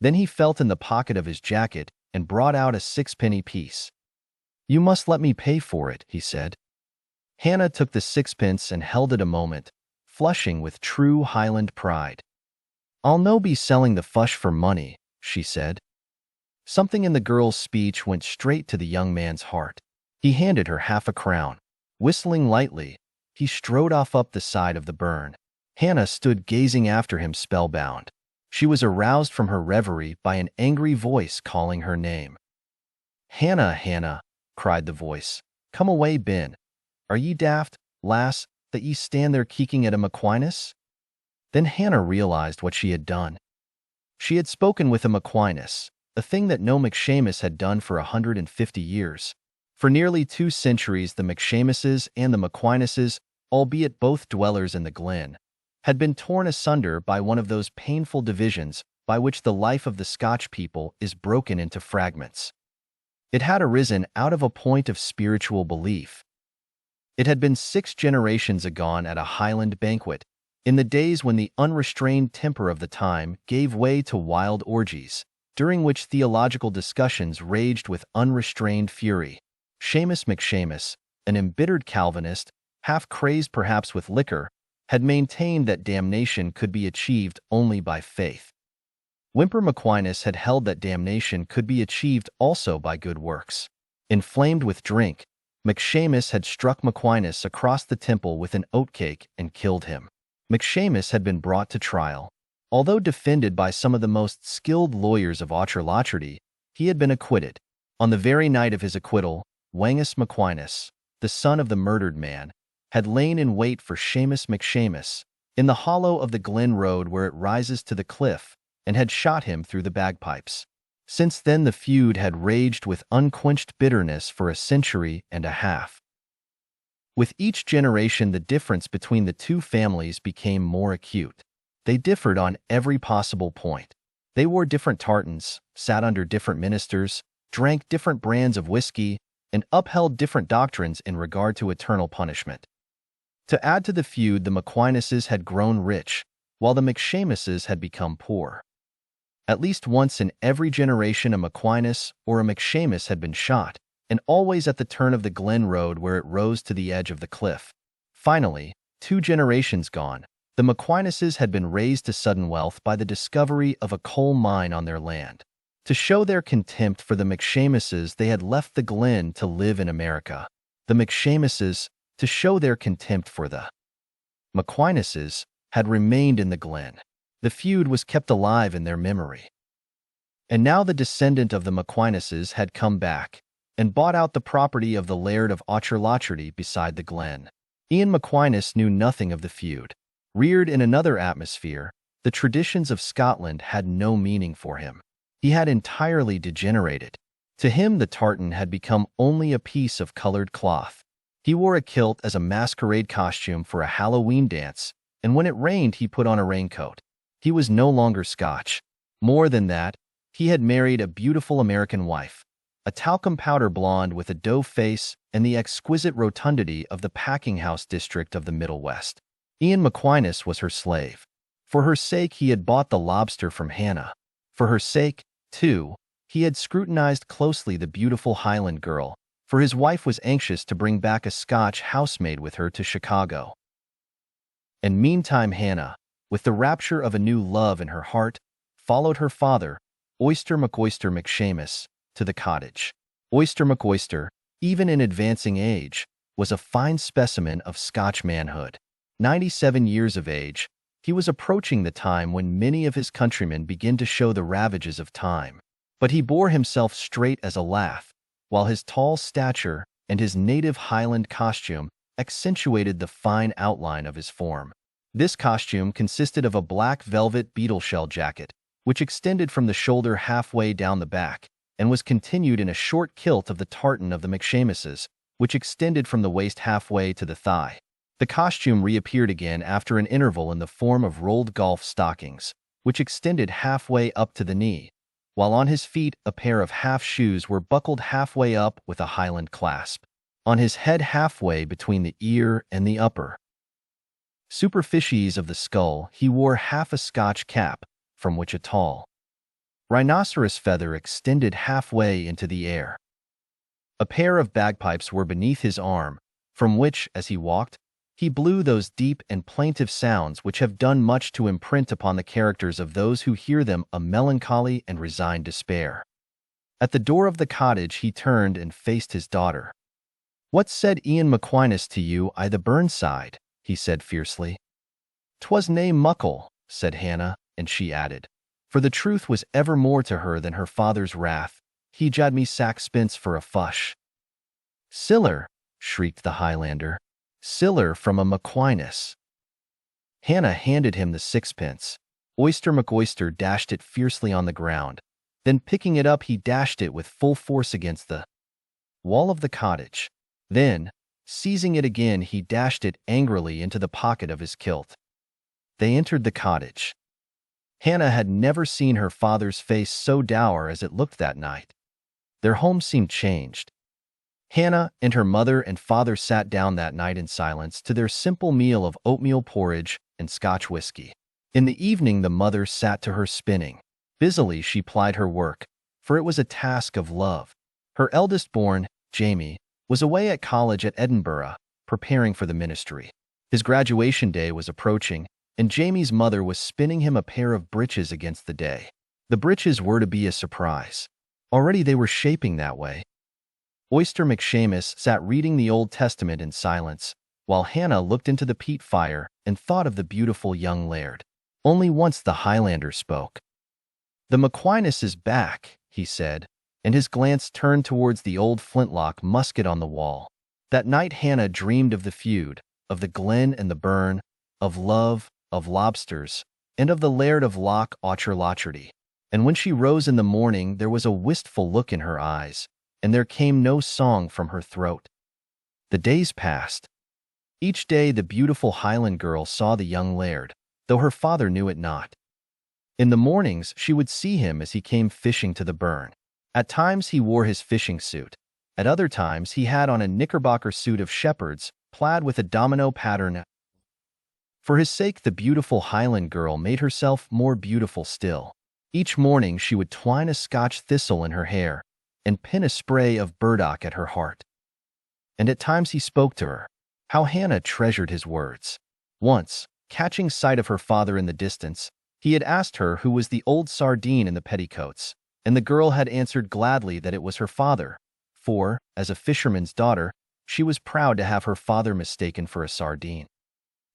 Then he felt in the pocket of his jacket and brought out a sixpenny piece. "You must let me pay for it," he said. Hannah took the sixpence and held it a moment, flushing with true Highland pride. "I'll no be selling the fush for money," she said. Something in the girl's speech went straight to the young man's heart. He handed her half a crown. Whistling lightly, he strode off up the side of the burn. Hannah stood gazing after him spellbound. She was aroused from her reverie by an angry voice calling her name. "Hannah, Hannah," cried the voice, "come away bin. Are ye daft, lass, that ye stand there keeking at a Maquinas?" Then Hannah realized what she had done. She had spoken with a Maquinas, a thing that no McShamus had done for 150 years. For nearly 2 centuries the McShamuses and the Maquinases, albeit both dwellers in the glen, had been torn asunder by one of those painful divisions by which the life of the Scotch people is broken into fragments. It had arisen out of a point of spiritual belief. It had been 6 generations agone at a Highland banquet, in the days when the unrestrained temper of the time gave way to wild orgies, during which theological discussions raged with unrestrained fury. Seamus McShamus, an embittered Calvinist, half crazed perhaps with liquor, had maintained that damnation could be achieved only by faith. Whymper Maquinas had held that damnation could be achieved also by good works. Inflamed with drink, McShamus had struck Maquinas across the temple with an oatcake and killed him. McShamus had been brought to trial. Although defended by some of the most skilled lawyers of Aucherlocherty, he had been acquitted. On the very night of his acquittal, Wangus Maquinas, the son of the murdered man, had lain in wait for Seamus McShamus in the hollow of the glen road where it rises to the cliff, and had shot him through the bagpipes. Since then the feud had raged with unquenched bitterness for a century and a half. With each generation the difference between the two families became more acute. They differed on every possible point. They wore different tartans, sat under different ministers, drank different brands of whiskey, and upheld different doctrines in regard to eternal punishment. To add to the feud, the Maquinases had grown rich, while the McShamuses had become poor. At least once in every generation a Maquinas or a McShamus had been shot, and always at the turn of the glen road where it rose to the edge of the cliff. Finally, 2 generations gone, the Maquinases had been raised to sudden wealth by the discovery of a coal mine on their land. To show their contempt for the McShamuses, they had left the glen to live in America. The McShamuses, to show their contempt for the Maquinesses, had remained in the glen. The feud was kept alive in their memory. And now the descendant of the Maquinesses had come back and bought out the property of the Laird of Aucherlocherty beside the glen. Ian Maquiness knew nothing of the feud. Reared in another atmosphere, the traditions of Scotland had no meaning for him. He had entirely degenerated. To him, the tartan had become only a piece of colored cloth. He wore a kilt as a masquerade costume for a Halloween dance, and when it rained, he put on a raincoat. He was no longer Scotch. More than that, he had married a beautiful American wife, a talcum powder blonde with a doe face and the exquisite rotundity of the packing house district of the Middle West. Ian Maquiness was her slave. For her sake, he had bought the lobster from Hannah. For her sake, too, he had scrutinized closely the beautiful Highland girl, for his wife was anxious to bring back a Scotch housemaid with her to Chicago. And meantime Hannah, with the rapture of a new love in her heart, followed her father, Oyster McShamus, to the cottage. Oyster McOyster, even in advancing age, was a fine specimen of Scotch manhood. 97 years of age, he was approaching the time when many of his countrymen begin to show the ravages of time. But he bore himself straight as a lath, while his tall stature and his native Highland costume accentuated the fine outline of his form. This costume consisted of a black velvet beetleshell jacket, which extended from the shoulder halfway down the back, and was continued in a short kilt of the tartan of the McShamuses, which extended from the waist halfway to the thigh. The costume reappeared again after an interval in the form of rolled golf stockings, which extended halfway up to the knee, while on his feet a pair of half shoes were buckled halfway up with a Highland clasp. On his head halfway between the ear and the upper superficies of the skull he wore half a Scotch cap, from which a tall rhinoceros feather extended halfway into the air. A pair of bagpipes were beneath his arm, from which, as he walked, he blew those deep and plaintive sounds which have done much to imprint upon the characters of those who hear them a melancholy and resigned despair. At the door of the cottage he turned and faced his daughter. "What said Ian Maquiness to you I the burnside?" he said fiercely. "'Twas nae muckle," said Hannah, and she added, for the truth was ever more to her than her father's wrath, "he jad me saxpence for a fush." "Siller!" shrieked the Highlander. "Siller from a Maquiness." Hannah handed him the sixpence. Oyster McOyster dashed it fiercely on the ground. Then picking it up he dashed it with full force against the wall of the cottage. Then, seizing it again, he dashed it angrily into the pocket of his kilt. They entered the cottage. Hannah had never seen her father's face so dour as it looked that night. Their home seemed changed. Hannah and her mother and father sat down that night in silence to their simple meal of oatmeal porridge and Scotch whiskey. In the evening the mother sat to her spinning. Busily she plied her work, for it was a task of love. Her eldest born, Jamie, was away at college at Edinburgh, preparing for the ministry. His graduation day was approaching, and Jamie's mother was spinning him a pair of breeches against the day. The breeches were to be a surprise. Already they were shaping that way. Oyster McShamus sat reading the Old Testament in silence, while Hannah looked into the peat fire and thought of the beautiful young Laird. Only once the Highlander spoke. "The Maquiness is back," he said, and his glance turned towards the old flintlock musket on the wall. That night Hannah dreamed of the feud, of the glen and the burn, of love, of lobsters, and of the Laird of Loch Aucherlocherty. And when she rose in the morning there was a wistful look in her eyes, and there came no song from her throat. The days passed. Each day the beautiful Highland girl saw the young Laird, though her father knew it not. In the mornings she would see him as he came fishing to the burn. At times he wore his fishing suit. At other times he had on a knickerbocker suit of shepherd's, plaid with a domino pattern. For his sake the beautiful Highland girl made herself more beautiful still. Each morning she would twine a Scotch thistle in her hair, and pin a spray of burdock at her heart. And at times he spoke to her. How Hannah treasured his words. Once, catching sight of her father in the distance, he had asked her who was the old sardine in the petticoats, and the girl had answered gladly that it was her father, for, as a fisherman's daughter, She was proud to have her father mistaken for a sardine.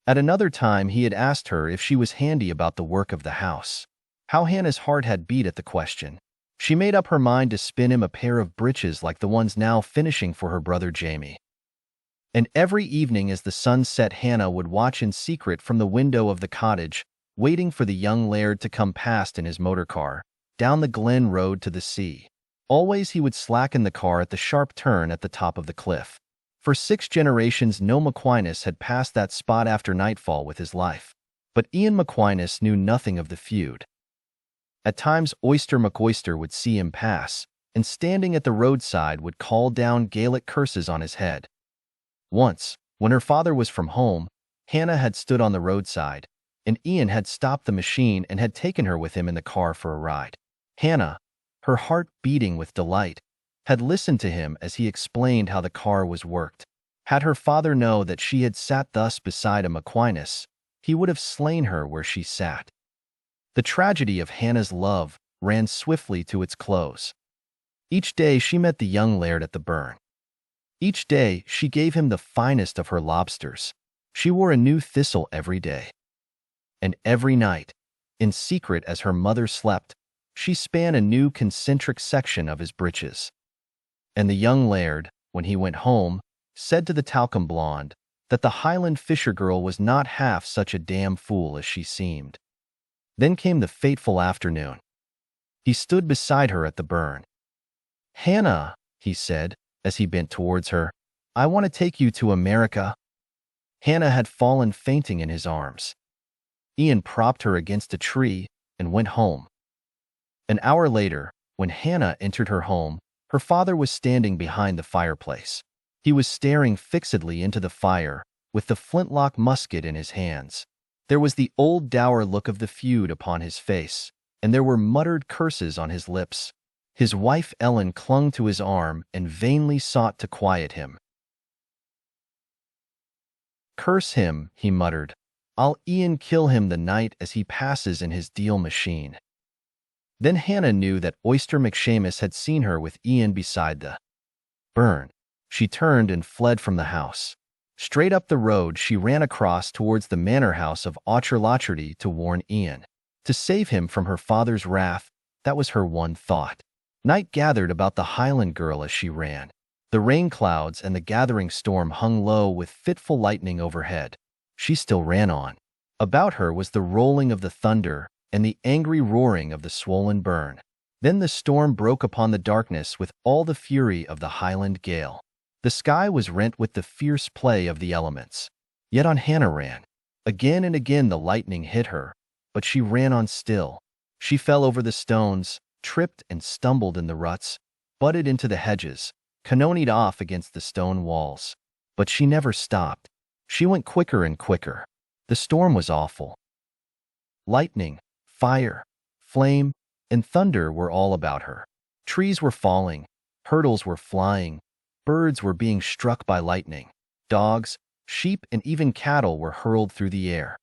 At another time, he had asked her if she was handy about the work of the house. How Hannah's heart had beat at the question. She made up her mind to spin him a pair of breeches like the ones now finishing for her brother Jamie. And every evening as the sun set, Hannah would watch in secret from the window of the cottage, waiting for the young Laird to come past in his motor car, down the glen road to the sea. Always he would slacken the car at the sharp turn at the top of the cliff. For 6 generations no Aquinas had passed that spot after nightfall with his life. But Ian Aquinas knew nothing of the feud. At times Oyster McOyster would see him pass, and standing at the roadside would call down Gaelic curses on his head. Once, when her father was from home, Hannah had stood on the roadside, and Ian had stopped the machine and had taken her with him in the car for a ride. Hannah, her heart beating with delight, had listened to him as he explained how the car was worked. Had her father known that she had sat thus beside a Aquinas, he would have slain her where she sat. The tragedy of Hannah's love ran swiftly to its close. Each day she met the young Laird at the burn. Each day she gave him the finest of her lobsters. She wore a new thistle every day. And every night, in secret as her mother slept, she span a new concentric section of his breeches. And the young Laird, when he went home, said to the talcum blonde that the Highland fisher girl was not half such a damn fool as she seemed. Then came the fateful afternoon. He stood beside her at the burn. "Hannah," he said, as he bent towards her, "I want to take you to America." Hannah had fallen fainting in his arms. Ian propped her against a tree and went home. An hour later, when Hannah entered her home, her father was standing behind the fireplace. He was staring fixedly into the fire, with the flintlock musket in his hands. There was the old dour look of the feud upon his face, and there were muttered curses on his lips. His wife Ellen clung to his arm and vainly sought to quiet him. "Curse him," he muttered. "I'll e'en kill him the night as he passes in his deal machine." Then Hannah knew that Oyster McShamus had seen her with Ian beside the burn. She turned and fled from the house. Straight up the road she ran across towards the manor house of Aucherlocherty to warn Ian. To save him from her father's wrath, that was her one thought. Night gathered about the Highland girl as she ran. The rain clouds and the gathering storm hung low with fitful lightning overhead. She still ran on. About her was the rolling of the thunder and the angry roaring of the swollen burn. Then the storm broke upon the darkness with all the fury of the Highland gale. The sky was rent with the fierce play of the elements. Yet on Hannah ran. Again and again the lightning hit her, but she ran on still. She fell over the stones, tripped and stumbled in the ruts, butted into the hedges, cannonied off against the stone walls. But she never stopped. She went quicker and quicker. The storm was awful. Lightning, fire, flame, and thunder were all about her. Trees were falling, hurdles were flying, birds were being struck by lightning. Dogs, sheep, and even cattle were hurled through the air.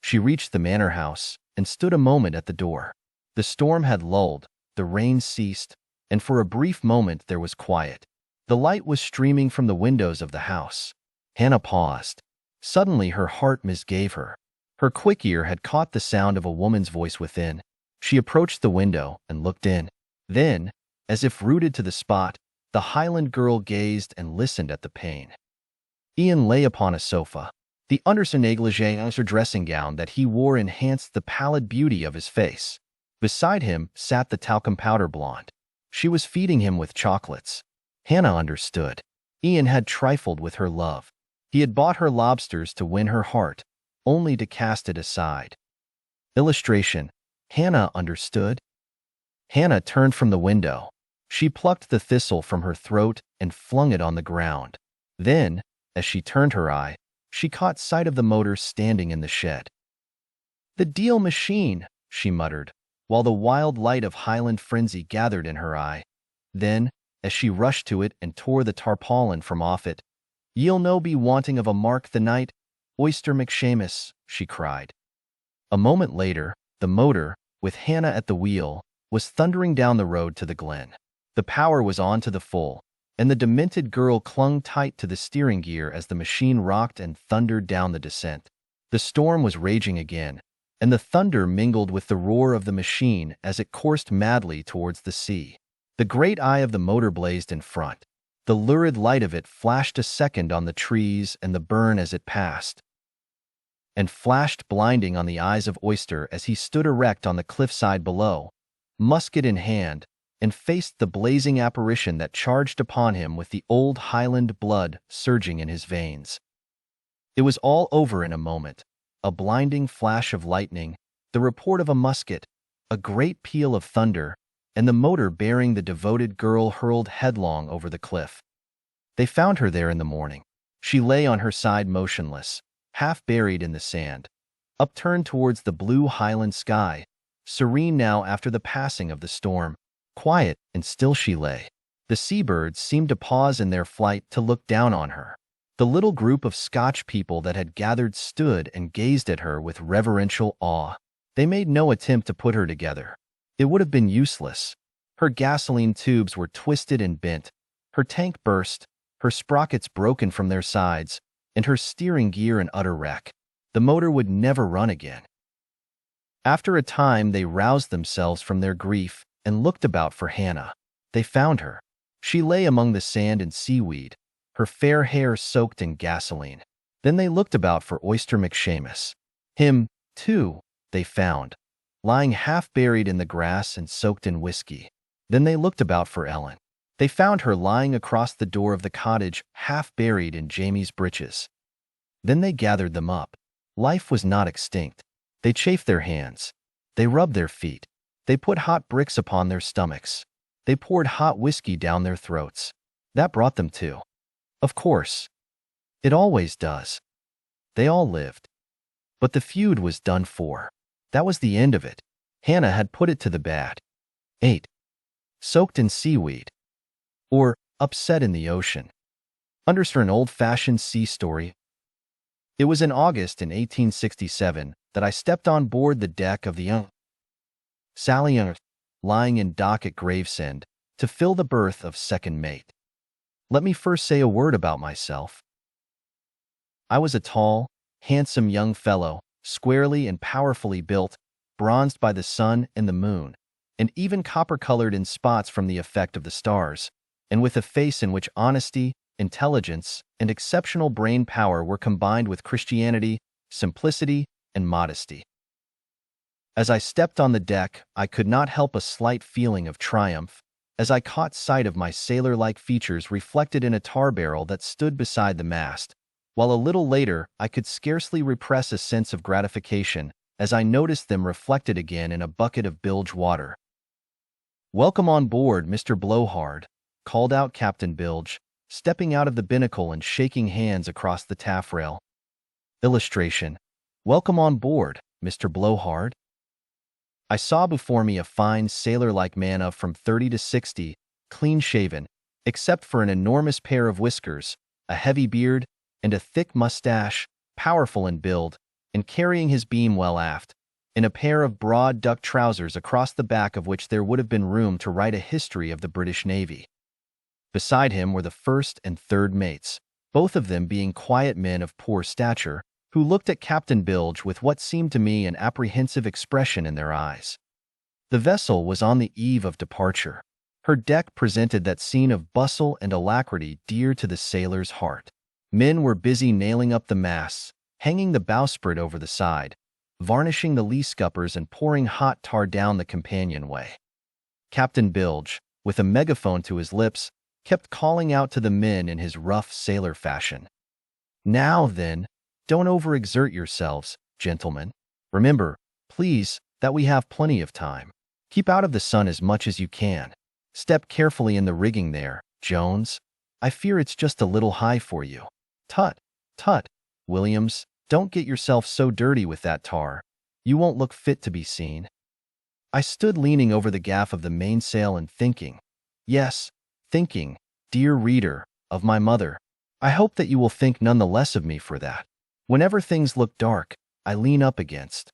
She reached the manor house and stood a moment at the door. The storm had lulled, the rain ceased, and for a brief moment there was quiet. The light was streaming from the windows of the house. Hannah paused. Suddenly her heart misgave her. Her quick ear had caught the sound of a woman's voice within. She approached the window and looked in. Then, as if rooted to the spot, the Highland girl gazed and listened at the pane. Ian lay upon a sofa. The undersonnégligé or dressing gown that he wore enhanced the pallid beauty of his face. Beside him sat the talcum powder blonde. She was feeding him with chocolates. Hannah understood. Ian had trifled with her love. He had bought her lobsters to win her heart, only to cast it aside. Illustration: Hannah understood. Hannah turned from the window. She plucked the thistle from her throat and flung it on the ground. Then, as she turned her eye, she caught sight of the motor standing in the shed. "The deal machine," she muttered, while the wild light of Highland frenzy gathered in her eye. Then, as she rushed to it and tore the tarpaulin from off it, "Ye'll no be wanting of a mark the night, Oyster McShamus," she cried. A moment later, the motor, with Hannah at the wheel, was thundering down the road to the glen. The power was on to the full. and the demented girl clung tight to the steering gear as the machine rocked and thundered down the descent. The storm was raging again, and the thunder mingled with the roar of the machine as it coursed madly towards the sea. The great eye of the motor blazed in front. The lurid light of it flashed a second on the trees and the burn as it passed, and flashed blinding on the eyes of Oyster as he stood erect on the cliffside below, musket in hand, and faced the blazing apparition that charged upon him with the old Highland blood surging in his veins. It was all over in a moment. A blinding flash of lightning, the report of a musket, a great peal of thunder, and the motor bearing the devoted girl hurled headlong over the cliff. They found her there in the morning. She lay on her side motionless, half buried in the sand, upturned towards the blue Highland sky, serene now after the passing of the storm. Quiet and still she lay. The seabirds seemed to pause in their flight to look down on her. The little group of Scotch people that had gathered stood and gazed at her with reverential awe. They made no attempt to put her together. It would have been useless. Her gasoline tubes were twisted and bent, her tank burst, her sprockets broken from their sides, and her steering gear an utter wreck. The motor would never run again. After a time they roused themselves from their grief and looked about for Hannah. They found her. She lay among the sand and seaweed, her fair hair soaked in gasoline. Then they looked about for Oyster McShamus. Him, too, they found, lying half buried in the grass and soaked in whiskey. Then they looked about for Ellen. They found her lying across the door of the cottage, half buried in Jamie's breeches. Then they gathered them up. Life was not extinct. They chafed their hands. They rubbed their feet. They put hot bricks upon their stomachs. They poured hot whiskey down their throats. That brought them to. Of course. It always does. They all lived. But the feud was done for. That was the end of it. Hannah had put it to the bad. 8. Soaked in seaweed. Or upset in the ocean. Understand an old-fashioned sea story. It was in August in 1867 that I stepped on board the deck of the Sally, lying in dock at Gravesend, to fill the berth of second mate. Let me first say a word about myself. I was a tall, handsome young fellow, squarely and powerfully built, bronzed by the sun and the moon, and even copper-colored in spots from the effect of the stars, and with a face in which honesty, intelligence, and exceptional brain power were combined with Christianity, simplicity, and modesty. As I stepped on the deck, I could not help a slight feeling of triumph, as I caught sight of my sailor-like features reflected in a tar barrel that stood beside the mast, while a little later I could scarcely repress a sense of gratification as I noticed them reflected again in a bucket of bilge water. "Welcome on board, Mr. Blowhard," called out Captain Bilge, stepping out of the binnacle and shaking hands across the taffrail. Illustration: "Welcome on board, Mr. Blowhard." I saw before me a fine sailor-like man of from 30 to 60, clean-shaven, except for an enormous pair of whiskers, a heavy beard, and a thick mustache, powerful in build, and carrying his beam well aft, in a pair of broad duck trousers across the back of which there would have been room to write a history of the British Navy. Beside him were the first and third mates, both of them being quiet men of poor stature, who looked at Captain Bilge with what seemed to me an apprehensive expression in their eyes. The vessel was on the eve of departure. Her deck presented that scene of bustle and alacrity dear to the sailor's heart. Men were busy nailing up the masts, hanging the bowsprit over the side, varnishing the lee scuppers and pouring hot tar down the companionway. Captain Bilge, with a megaphone to his lips, kept calling out to the men in his rough sailor fashion. "Now, then, don't overexert yourselves, gentlemen. Remember, please, that we have plenty of time. Keep out of the sun as much as you can. Step carefully in the rigging there, Jones. I fear it's just a little high for you. Tut, tut, Williams, don't get yourself so dirty with that tar. You won't look fit to be seen." I stood leaning over the gaff of the mainsail and thinking, yes, thinking, dear reader, of my mother. I hope that you will think none the less of me for that. Whenever things look dark, I lean up against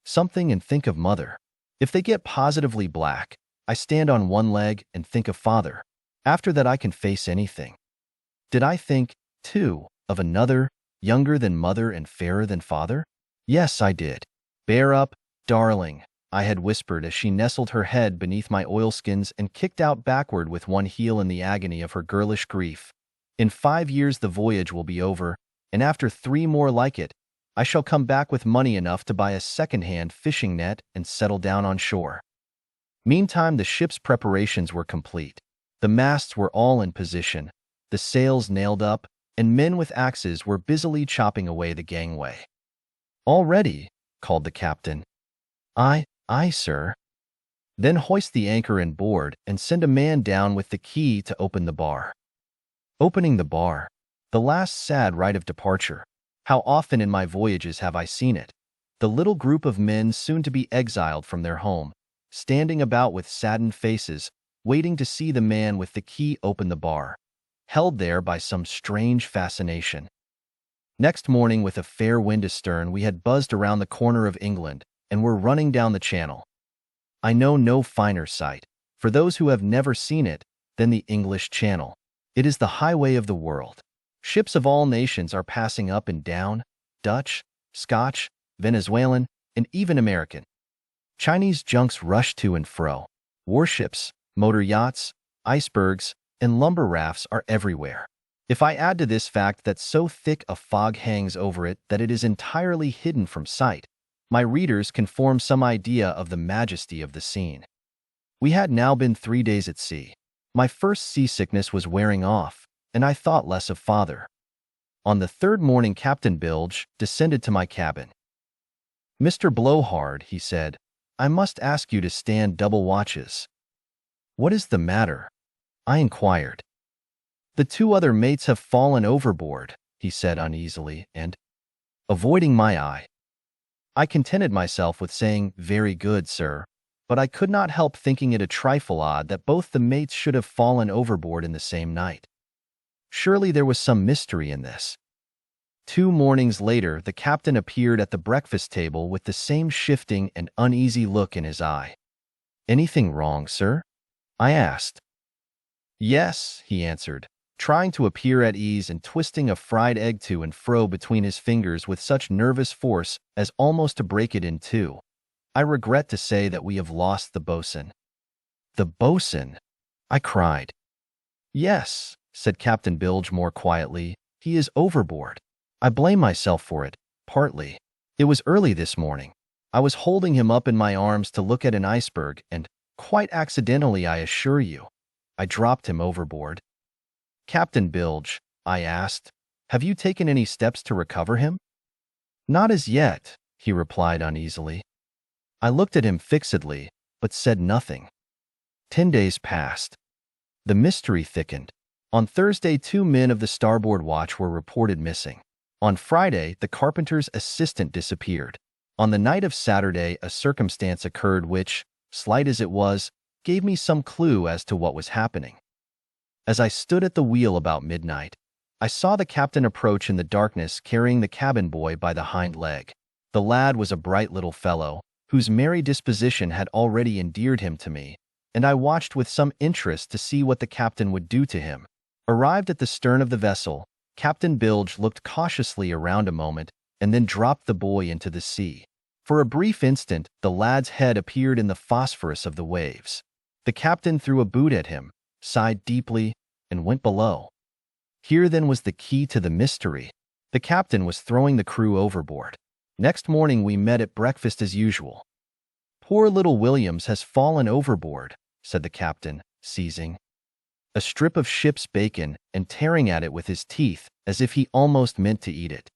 something and think of mother. If they get positively black, I stand on one leg and think of father. After that I can face anything. Did I think, too, of another, younger than mother and fairer than father? Yes, I did. Bear up, darling, I had whispered as she nestled her head beneath my oilskins and kicked out backward with one heel in the agony of her girlish grief. In 5 years the voyage will be over, and after 3 more like it, I shall come back with money enough to buy a second-hand fishing net and settle down on shore. Meantime, the ship's preparations were complete. The masts were all in position, the sails nailed up, and men with axes were busily chopping away the gangway. "All ready," called the captain. Aye, sir." "Then hoist the anchor and board and send a man down with the key to open the bar." Opening the bar. The last sad rite of departure. How often in my voyages have I seen it? The little group of men soon to be exiled from their home, standing about with saddened faces, waiting to see the man with the key open the bar, held there by some strange fascination. Next morning, with a fair wind astern, we had buzzed around the corner of England and were running down the channel. I know no finer sight, for those who have never seen it, than the English Channel. It is the highway of the world. Ships of all nations are passing up and down, Dutch, Scotch, Venezuelan, and even American. Chinese junks rush to and fro. Warships, motor yachts, icebergs, and lumber rafts are everywhere. If I add to this fact that so thick a fog hangs over it that it is entirely hidden from sight, my readers can form some idea of the majesty of the scene. We had now been 3 days at sea. My first seasickness was wearing off, and I thought less of father. On the 3rd morning, Captain Bilge descended to my cabin. "Mr. Blowhard," he said, "I must ask you to stand double watches." "What is the matter?" I inquired. "The 2 other mates have fallen overboard," he said uneasily, and, avoiding my eye, I contented myself with saying, "Very good, sir," but I could not help thinking it a trifle odd that both the mates should have fallen overboard in the same night. Surely there was some mystery in this. 2 mornings later, the captain appeared at the breakfast table with the same shifting and uneasy look in his eye. "Anything wrong, sir?" I asked. "Yes," he answered, trying to appear at ease and twisting a fried egg to and fro between his fingers with such nervous force as almost to break it in 2. "I regret to say that we have lost the boatswain." "The boatswain?" I cried. "Yes," said Captain Bilge more quietly, "he is overboard. I blame myself for it, partly. It was early this morning. I was holding him up in my arms to look at an iceberg, and, quite accidentally I assure you, I dropped him overboard." "Captain Bilge," I asked, "have you taken any steps to recover him?" "Not as yet," he replied uneasily. I looked at him fixedly, but said nothing. 10 days passed. The mystery thickened. On Thursday, 2 men of the starboard watch were reported missing. On Friday, the carpenter's assistant disappeared. On the night of Saturday, a circumstance occurred which, slight as it was, gave me some clue as to what was happening. As I stood at the wheel about midnight, I saw the captain approach in the darkness carrying the cabin boy by the hind leg. The lad was a bright little fellow, whose merry disposition had already endeared him to me, and I watched with some interest to see what the captain would do to him. Arrived at the stern of the vessel, Captain Bilge looked cautiously around a moment and then dropped the boy into the sea. For a brief instant, the lad's head appeared in the phosphorus of the waves. The captain threw a boot at him, sighed deeply, and went below. Here then was the key to the mystery. The captain was throwing the crew overboard. Next morning we met at breakfast as usual. "Poor little Williams has fallen overboard," said the captain, seizing a strip of ship's bacon and tearing at it with his teeth as if he almost meant to eat it.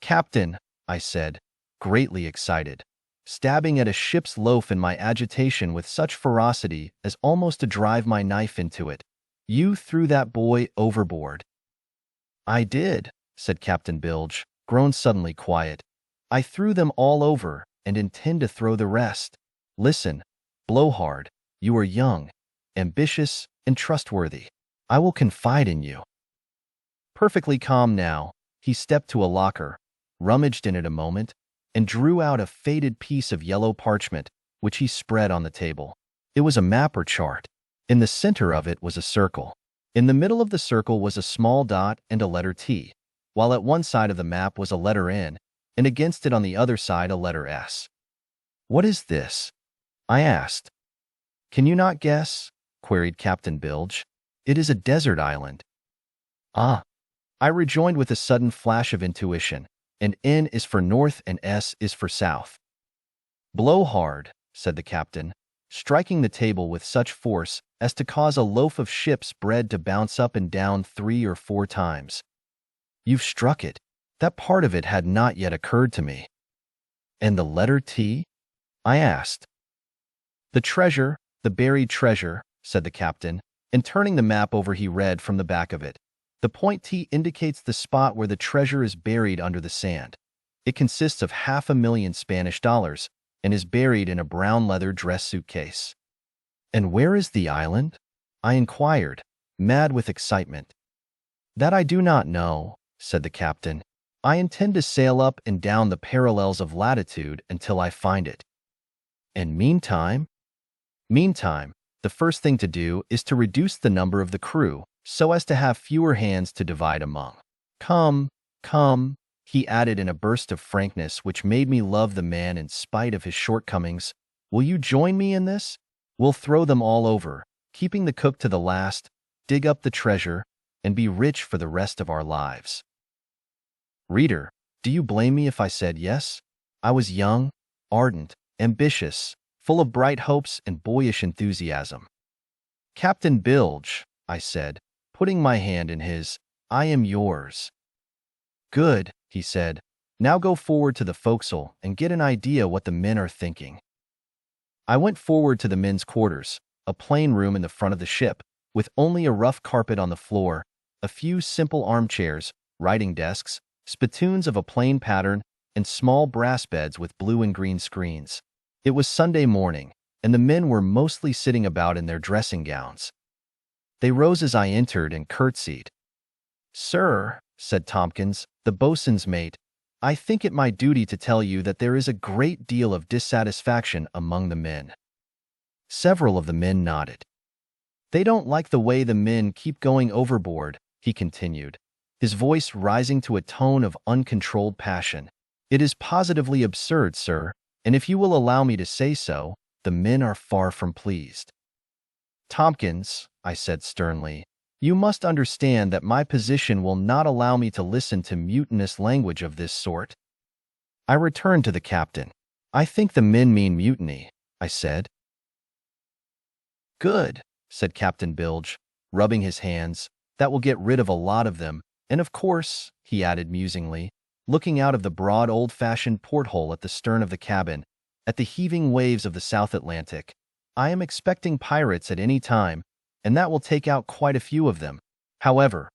"Captain," I said, greatly excited, stabbing at a ship's loaf in my agitation with such ferocity as almost to drive my knife into it, "you threw that boy overboard." "I did," said Captain Bilge, grown suddenly quiet. "I threw them all over and intend to throw the rest. Listen, Blowhard, you are young, ambitious, and trustworthy. I will confide in you." Perfectly calm now, he stepped to a locker, rummaged in it a moment, and drew out a faded piece of yellow parchment, which he spread on the table. It was a map or chart. In the center of it was a circle. In the middle of the circle was a small dot and a letter T, while at one side of the map was a letter N, and against it on the other side a letter S. "What is this?" I asked. "Can you not guess?" queried Captain Bilge. "It is a desert island." "Ah," I rejoined with a sudden flash of intuition, "and N is for north and S is for south." "Blow hard," said the captain, striking the table with such force as to cause a loaf of ship's bread to bounce up and down 3 or 4 times. "You've struck it. That part of it had not yet occurred to me." "And the letter T?" I asked. "The treasure, the buried treasure," said the captain, and turning the map over he read from the back of it. "The point T indicates the spot where the treasure is buried under the sand. It consists of $500,000 Spanish dollars and is buried in a brown leather dress suitcase." "And where is the island?" I inquired, mad with excitement. "That I do not know," said the captain. "I intend to sail up and down the parallels of latitude until I find it." "And meantime?" "Meantime, the first thing to do is to reduce the number of the crew so as to have fewer hands to divide among. Come, come," he added in a burst of frankness which made me love the man in spite of his shortcomings. "Will you join me in this? We'll throw them all over, keeping the cook to the last, dig up the treasure, and be rich for the rest of our lives." Reader, do you blame me if I said yes? I was young, ardent, ambitious, full of bright hopes and boyish enthusiasm. "Captain Bilge," I said, putting my hand in his, "I am yours." "Good," he said. "Now go forward to the forecastle and get an idea what the men are thinking." I went forward to the men's quarters, a plain room in the front of the ship, with only a rough carpet on the floor, a few simple armchairs, writing desks, spittoons of a plain pattern, and small brass beds with blue and green screens. It was Sunday morning, and the men were mostly sitting about in their dressing gowns. They rose as I entered and curtsied. "Sir," said Tompkins, the boatswain's mate, "I think it my duty to tell you that there is a great deal of dissatisfaction among the men." Several of the men nodded. "They don't like the way the men keep going overboard," he continued, his voice rising to a tone of uncontrolled passion. "It is positively absurd, sir, and if you will allow me to say so, the men are far from pleased." "Tompkins," I said sternly, "you must understand that my position will not allow me to listen to mutinous language of this sort." I returned to the captain. "I think the men mean mutiny," I said. "Good," said Captain Bilge, rubbing his hands. "That will get rid of a lot of them, and of course," he added musingly, looking out of the broad old-fashioned porthole at the stern of the cabin, at the heaving waves of the South Atlantic, "I am expecting pirates at any time, and that will take out quite a few of them. However,"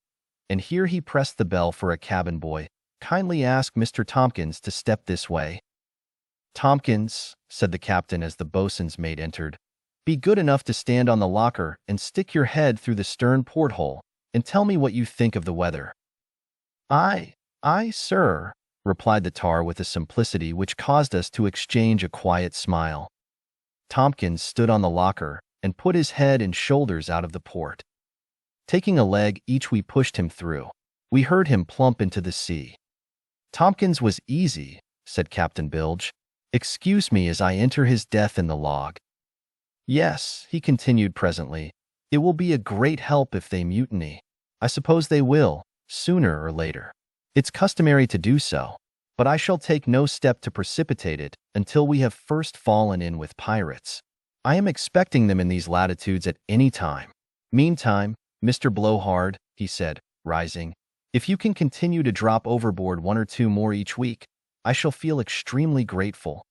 and here he pressed the bell for a cabin boy, "kindly ask Mr. Tompkins to step this way." "Tompkins," said the captain as the boatswain's mate entered, "be good enough to stand on the locker and stick your head through the stern porthole and tell me what you think of the weather." Aye, sir," replied the tar with a simplicity which caused us to exchange a quiet smile. Tompkins stood on the locker and put his head and shoulders out of the port. Taking a leg each, we pushed him through. We heard him plump into the sea. "Tompkins was easy," said Captain Bilge. "Excuse me as I enter his death in the log." "Yes," he continued presently, "it will be a great help if they mutiny. I suppose they will, sooner or later. It's customary to do so, but I shall take no step to precipitate it until we have first fallen in with pirates. I am expecting them in these latitudes at any time. Meantime, Mr. Blowhard," he said, rising, "if you can continue to drop overboard 1 or 2 more each week, I shall feel extremely grateful."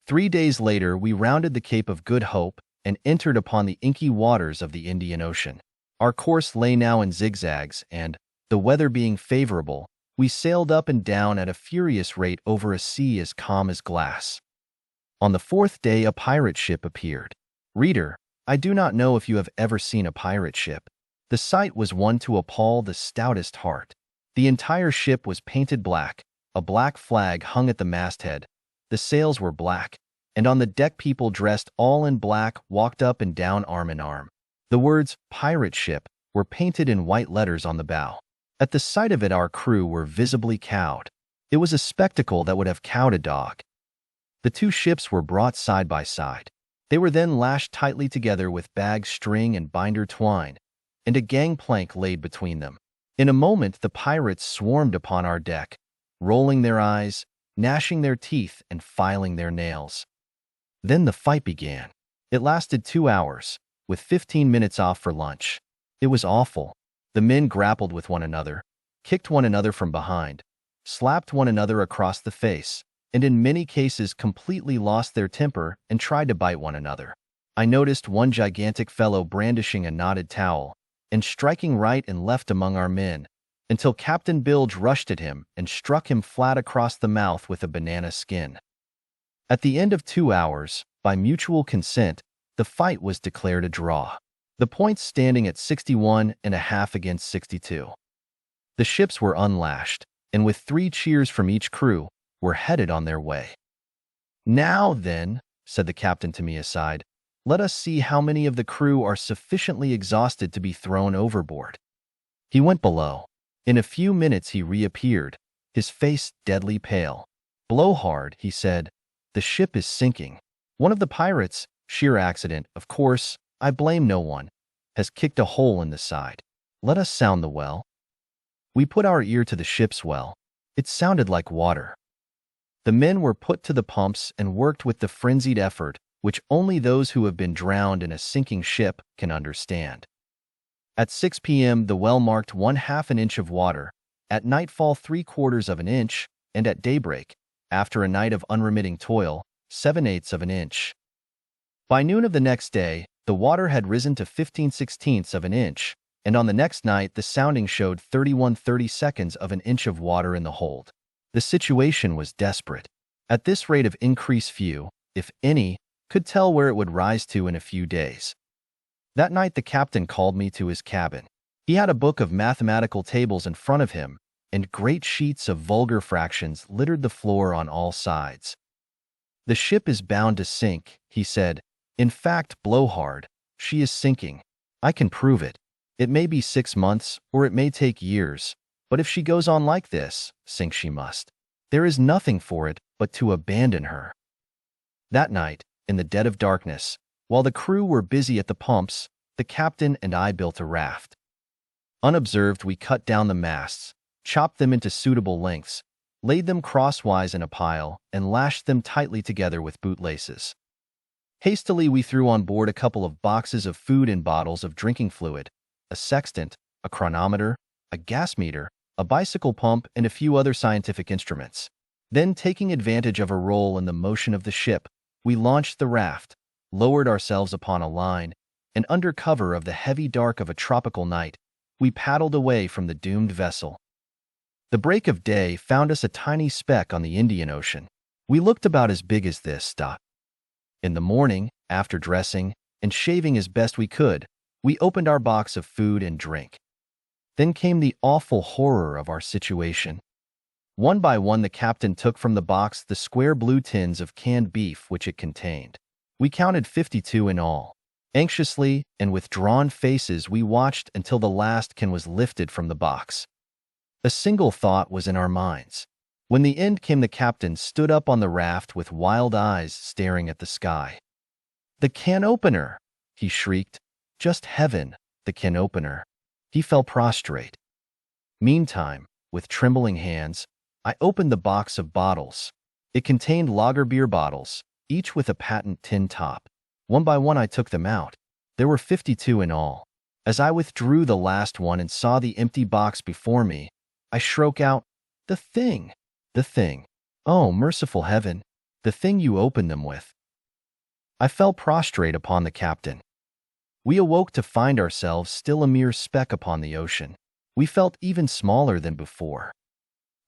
3 days later, we rounded the Cape of Good Hope and entered upon the inky waters of the Indian Ocean. Our course lay now in zigzags, and, the weather being favorable, we sailed up and down at a furious rate over a sea as calm as glass. On the 4th day, a pirate ship appeared. Reader, I do not know if you have ever seen a pirate ship. The sight was one to appall the stoutest heart. The entire ship was painted black, a black flag hung at the masthead, the sails were black, and on the deck people dressed all in black walked up and down arm in arm. The words "pirate ship" were painted in white letters on the bow. At the sight of it, our crew were visibly cowed. It was a spectacle that would have cowed a dog. The two ships were brought side by side. They were then lashed tightly together with bag string and binder twine, and a gangplank laid between them. In a moment, the pirates swarmed upon our deck, rolling their eyes, gnashing their teeth, and filing their nails. Then the fight began. It lasted 2 hours, with 15 minutes off for lunch. It was awful. The men grappled with one another, kicked one another from behind, slapped one another across the face, and in many cases completely lost their temper and tried to bite one another. I noticed one gigantic fellow brandishing a knotted towel and striking right and left among our men, until Captain Bilge rushed at him and struck him flat across the mouth with a banana skin. At the end of 2 hours, by mutual consent, the fight was declared a draw, the points standing at 61.5 against 62. The ships were unlashed, and with 3 cheers from each crew, were headed on their way. "Now then," said the captain to me aside, "let us see how many of the crew are sufficiently exhausted to be thrown overboard." He went below. In a few minutes he reappeared, his face deadly pale. "Blow hard," he said. "The ship is sinking. One of the pirates, sheer accident, of course, I blame no one, has kicked a hole in the side. Let us sound the well." We put our ear to the ship's well. It sounded like water. The men were put to the pumps and worked with the frenzied effort which only those who have been drowned in a sinking ship can understand. At 6 p.m. the well marked 1/2 an inch of water, at nightfall 3/4 of an inch, and at daybreak, after a night of unremitting toil, 7/8 of an inch. By noon of the next day, the water had risen to 15/16 of an inch, and on the next night the sounding showed 31/32 of an inch of water in the hold. The situation was desperate. At this rate of increase few, if any, could tell where it would rise to in a few days. That night the captain called me to his cabin. He had a book of mathematical tables in front of him, and great sheets of vulgar fractions littered the floor on all sides. "The ship is bound to sink," he said. "In fact, blow hard, she is sinking. I can prove it. It may be 6 months, or it may take years, but if she goes on like this, sink she must. There is nothing for it but to abandon her." That night, in the dead of darkness, while the crew were busy at the pumps, the captain and I built a raft. Unobserved, we cut down the masts, chopped them into suitable lengths, laid them crosswise in a pile, and lashed them tightly together with bootlaces. Hastily we threw on board a couple of boxes of food and bottles of drinking fluid, a sextant, a chronometer, a gas meter, a bicycle pump, and a few other scientific instruments. Then, taking advantage of a roll in the motion of the ship, we launched the raft, lowered ourselves upon a line, and under cover of the heavy dark of a tropical night, we paddled away from the doomed vessel. The break of day found us a tiny speck on the Indian Ocean. We looked about as big as this. In the morning, after dressing and shaving as best we could, we opened our box of food and drink. Then came the awful horror of our situation. One by one the captain took from the box the square blue tins of canned beef which it contained. We counted 52 in all. Anxiously and with drawn faces we watched until the last can was lifted from the box. A single thought was in our minds. When the end came, the captain stood up on the raft with wild eyes staring at the sky. "The can opener!" he shrieked. "Just heaven, the can opener!" He fell prostrate. Meantime, with trembling hands, I opened the box of bottles. It contained lager beer bottles, each with a patent tin top. One by one I took them out. There were 52 in all. As I withdrew the last one and saw the empty box before me, I shrieked out, "The thing! The thing! Oh, merciful heaven! The thing you opened them with!" I fell prostrate upon the captain. We awoke to find ourselves still a mere speck upon the ocean. We felt even smaller than before.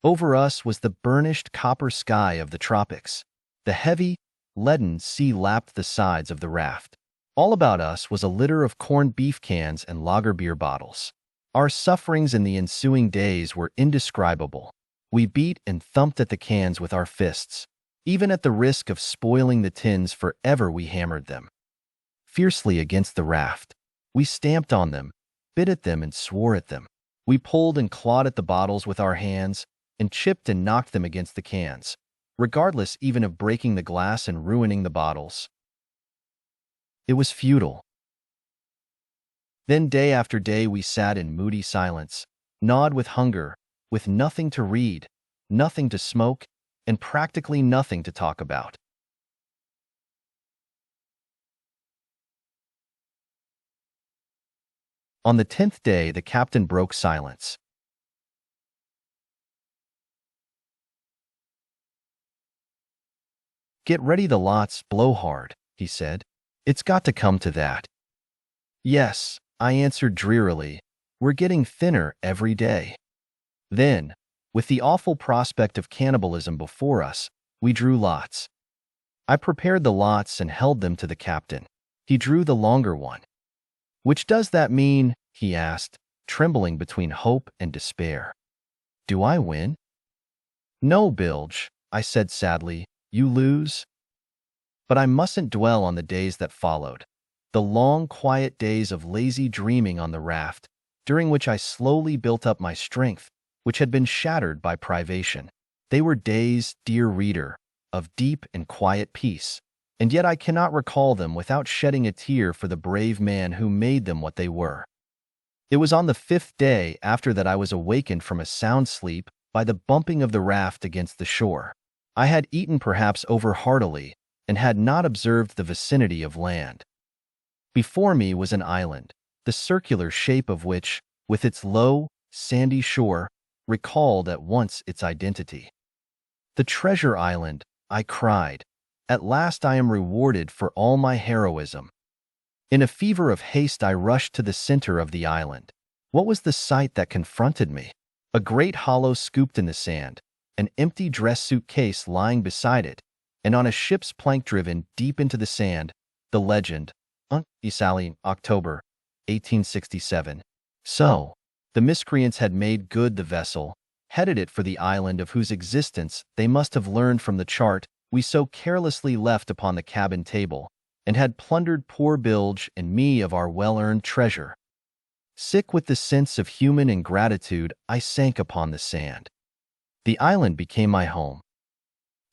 Over us was the burnished copper sky of the tropics. The heavy, leaden sea lapped the sides of the raft. All about us was a litter of corned beef cans and lager beer bottles. Our sufferings in the ensuing days were indescribable. We beat and thumped at the cans with our fists. Even at the risk of spoiling the tins forever, we hammered them fiercely against the raft. We stamped on them, bit at them, and swore at them. We pulled and clawed at the bottles with our hands, and chipped and knocked them against the cans, regardless even of breaking the glass and ruining the bottles. It was futile. Then day after day we sat in moody silence, gnawed with hunger, with nothing to read, nothing to smoke, and practically nothing to talk about. On the 10th day, the captain broke silence. "Get ready the lots, blow hard," he said. "It's got to come to that." "Yes," I answered drearily. "We're getting thinner every day." Then, with the awful prospect of cannibalism before us, we drew lots. I prepared the lots and held them to the captain. He drew the longer one. "Which does that mean?" he asked, trembling between hope and despair. "Do I win?" "No, Bilge," I said sadly. "You lose." But I mustn't dwell on the days that followed, the long, quiet days of lazy dreaming on the raft, during which I slowly built up my strength, which had been shattered by privation. They were days, dear reader, of deep and quiet peace, and yet I cannot recall them without shedding a tear for the brave man who made them what they were. It was on the 5th day after that I was awakened from a sound sleep by the bumping of the raft against the shore. I had eaten perhaps over-heartily and had not observed the vicinity of land. Before me was an island, the circular shape of which, with its low, sandy shore, recalled at once its identity. "The treasure island," I cried. "At last I am rewarded for all my heroism." In a fever of haste I rushed to the center of the island. What was the sight that confronted me? A great hollow scooped in the sand, an empty dress suit case lying beside it, and on a ship's plank driven deep into the sand, the legend, Isali, October, 1867. So, the miscreants had made good the vessel, headed it for the island of whose existence they must have learned from the chart we so carelessly left upon the cabin table, and had plundered poor Bilge and me of our well-earned treasure. Sick with the sense of human ingratitude, I sank upon the sand. The island became my home.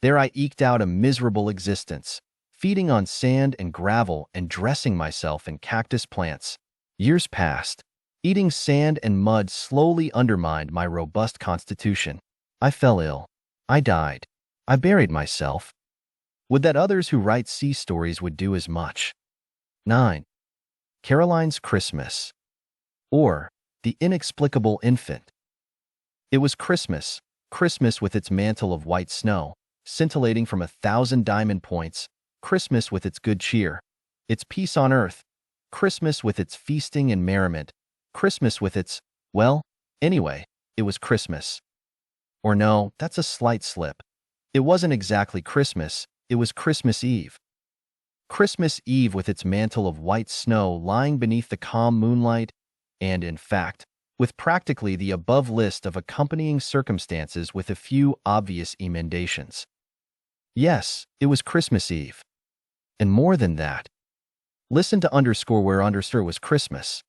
There I eked out a miserable existence, feeding on sand and gravel and dressing myself in cactus plants. Years passed. Eating sand and mud slowly undermined my robust constitution. I fell ill. I died. I buried myself. Would that others who write sea stories would do as much. 9. Caroline's Christmas, or The Inexplicable Infant. It was Christmas, Christmas with its mantle of white snow, scintillating from 1,000 diamond points, Christmas with its good cheer, its peace on earth, Christmas with its feasting and merriment, Christmas with its, well, anyway, it was Christmas. Or no, that's a slight slip. It wasn't exactly Christmas, it was Christmas Eve. Christmas Eve with its mantle of white snow lying beneath the calm moonlight, and, in fact, with practically the above list of accompanying circumstances with a few obvious emendations. Yes, it was Christmas Eve. And more than that. Listen to underscore where underscore was Christmas.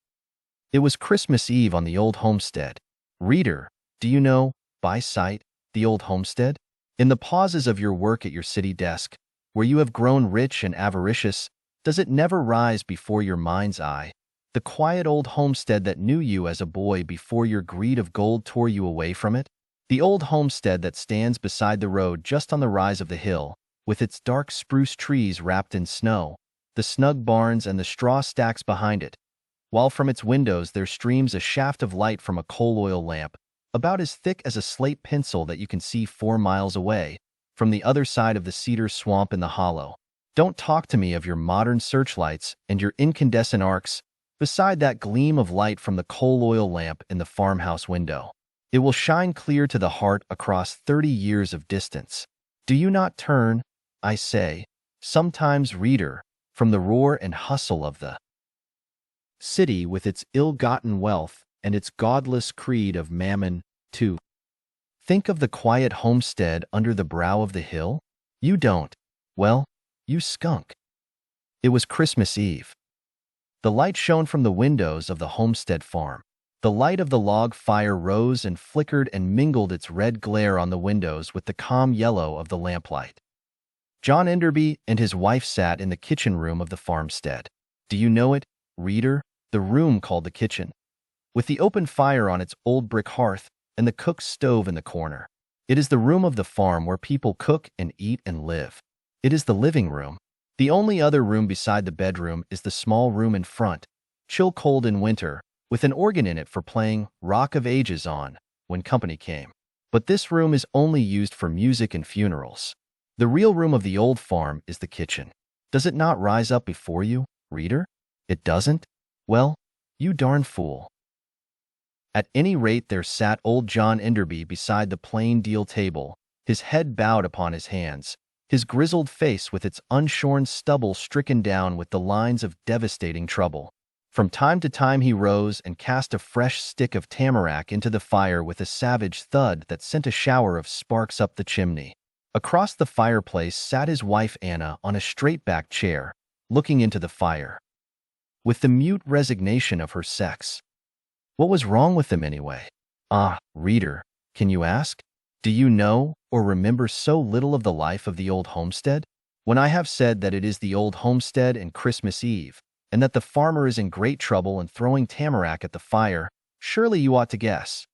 It was Christmas Eve on the old homestead. Reader, do you know, by sight, the old homestead? In the pauses of your work at your city desk, where you have grown rich and avaricious, does it never rise before your mind's eye, the quiet old homestead that knew you as a boy before your greed of gold tore you away from it? The old homestead that stands beside the road just on the rise of the hill, with its dark spruce trees wrapped in snow, the snug barns and the straw stacks behind it, while from its windows there streams a shaft of light from a coal oil lamp, about as thick as a slate pencil that you can see 4 miles away, from the other side of the cedar swamp in the hollow. Don't talk to me of your modern searchlights and your incandescent arcs beside that gleam of light from the coal oil lamp in the farmhouse window. It will shine clear to the heart across 30 years of distance. Do you not turn, I say, sometimes, reader, from the roar and hustle of the city with its ill-gotten wealth and its godless creed of mammon, to think of the quiet homestead under the brow of the hill? You don't. Well, you skunk. It was Christmas Eve. The light shone from the windows of the homestead farm. The light of the log fire rose and flickered and mingled its red glare on the windows with the calm yellow of the lamplight. John Enderby and his wife sat in the kitchen room of the farmstead. Do you know it, reader? The room called the kitchen, with the open fire on its old brick hearth and the cook's stove in the corner. It is the room of the farm where people cook and eat and live. It is the living room. The only other room beside the bedroom is the small room in front, chill cold in winter, with an organ in it for playing Rock of Ages on when company came. But this room is only used for music and funerals. The real room of the old farm is the kitchen. Does it not rise up before you, reader? It doesn't? Well, you darn fool. At any rate, there sat old John Enderby beside the plain deal table, his head bowed upon his hands, his grizzled face with its unshorn stubble stricken down with the lines of devastating trouble. From time to time he rose and cast a fresh stick of tamarack into the fire with a savage thud that sent a shower of sparks up the chimney. Across the fireplace sat his wife Anna on a straight-backed chair, looking into the fire, with the mute resignation of her sex. What was wrong with them anyway? Ah, reader, can you ask? Do you know or remember so little of the life of the old homestead? When I have said that it is the old homestead and Christmas Eve, and that the farmer is in great trouble and throwing tamarack at the fire, surely you ought to guess.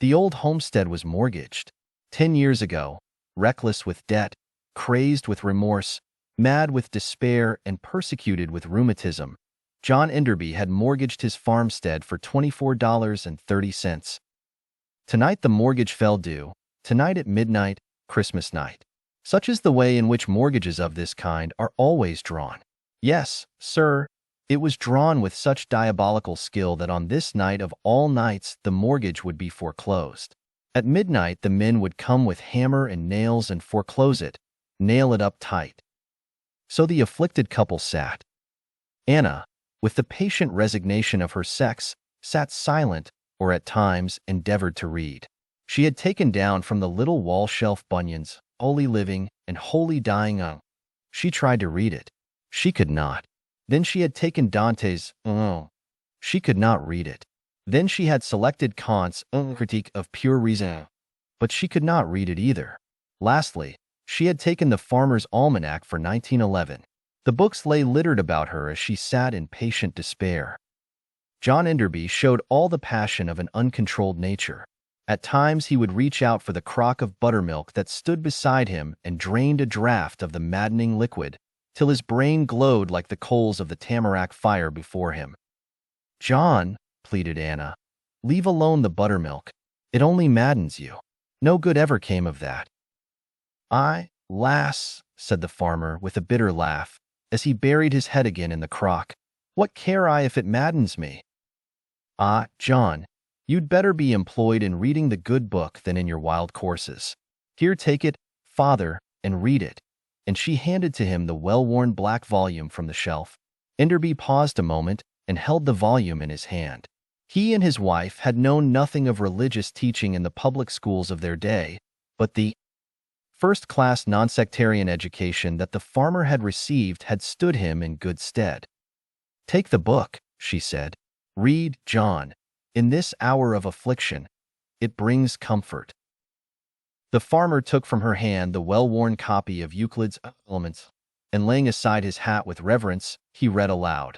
The old homestead was mortgaged. 10 years ago, reckless with debt, crazed with remorse, mad with despair, and persecuted with rheumatism, John Enderby had mortgaged his farmstead for $24.30. Tonight the mortgage fell due, tonight at midnight, Christmas night. Such is the way in which mortgages of this kind are always drawn. Yes, sir, it was drawn with such diabolical skill that on this night of all nights the mortgage would be foreclosed. At midnight the men would come with hammer and nails and foreclose it, nail it up tight. So the afflicted couple sat. Anna, with the patient resignation of her sex, sat silent, or at times endeavored to read. She had taken down from the little wall shelf Bunyan's Holy Living and Holy Dying. She tried to read it. She could not. Then she had taken Dante's She could not read it. Then she had selected Kant's Critique of Pure Reason, but she could not read it either. Lastly, she had taken the Farmer's Almanac for 1911. The books lay littered about her as she sat in patient despair. John Enderby showed all the passion of an uncontrolled nature. At times he would reach out for the crock of buttermilk that stood beside him and drained a draught of the maddening liquid, till his brain glowed like the coals of the tamarack fire before him. "John," pleaded Anna, "leave alone the buttermilk. It only maddens you. No good ever came of that." "I, lass," said the farmer with a bitter laugh, as he buried his head again in the crock, "what care I if it maddens me?" "Ah, John, you'd better be employed in reading the good book than in your wild courses. Here, take it, father, and read it." And she handed to him the well-worn black volume from the shelf. Enderby paused a moment and held the volume in his hand. He and his wife had known nothing of religious teaching in the public schools of their day, but the first-class non-sectarian education that the farmer had received had stood him in good stead. "Take the book," she said. "Read, John. In this hour of affliction, it brings comfort." The farmer took from her hand the well-worn copy of Euclid's Elements, and laying aside his hat with reverence, he read aloud.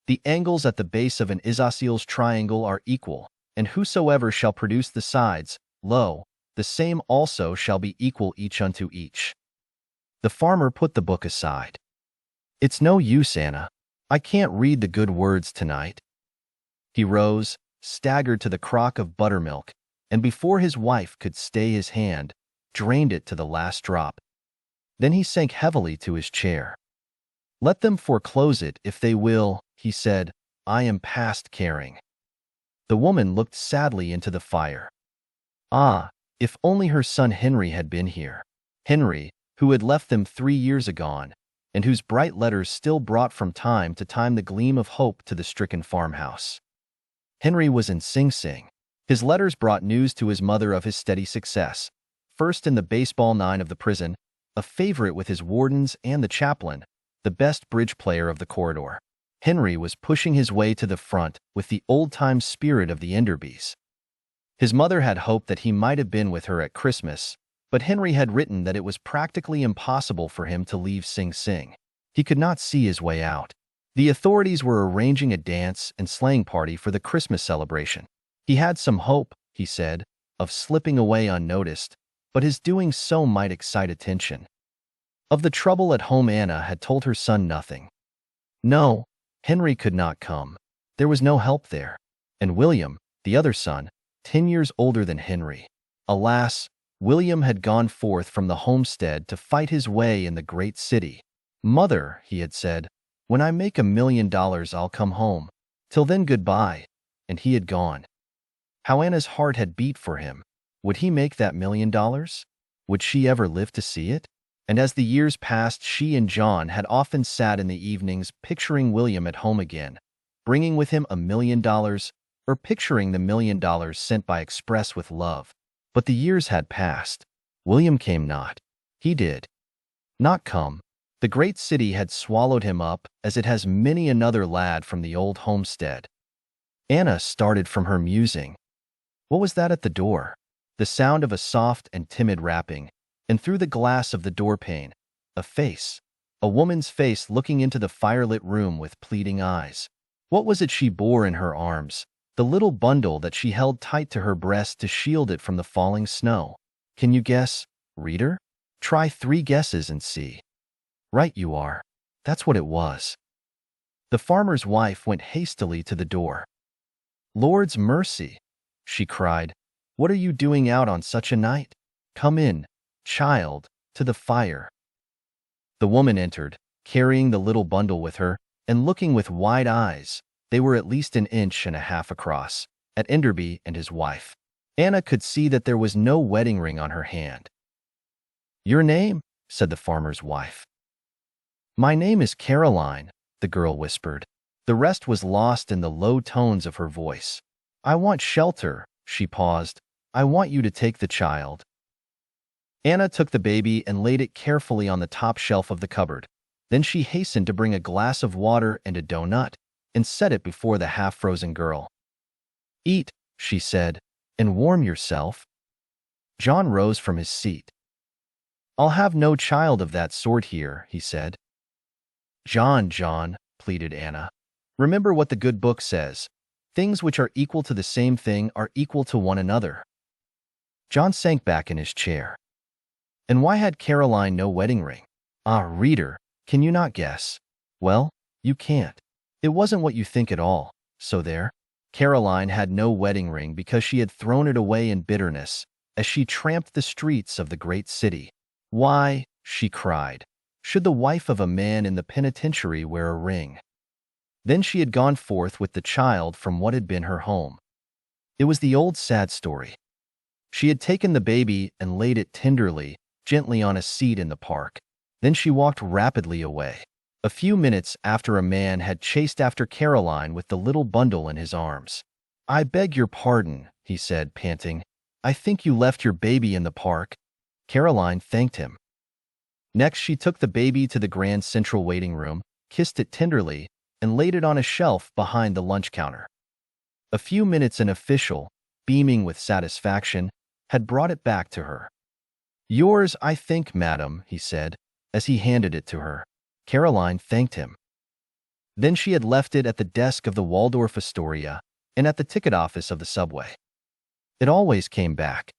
"The angles at the base of an isosceles triangle are equal, and whosoever shall produce the sides, lo, the same also shall be equal each unto each." The farmer put the book aside. "It's no use, Anna. I can't read the good words tonight." He rose, staggered to the crock of buttermilk, and before his wife could stay his hand, drained it to the last drop. Then he sank heavily to his chair. "Let them foreclose it if they will," he said. "I am past caring." The woman looked sadly into the fire. Ah, if only her son Henry had been here. Henry, who had left them 3 years agone, and whose bright letters still brought from time to time the gleam of hope to the stricken farmhouse. Henry was in Sing Sing. His letters brought news to his mother of his steady success, first in the baseball nine of the prison, a favorite with his wardens and the chaplain, the best bridge player of the corridor. Henry was pushing his way to the front with the old-time spirit of the Enderbys. His mother had hoped that he might have been with her at Christmas, but Henry had written that it was practically impossible for him to leave Sing Sing. He could not see his way out. The authorities were arranging a dance and sleighing party for the Christmas celebration. He had some hope, he said, of slipping away unnoticed, but his doing so might excite attention. Of the trouble at home, Anna had told her son nothing. No, Henry could not come. There was no help there. And William, the other son, 10 years older than Henry. Alas, William had gone forth from the homestead to fight his way in the great city. Mother, he had said, when I make $1 million, I'll come home. Till then, goodbye. And he had gone. How Anna's heart had beat for him. Would he make that $1 million? Would she ever live to see it? And as the years passed, she and John had often sat in the evenings picturing William at home again, bringing with him $1 million, or picturing the $1 million sent by express with love. But the years had passed. William came not. He did not come. The great city had swallowed him up, as it has many another lad from the old homestead. Anna started from her musing. What was that at the door? The sound of a soft and timid rapping, and through the glass of the door-pane, a face, a woman's face looking into the firelit room with pleading eyes. What was it she bore in her arms? The little bundle that she held tight to her breast to shield it from the falling snow. Can you guess, reader? Try 3 guesses and see. Right you are. That's what it was. The farmer's wife went hastily to the door. Lord's mercy, she cried. What are you doing out on such a night? Come in, child, to the fire. The woman entered, carrying the little bundle with her, and looking with wide eyes. They were at least 1.5 inches across, at Enderby and his wife. Anna could see that there was no wedding ring on her hand. Your name? Said the farmer's wife. My name is Caroline, the girl whispered. The rest was lost in the low tones of her voice. I want shelter, she paused. I want you to take the child. Anna took the baby and laid it carefully on the top shelf of the cupboard. Then she hastened to bring a glass of water and a doughnut, and set it before the half-frozen girl. Eat, she said, and warm yourself. John rose from his seat. I'll have no child of that sort here, he said. John, pleaded Anna. Remember what the good book says. Things which are equal to the same thing are equal to one another. John sank back in his chair. And why had Caroline no wedding ring? Ah, reader, can you not guess? Well, you can't. It wasn't what you think at all, so there. Caroline had no wedding ring because she had thrown it away in bitterness as she tramped the streets of the great city. Why, she cried, should the wife of a man in the penitentiary wear a ring? Then she had gone forth with the child from what had been her home. It was the old sad story. She had taken the baby and laid it tenderly, gently on a seat in the park. Then she walked rapidly away. A few minutes after, a man had chased after Caroline with the little bundle in his arms. I beg your pardon, he said, panting. I think you left your baby in the park. Caroline thanked him. Next, she took the baby to the grand central waiting room, kissed it tenderly, and laid it on a shelf behind the lunch counter. A few minutes, an official, beaming with satisfaction, had brought it back to her. Yours, I think, madam, he said, as he handed it to her. Caroline thanked him. Then she had left it at the desk of the Waldorf Astoria and at the ticket office of the subway. It always came back.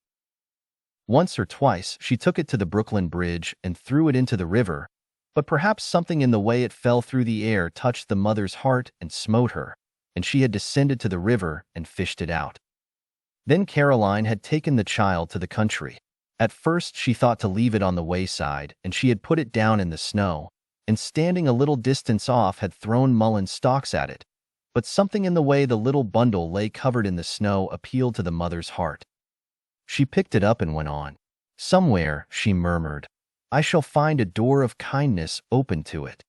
Once or twice she took it to the Brooklyn Bridge and threw it into the river, but perhaps something in the way it fell through the air touched the mother's heart and smote her, and she had descended to the river and fished it out. Then Caroline had taken the child to the country. At first she thought to leave it on the wayside, and she had put it down in the snow, and standing a little distance off had thrown mullein stalks at it. But something in the way the little bundle lay covered in the snow appealed to the mother's heart. She picked it up and went on. Somewhere, she murmured, I shall find a door of kindness open to it.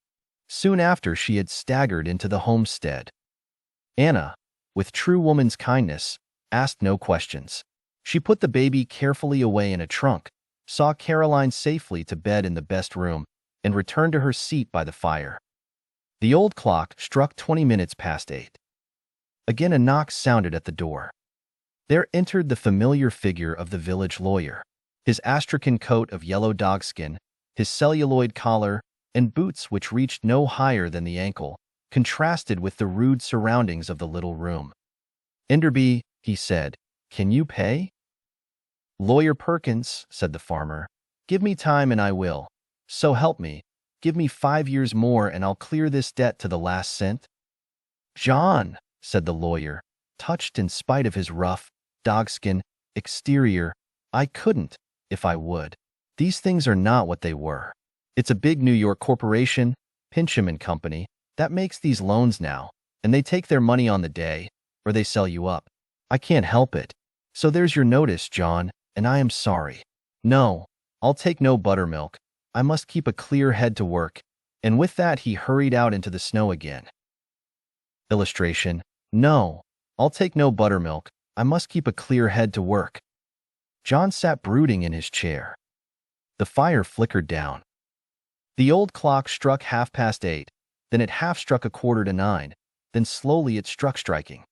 Soon after, she had staggered into the homestead. Anna, with true woman's kindness, asked no questions. She put the baby carefully away in a trunk, saw Caroline safely to bed in the best room, and returned to her seat by the fire. The old clock struck 20 minutes past 8. Again a knock sounded at the door. There entered the familiar figure of the village lawyer. His astrakhan coat of yellow dogskin, his celluloid collar, and boots which reached no higher than the ankle, contrasted with the rude surroundings of the little room. "Enderby," he said, "can you pay?" "Lawyer Perkins," said the farmer, "give me time and I will. So help me, give me 5 years more and I'll clear this debt to the last cent." "John," said the lawyer, touched in spite of his rough, dogskin exterior, "I couldn't, if I would. These things are not what they were. It's a big New York corporation, Pincham and Company, that makes these loans now, and they take their money on the day, or they sell you up. I can't help it. So there's your notice, John, and I am sorry. No, I'll take no buttermilk. I must keep a clear head to work." And with that he hurried out into the snow again. Illustration: "No, I'll take no buttermilk. I must keep a clear head to work." John sat brooding in his chair. The fire flickered down. The old clock struck 8:30, then it half struck 9:15, then slowly it struck striking.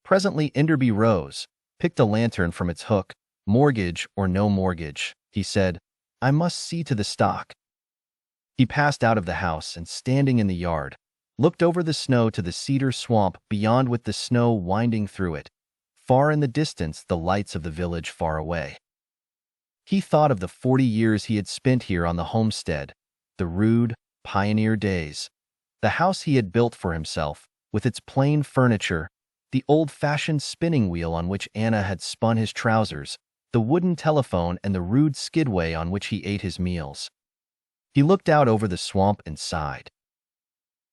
Presently Enderby rose, picked a lantern from its hook. "Mortgage or no mortgage," he said, "I must see to the stock." He passed out of the house and, standing in the yard, looked over the snow to the cedar swamp beyond with the snow winding through it. Far in the distance, the lights of the village far away. He thought of the 40 years he had spent here on the homestead, the rude, pioneer days, the house he had built for himself, with its plain furniture, the old-fashioned spinning wheel on which Anna had spun his trousers, the wooden telephone and the rude skidway on which he ate his meals. He looked out over the swamp and sighed.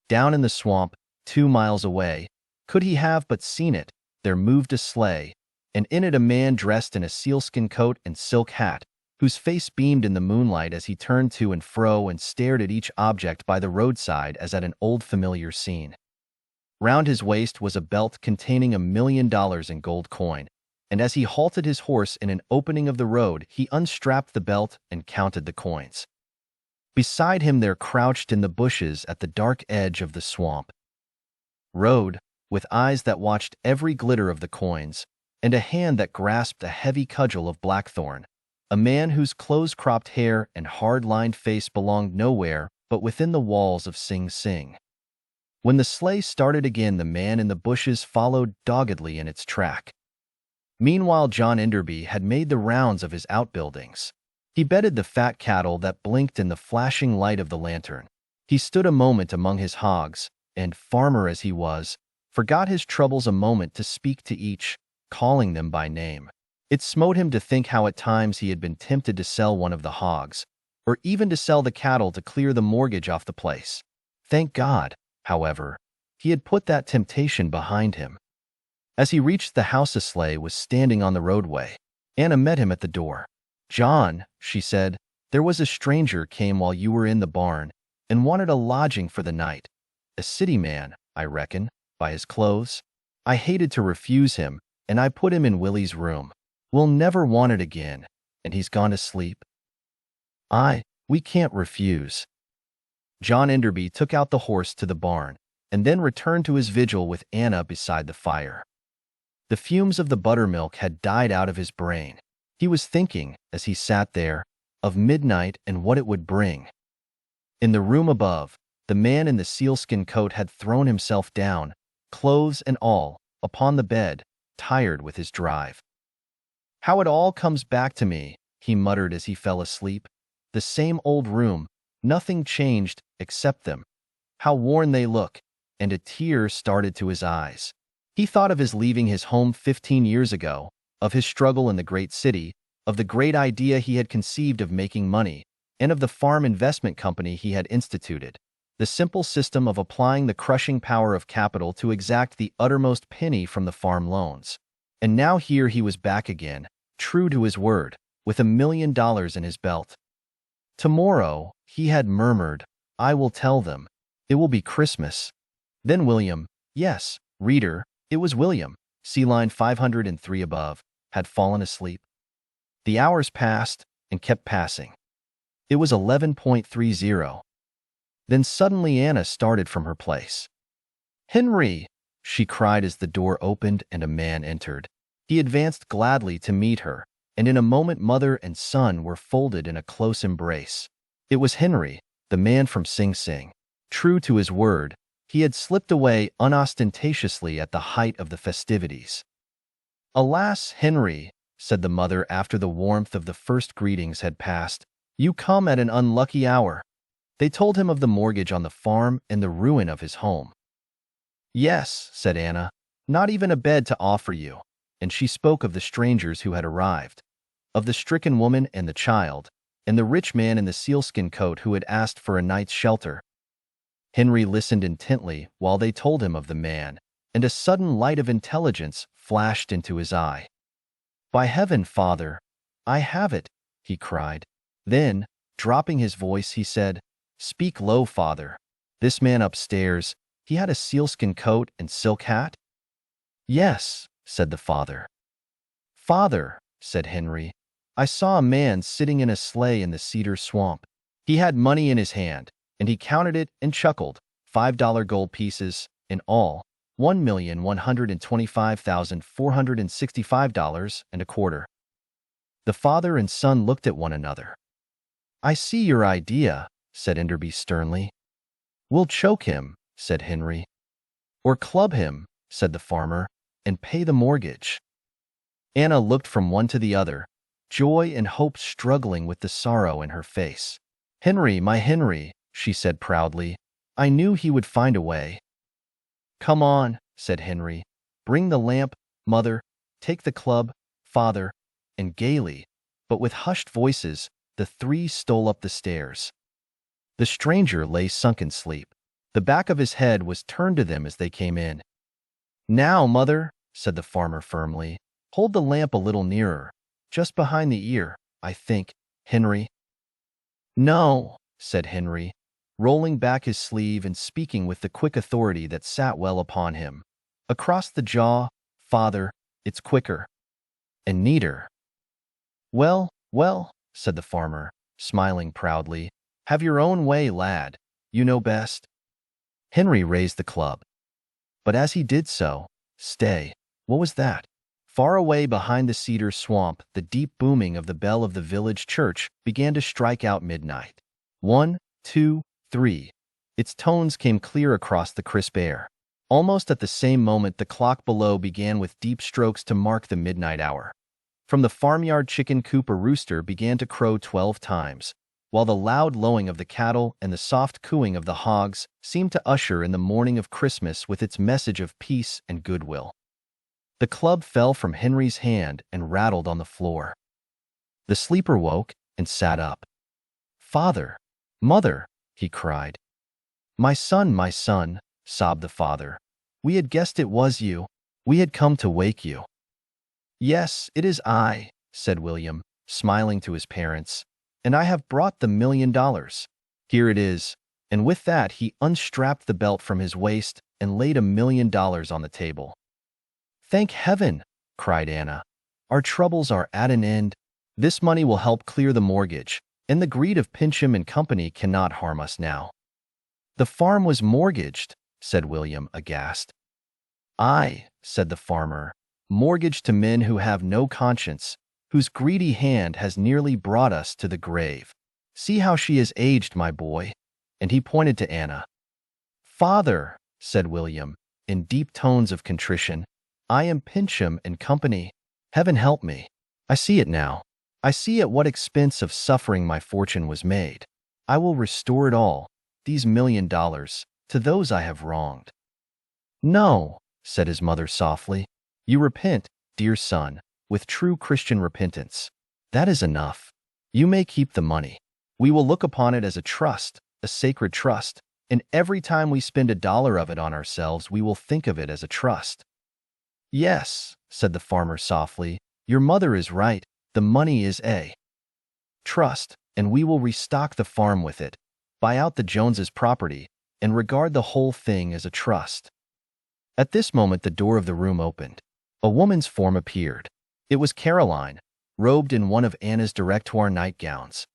Down in the swamp, 2 miles away, could he have but seen it, there moved a sleigh, and in it a man dressed in a sealskin coat and silk hat, whose face beamed in the moonlight as he turned to and fro and stared at each object by the roadside as at an old familiar scene. Round his waist was a belt containing $1 million in gold coin, and as he halted his horse in an opening of the road, he unstrapped the belt and counted the coins. Beside him there crouched in the bushes at the dark edge of the swamp, rode, with eyes that watched every glitter of the coins, and a hand that grasped a heavy cudgel of blackthorn, a man whose close-cropped hair and hard-lined face belonged nowhere but within the walls of Sing Sing. When the sleigh started again, the man in the bushes followed doggedly in its track. Meanwhile John Enderby had made the rounds of his outbuildings. He bedded the fat cattle that blinked in the flashing light of the lantern. He stood a moment among his hogs, and, farmer as he was, forgot his troubles a moment to speak to each, calling them by name. It smote him to think how at times he had been tempted to sell one of the hogs, or even to sell the cattle to clear the mortgage off the place. Thank God, however, he had put that temptation behind him. As he reached the house, a sleigh was standing on the roadway. Anna met him at the door. "John," she said, "there was a stranger came while you were in the barn, and wanted a lodging for the night. A city man, I reckon, by his clothes. I hated to refuse him, and I put him in Willie's room. We'll never want it again, and he's gone to sleep." We can't refuse." John Enderby took out the horse to the barn, and then returned to his vigil with Anna beside the fire. The fumes of the buttermilk had died out of his brain. He was thinking, as he sat there, of midnight and what it would bring. In the room above, the man in the sealskin coat had thrown himself down, clothes and all, upon the bed, tired with his drive. "How it all comes back to me," he muttered as he fell asleep. "The same old room, nothing changed except them. How worn they look," and a tear started to his eyes. He thought of his leaving his home 15 years ago, of his struggle in the great city, of the great idea he had conceived of making money, and of the farm investment company he had instituted, the simple system of applying the crushing power of capital to exact the uttermost penny from the farm loans. And now here he was back again, true to his word, with $1 million in his belt. Tomorrow, he had murmured, "I will tell them. It will be Christmas." Then William, yes, reader, it was William, see line 503 above, had fallen asleep. The hours passed and kept passing. It was 11:30. Then suddenly Anna started from her place. "Henry!" she cried as the door opened and a man entered. He advanced gladly to meet her, and in a moment mother and son were folded in a close embrace. It was Henry, the man from Sing Sing. True to his word, he had slipped away unostentatiously at the height of the festivities. "Alas, Henry," said the mother after the warmth of the first greetings had passed, "you come at an unlucky hour." They told him of the mortgage on the farm and the ruin of his home. "Yes," said Anna, "not even a bed to offer you," and she spoke of the strangers who had arrived, of the stricken woman and the child, and the rich man in the sealskin coat who had asked for a night's shelter. Henry listened intently while they told him of the man, and a sudden light of intelligence flashed into his eye. "By heaven, father, I have it," he cried. Then, dropping his voice, he said, "Speak low, father. This man upstairs, he had a sealskin coat and silk hat?" "Yes," said the father. "Father," said Henry, "I saw a man sitting in a sleigh in the cedar swamp. He had money in his hand, and he counted it and chuckled, $5 gold pieces, in all, $1,125,465.25. The father and son looked at one another. "I see your idea," said Enderby sternly. "We'll choke him," said Henry. "Or club him," said the farmer, "and pay the mortgage." Anna looked from one to the other, joy and hope struggling with the sorrow in her face. "Henry, my Henry," she said proudly, "I knew he would find a way." "Come on," said Henry. "Bring the lamp, mother, take the club, father," and gaily, but with hushed voices, the three stole up the stairs. The stranger lay sunk in sleep. The back of his head was turned to them as they came in. "Now, mother," said the farmer firmly, "hold the lamp a little nearer, just behind the ear, I think, Henry." "No," said Henry, rolling back his sleeve and speaking with the quick authority that sat well upon him. "Across the jaw, father, it's quicker. And neater." "Well, well," said the farmer, smiling proudly, "have your own way, lad. You know best." Henry raised the club. But as he did so, stay, what was that? Far away behind the cedar swamp, the deep booming of the bell of the village church began to strike out midnight. 1, 2, 3. Its tones came clear across the crisp air. Almost at the same moment, the clock below began with deep strokes to mark the midnight hour. From the farmyard chicken coop a rooster began to crow 12 times, while the loud lowing of the cattle and the soft cooing of the hogs seemed to usher in the morning of Christmas with its message of peace and goodwill. The club fell from Henry's hand and rattled on the floor. The sleeper woke and sat up. "Father, mother," he cried. My son," sobbed the father. "We had guessed it was you. We had come to wake you." "Yes, it is I," said William, smiling to his parents, "and I have brought the $1,000,000. Here it is." And with that he unstrapped the belt from his waist and laid $1,000,000 on the table. "Thank heaven!" cried Anna. "Our troubles are at an end. This money will help clear the mortgage, and the greed of Pincham and Company cannot harm us now." "The farm was mortgaged," said William, aghast. "Aye," said the farmer, "mortgaged to men who have no conscience, whose greedy hand has nearly brought us to the grave. See how she is aged, my boy." And he pointed to Anna. "Father," said William, in deep tones of contrition, "I am Pincham and Company. Heaven help me. I see it now. I see at what expense of suffering my fortune was made. I will restore it all, these $1,000,000, to those I have wronged." "No," said his mother softly. "You repent, dear son, with true Christian repentance. That is enough. You may keep the money. We will look upon it as a trust, a sacred trust, and every time we spend $1 of it on ourselves, we will think of it as a trust." "Yes," said the farmer softly, "your mother is right. The money is a trust, and we will restock the farm with it, buy out the Joneses' property, and regard the whole thing as a trust." At this moment the door of the room opened. A woman's form appeared. It was Caroline, robed in one of Anna's directoire nightgowns.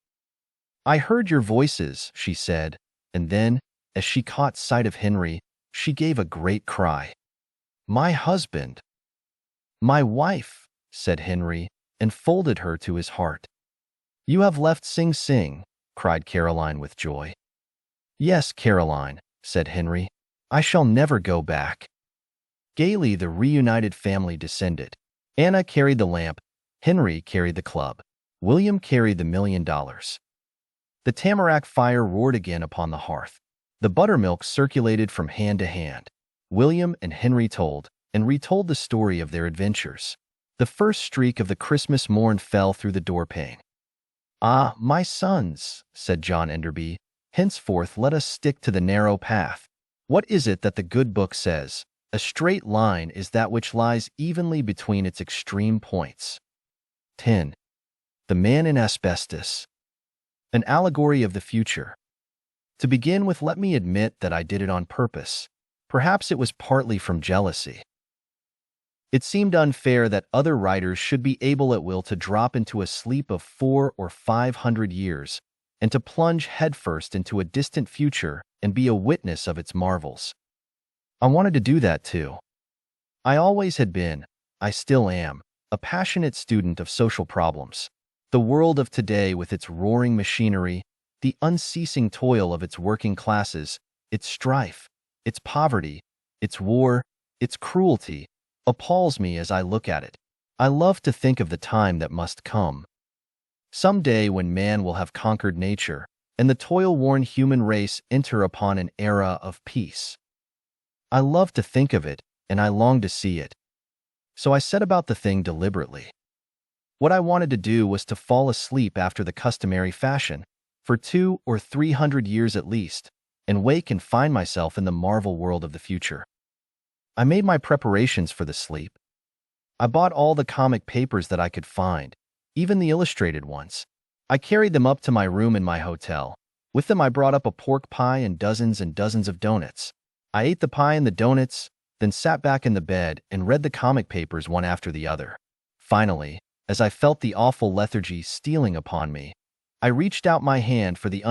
"I heard your voices," she said, and then, as she caught sight of Henry, she gave a great cry. "My husband! My wife!" said Henry, and folded her to his heart. "You have left Sing Sing," cried Caroline with joy. "Yes, Caroline," said Henry. "I shall never go back." Gaily the reunited family descended. Anna carried the lamp, Henry carried the club, William carried the $1,000,000. The tamarack fire roared again upon the hearth. The buttermilk circulated from hand to hand. William and Henry told and retold the story of their adventures. The first streak of the Christmas morn fell through the doorpane. "Ah, my sons," said John Enderby, "henceforth let us stick to the narrow path. What is it that the good book says? A straight line is that which lies evenly between its extreme points." 10. The Man in Asbestos. An allegory of the future. To begin with, let me admit that I did it on purpose. Perhaps it was partly from jealousy. It seemed unfair that other writers should be able at will to drop into a sleep of 400 or 500 years and to plunge headfirst into a distant future and be a witness of its marvels. I wanted to do that too. I always had been, I still am, a passionate student of social problems. The world of today, with its roaring machinery, the unceasing toil of its working classes, its strife, its poverty, its war, its cruelty, appalls me as I look at it. I love to think of the time that must come. Some day when man will have conquered nature, and the toil-worn human race enter upon an era of peace. I love to think of it, and I long to see it. So I set about the thing deliberately. What I wanted to do was to fall asleep after the customary fashion, for 200 or 300 years at least, and wake and find myself in the marvel world of the future. I made my preparations for the sleep. I bought all the comic papers that I could find, even the illustrated ones. I carried them up to my room in my hotel. With them I brought up a pork pie and dozens of donuts. I ate the pie and the donuts, then sat back in the bed and read the comic papers one after the other. Finally, as I felt the awful lethargy stealing upon me, I reached out my hand for the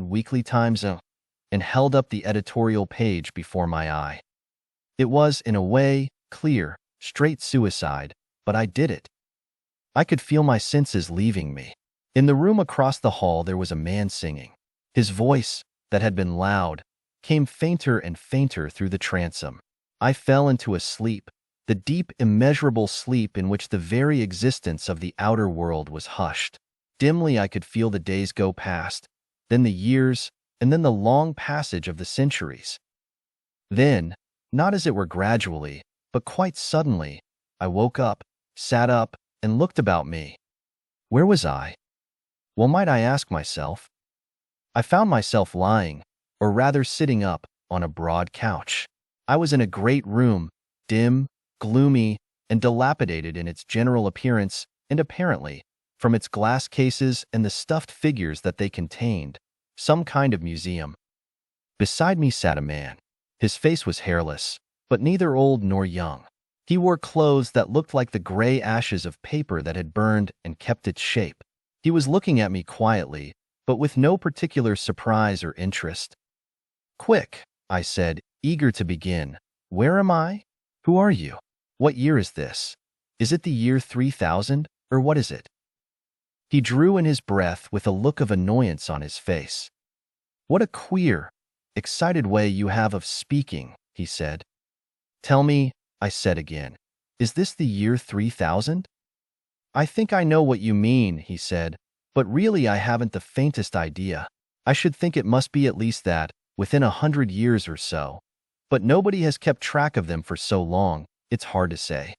Weekly Times and held up the editorial page before my eye. It was, in a way, clear, straight suicide, but I did it. I could feel my senses leaving me. In the room across the hall there was a man singing. His voice, that had been loud, came fainter and fainter through the transom. I fell into a sleep, the deep, immeasurable sleep in which the very existence of the outer world was hushed. Dimly I could feel the days go past, then the years, and then the long passage of the centuries. Then, not as it were gradually, but quite suddenly, I woke up, sat up, and looked about me. Where was I? Well, might I ask myself? I found myself lying, or rather sitting up, on a broad couch. I was in a great room, dim, gloomy, and dilapidated in its general appearance, and apparently, from its glass cases and the stuffed figures that they contained, some kind of museum. Beside me sat a man. His face was hairless, but neither old nor young. He wore clothes that looked like the gray ashes of paper that had burned and kept its shape. He was looking at me quietly, but with no particular surprise or interest. "Quick," I said, eager to begin. "Where am I? Who are you? What year is this? Is it the year 3000, or what is it?" He drew in his breath with a look of annoyance on his face. "What a queer, excited way you have of speaking," he said. "Tell me," I said again, "is this the year 3000? "I think I know what you mean," he said, "but really I haven't the faintest idea. I should think it must be at least that, within 100 years or so. But nobody has kept track of them for so long, it's hard to say."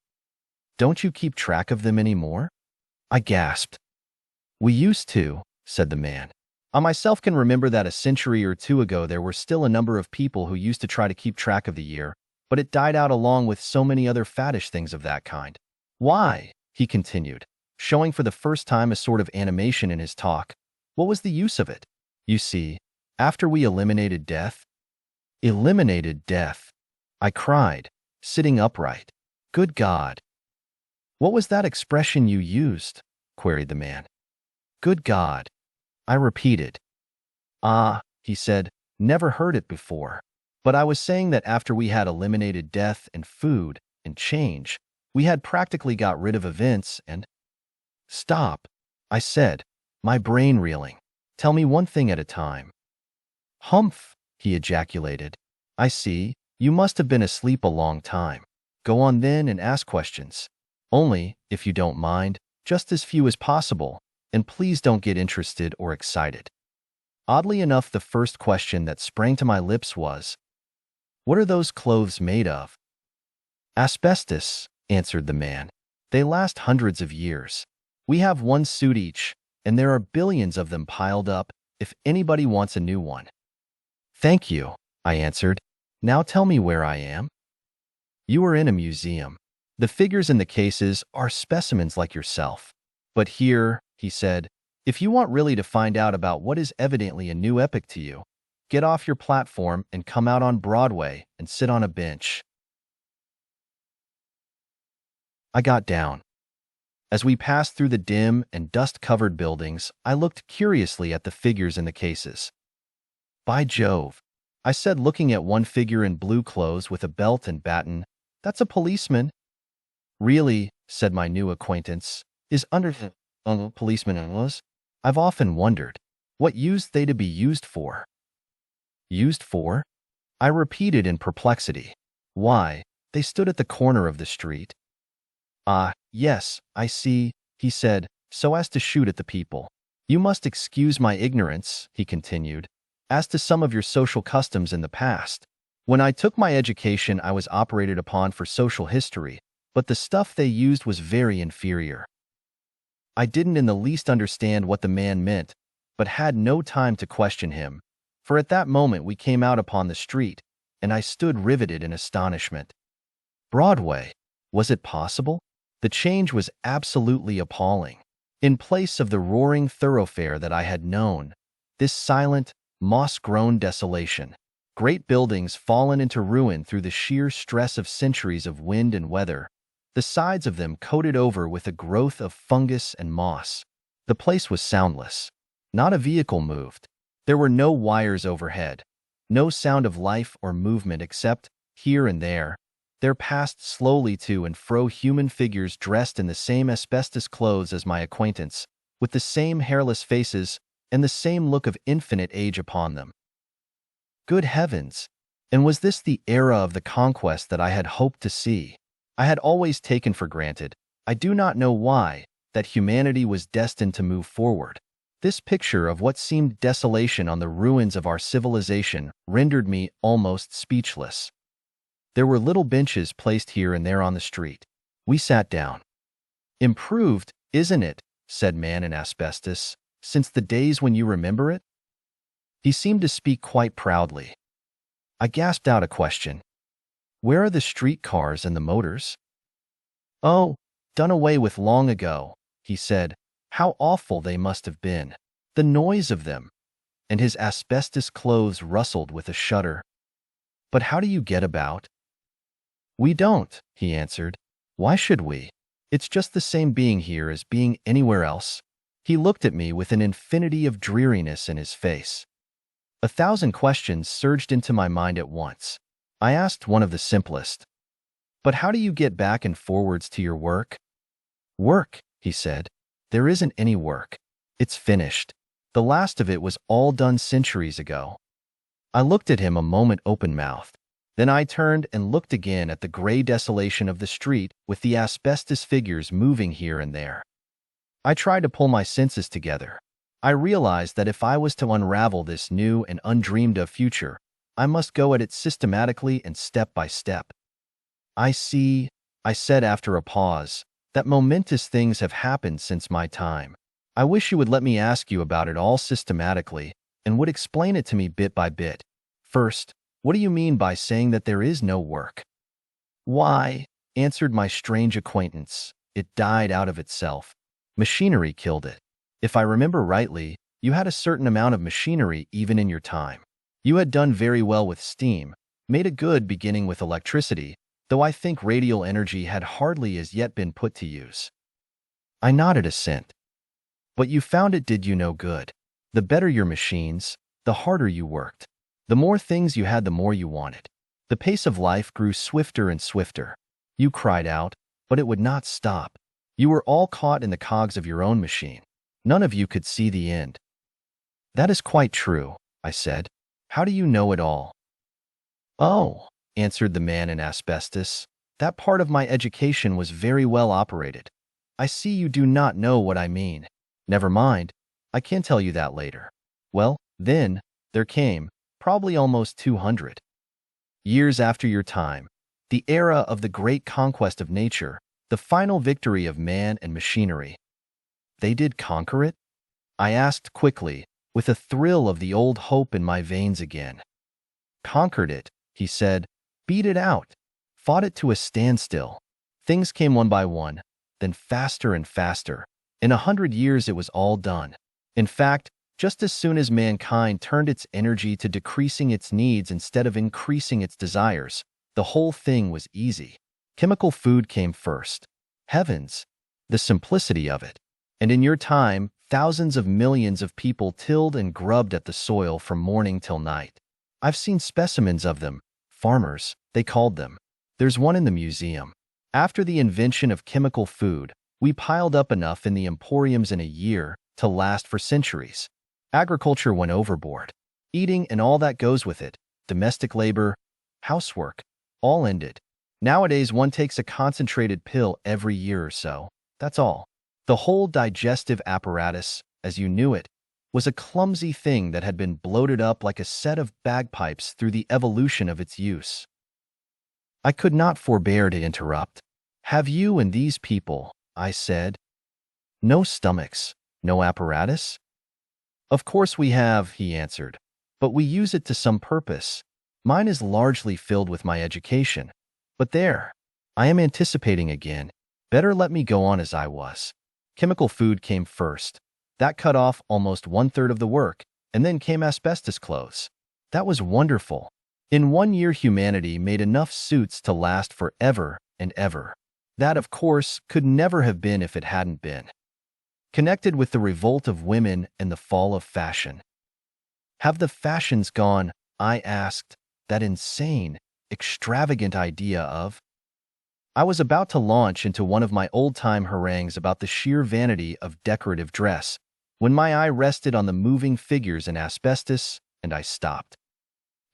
"Don't you keep track of them anymore?" I gasped. "We used to," said the man. "I myself can remember that a century or two ago there were still a number of people who used to try to keep track of the year, but it died out along with so many other faddish things of that kind. Why?" he continued, showing for the first time a sort of animation in his talk. "What was the use of it? You see, after we eliminated death—" "Eliminated death," I cried, sitting upright. "Good God!" "What was that expression you used?" queried the man. "Good God," I repeated. "Ah," he said, Never heard it before. But I was saying that after we had eliminated death and food and change, we had practically got rid of events and— Stop, I said, my brain reeling. Tell me one thing at a time. Humph, he ejaculated. I see, you must have been asleep a long time. Go on then and ask questions. Only, if you don't mind, just as few as possible, and please don't get interested or excited. Oddly enough, the first question that sprang to my lips was, "What are those clothes made of?" Asbestos, answered the man. They last hundreds of years. We have one suit each, and there are billions of them piled up if anybody wants a new one. Thank you, I answered. Now tell me where I am. You are in a museum. The figures in the cases are specimens like yourself. But here, he said, if you want really to find out about what is evidently a new epoch to you, get off your platform and come out on Broadway and sit on a bench. I got down. As we passed through the dim and dust-covered buildings, I looked curiously at the figures in the cases. By Jove, I said, looking at one figure in blue clothes with a belt and baton, that's a policeman. Really, said my new acquaintance, is under the policeman was? I've often wondered, what used they to be used for? Used for? I repeated in perplexity. Why, they stood at the corner of the street. Ah, yes, I see, he said, so as to shoot at the people. You must excuse my ignorance, he continued, as to some of your social customs in the past. When I took my education, I was operated upon for social history, but the stuff they used was very inferior. I didn't in the least understand what the man meant, but had no time to question him, for at that moment we came out upon the street, and I stood riveted in astonishment. Broadway, was it possible? The change was absolutely appalling. In place of the roaring thoroughfare that I had known, this silent, moss-grown desolation. Great buildings fallen into ruin through the sheer stress of centuries of wind and weather, the sides of them coated over with a growth of fungus and moss. The place was soundless. Not a vehicle moved. There were no wires overhead, no sound of life or movement except, here and there passed slowly to and fro human figures dressed in the same asbestos clothes as my acquaintance, with the same hairless faces and the same look of infinite age upon them. Good heavens! And was this the era of the conquest that I had hoped to see? I had always taken for granted, I do not know why, that humanity was destined to move forward. This picture of what seemed desolation on the ruins of our civilization rendered me almost speechless. There were little benches placed here and there on the street. We sat down. Improved, isn't it? Said man in asbestos, since the days when you remember it? He seemed to speak quite proudly. I gasped out a question. Where are the streetcars and the motors? Oh, done away with long ago, he said. How awful they must have been. The noise of them. And his asbestos clothes rustled with a shudder. But how do you get about? We don't, he answered. Why should we? It's just the same being here as being anywhere else. He looked at me with an infinity of dreariness in his face. 1,000 questions surged into my mind at once. I asked one of the simplest. But how do you get back and forwards to your work? Work, he said. There isn't any work. It's finished. The last of it was all done centuries ago. I looked at him a moment open-mouthed. Then I turned and looked again at the gray desolation of the street with the asbestos figures moving here and there. I tried to pull my senses together. I realized that if I was to unravel this new and undreamed-of future, I must go at it systematically and step by step. I see, I said after a pause, that momentous things have happened since my time. I wish you would let me ask you about it all systematically and would explain it to me bit by bit. First, what do you mean by saying that there is no work? Why, answered my strange acquaintance, it died out of itself. Machinery killed it. If I remember rightly, you had a certain amount of machinery even in your time. You had done very well with steam, made a good beginning with electricity, though I think radial energy had hardly as yet been put to use. I nodded assent. But you found it did you no good. The better your machines, the harder you worked. The more things you had, the more you wanted. The pace of life grew swifter and swifter. You cried out, but it would not stop. You were all caught in the cogs of your own machine. None of you could see the end. That is quite true, I said. How do you know it all? Oh, answered the man in asbestos, that part of my education was very well operated. I see you do not know what I mean. Never mind, I can tell you that later. Well, then, there came, probably almost 200 years after your time, the era of the great conquest of nature, the final victory of man and machinery. They did conquer it? I asked quickly, with a thrill of the old hope in my veins again. Conquered it, he said, beat it out, fought it to a standstill. Things came one by one, then faster and faster. In 100 years it was all done. In fact, just as soon as mankind turned its energy to decreasing its needs instead of increasing its desires, the whole thing was easy. Chemical food came first. Heavens, the simplicity of it. And in your time, thousands of millions of people tilled and grubbed at the soil from morning till night. I've seen specimens of them. Farmers, they called them. There's one in the museum. After the invention of chemical food, we piled up enough in the emporiums in a year to last for centuries. Agriculture went overboard. Eating and all that goes with it, domestic labor, housework, all ended. Nowadays, one takes a concentrated pill every year or so. That's all. The whole digestive apparatus, as you knew it, was a clumsy thing that had been bloated up like a set of bagpipes through the evolution of its use. I could not forbear to interrupt. Have you and these people, I said, no stomachs, no apparatus? Of course we have, he answered, but we use it to some purpose. Mine is largely filled with my education. But there, I am anticipating again. Better let me go on as I was. Chemical food came first. That cut off almost 1/3 of the work, and then came asbestos clothes. That was wonderful. In 1 year, humanity made enough suits to last forever and ever. That, of course, could never have been if it hadn't been connected with the revolt of women and the fall of fashion. Have the fashions gone? I asked, that insane, extravagant idea of. I was about to launch into one of my old-time harangues about the sheer vanity of decorative dress, when my eye rested on the moving figures in asbestos, and I stopped.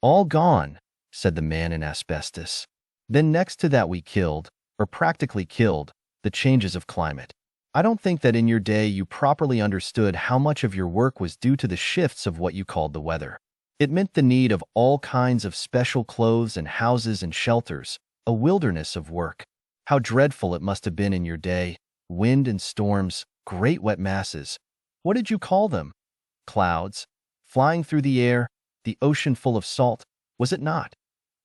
All gone, said the man in asbestos. Then next to that we killed, or practically killed, the changes of climate. I don't think that in your day you properly understood how much of your work was due to the shifts of what you called the weather. It meant the need of all kinds of special clothes and houses and shelters, a wilderness of work. How dreadful it must have been in your day, wind and storms, great wet masses. What did you call them? Clouds, flying through the air, the ocean full of salt, was it not?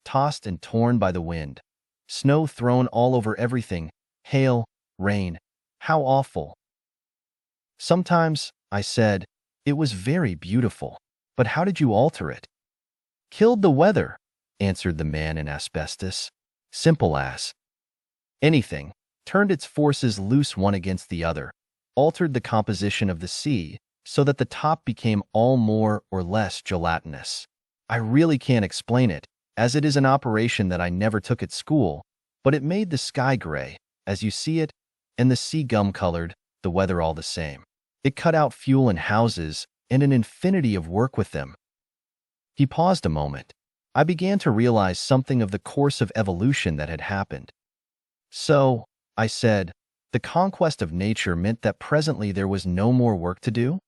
Tossed and torn by the wind. Snow thrown all over everything, hail, rain. How awful. Sometimes, I said, it was very beautiful. But how did you alter it? Killed the weather, answered the man in asbestos. Simple as anything. Turned its forces loose one against the other. Altered the composition of the sea so that the top became all more or less gelatinous. I really can't explain it, as it is an operation that I never took at school, but it made the sky gray, as you see it, and the sea gum-colored, the weather all the same. It cut out fuel and houses, and an infinity of work with them. He paused a moment. I began to realize something of the course of evolution that had happened. So, I said, the conquest of nature meant that presently there was no more work to do?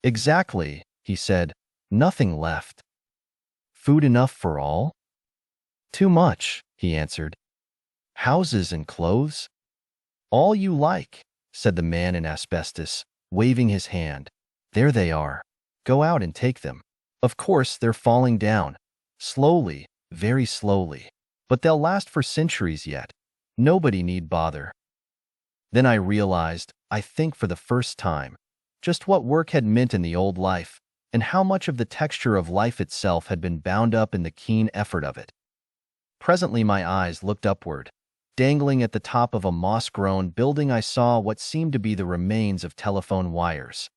Exactly, he said, nothing left. Food enough for all? Too much, he answered. Houses and clothes? All you like, said the man in asbestos, waving his hand. There they are. Go out and take them. Of course, they're falling down. Slowly, very slowly. But they'll last for centuries yet. Nobody need bother. Then I realized, I think for the first time, just what work had meant in the old life, and how much of the texture of life itself had been bound up in the keen effort of it. Presently my eyes looked upward. Dangling at the top of a moss-grown building I saw what seemed to be the remains of telephone wires.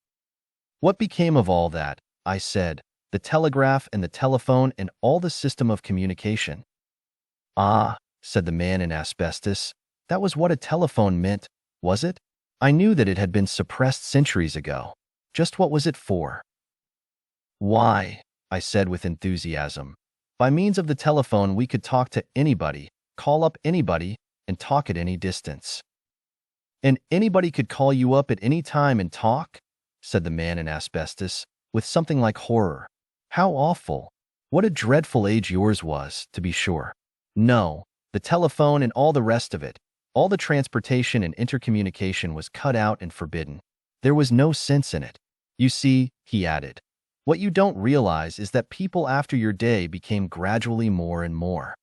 What became of all that? I said, the telegraph and the telephone and all the system of communication. Ah, said the man in asbestos, that was what a telephone meant, was it? I knew that it had been suppressed centuries ago. Just what was it for? Why, I said with enthusiasm, by means of the telephone we could talk to anybody, call up anybody, and talk at any distance. And anybody could call you up at any time and talk? Said the man in asbestos, with something like horror. How awful! What a dreadful age yours was, to be sure. No, the telephone and all the rest of it, all the transportation and intercommunication was cut out and forbidden. There was no sense in it. You see, he added, what you don't realize is that people after your day became gradually more and more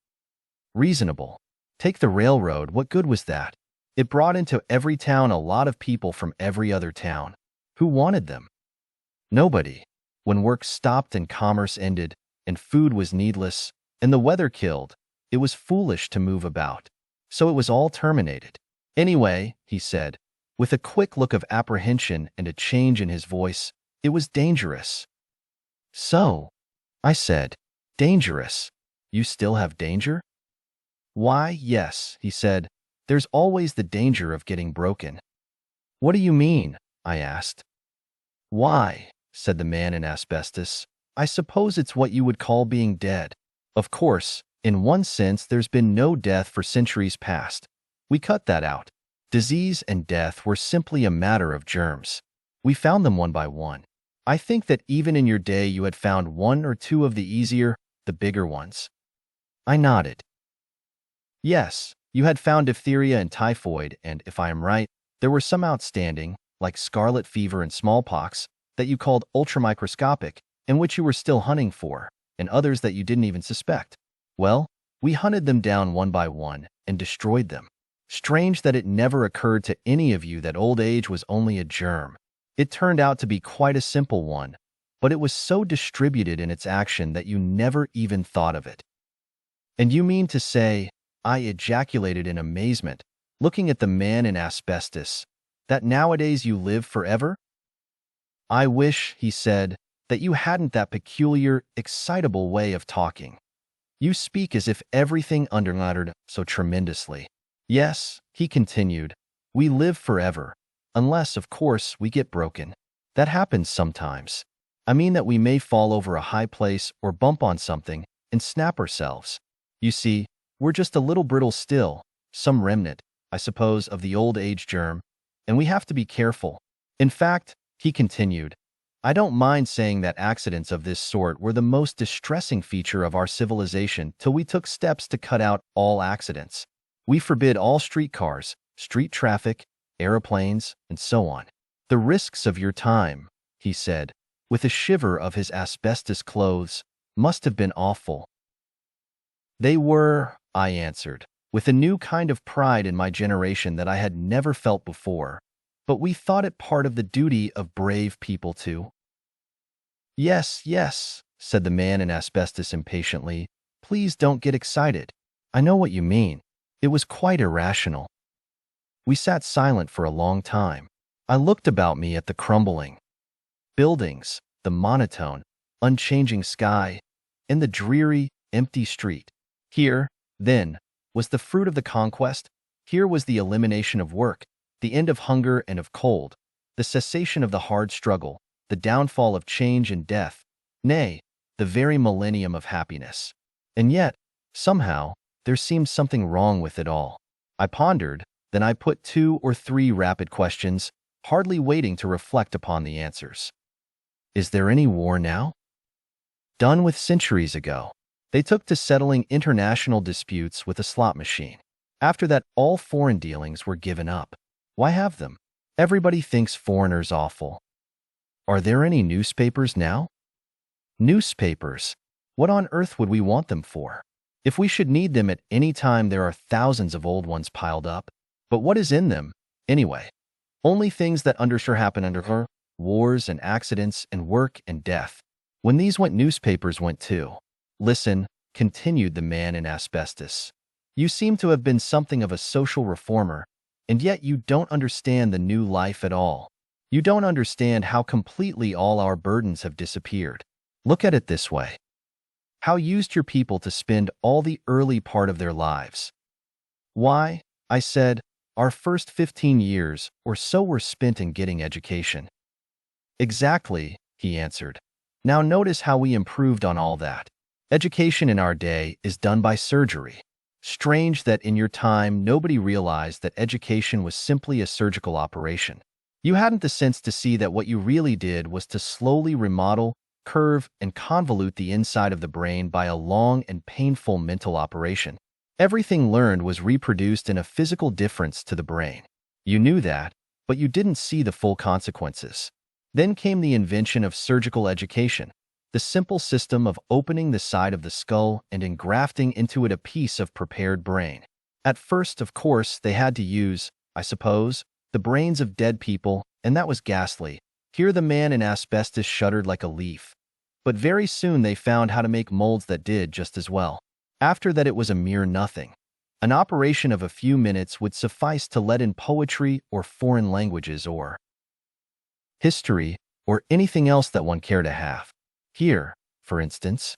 reasonable. Take the railroad, what good was that? It brought into every town a lot of people from every other town. Who wanted them? Nobody. When work stopped and commerce ended, and food was needless, and the weather killed, it was foolish to move about. So it was all terminated. Anyway, he said, with a quick look of apprehension and a change in his voice, it was dangerous. So, I said, dangerous. You still have danger? Why, yes, he said, there's always the danger of getting broken. What do you mean? I asked. Why, said the man in asbestos, I suppose it's what you would call being dead. Of course, in one sense there's been no death for centuries past. We cut that out. Disease and death were simply a matter of germs. We found them one by one. I think that even in your day you had found one or two of the easier, the bigger ones. I nodded. Yes, you had found diphtheria and typhoid, and, if I am right, there were some outstanding, like scarlet fever and smallpox, that you called ultramicroscopic, and which you were still hunting for, and others that you didn't even suspect. Well, we hunted them down one by one and destroyed them. Strange that it never occurred to any of you that old age was only a germ. It turned out to be quite a simple one, but it was so distributed in its action that you never even thought of it. And you mean to say, I ejaculated in amazement, looking at the man in asbestos, that nowadays you live forever? I wish, he said, that you hadn't that peculiar, excitable way of talking. You speak as if everything undermattered so tremendously. Yes, he continued, we live forever, unless, of course, we get broken. That happens sometimes. I mean that we may fall over a high place or bump on something and snap ourselves. You see, we're just a little brittle still, some remnant, I suppose, of the old age germ, and we have to be careful. In fact, he continued, I don't mind saying that accidents of this sort were the most distressing feature of our civilization till we took steps to cut out all accidents. We forbid all streetcars, street traffic, aeroplanes, and so on. The risks of your time, he said, with a shiver of his asbestos clothes, must have been awful. They were, I answered, with a new kind of pride in my generation that I had never felt before, but we thought it part of the duty of brave people to. Yes, yes, said the man in asbestos impatiently. Please don't get excited. I know what you mean. It was quite irrational. We sat silent for a long time. I looked about me at the crumbling buildings, the monotone, unchanging sky, and the dreary, empty street. Here, then, was the fruit of the conquest. Here was the elimination of work, the end of hunger and of cold, the cessation of the hard struggle, the downfall of change and death, nay, the very millennium of happiness. And yet, somehow, there seemed something wrong with it all. I pondered, then I put 2 or 3 rapid questions, hardly waiting to reflect upon the answers. Is there any war now? Done with centuries ago. They took to settling international disputes with a slot machine. After that, all foreign dealings were given up. Why have them? Everybody thinks foreigners awful. Are there any newspapers now? Newspapers? What on earth would we want them for? If we should need them at any time, there are thousands of old ones piled up. But what is in them, anyway? Only things that undersure happen under her, wars and accidents and work and death. When these went, newspapers went too. Listen, continued the man in asbestos. You seem to have been something of a social reformer, and yet you don't understand the new life at all. You don't understand how completely all our burdens have disappeared. Look at it this way. How used your people to spend all the early part of their lives? Why, I said, our first 15 years or so were spent in getting education. Exactly, he answered. Now notice how we improved on all that. Education in our day is done by surgery. Strange that in your time nobody realized that education was simply a surgical operation. You hadn't the sense to see that what you really did was to slowly remodel, curve, and convolute the inside of the brain by a long and painful mental operation. Everything learned was reproduced in a physical difference to the brain. You knew that, but you didn't see the full consequences. Then came the invention of surgical education, the simple system of opening the side of the skull and engrafting into it a piece of prepared brain. At first, of course, they had to use, I suppose, the brains of dead people, and that was ghastly. Here the man in asbestos shuddered like a leaf. But very soon they found how to make molds that did just as well. After that it was a mere nothing. An operation of a few minutes would suffice to let in poetry or foreign languages or history or anything else that one cared to have. Here, for instance,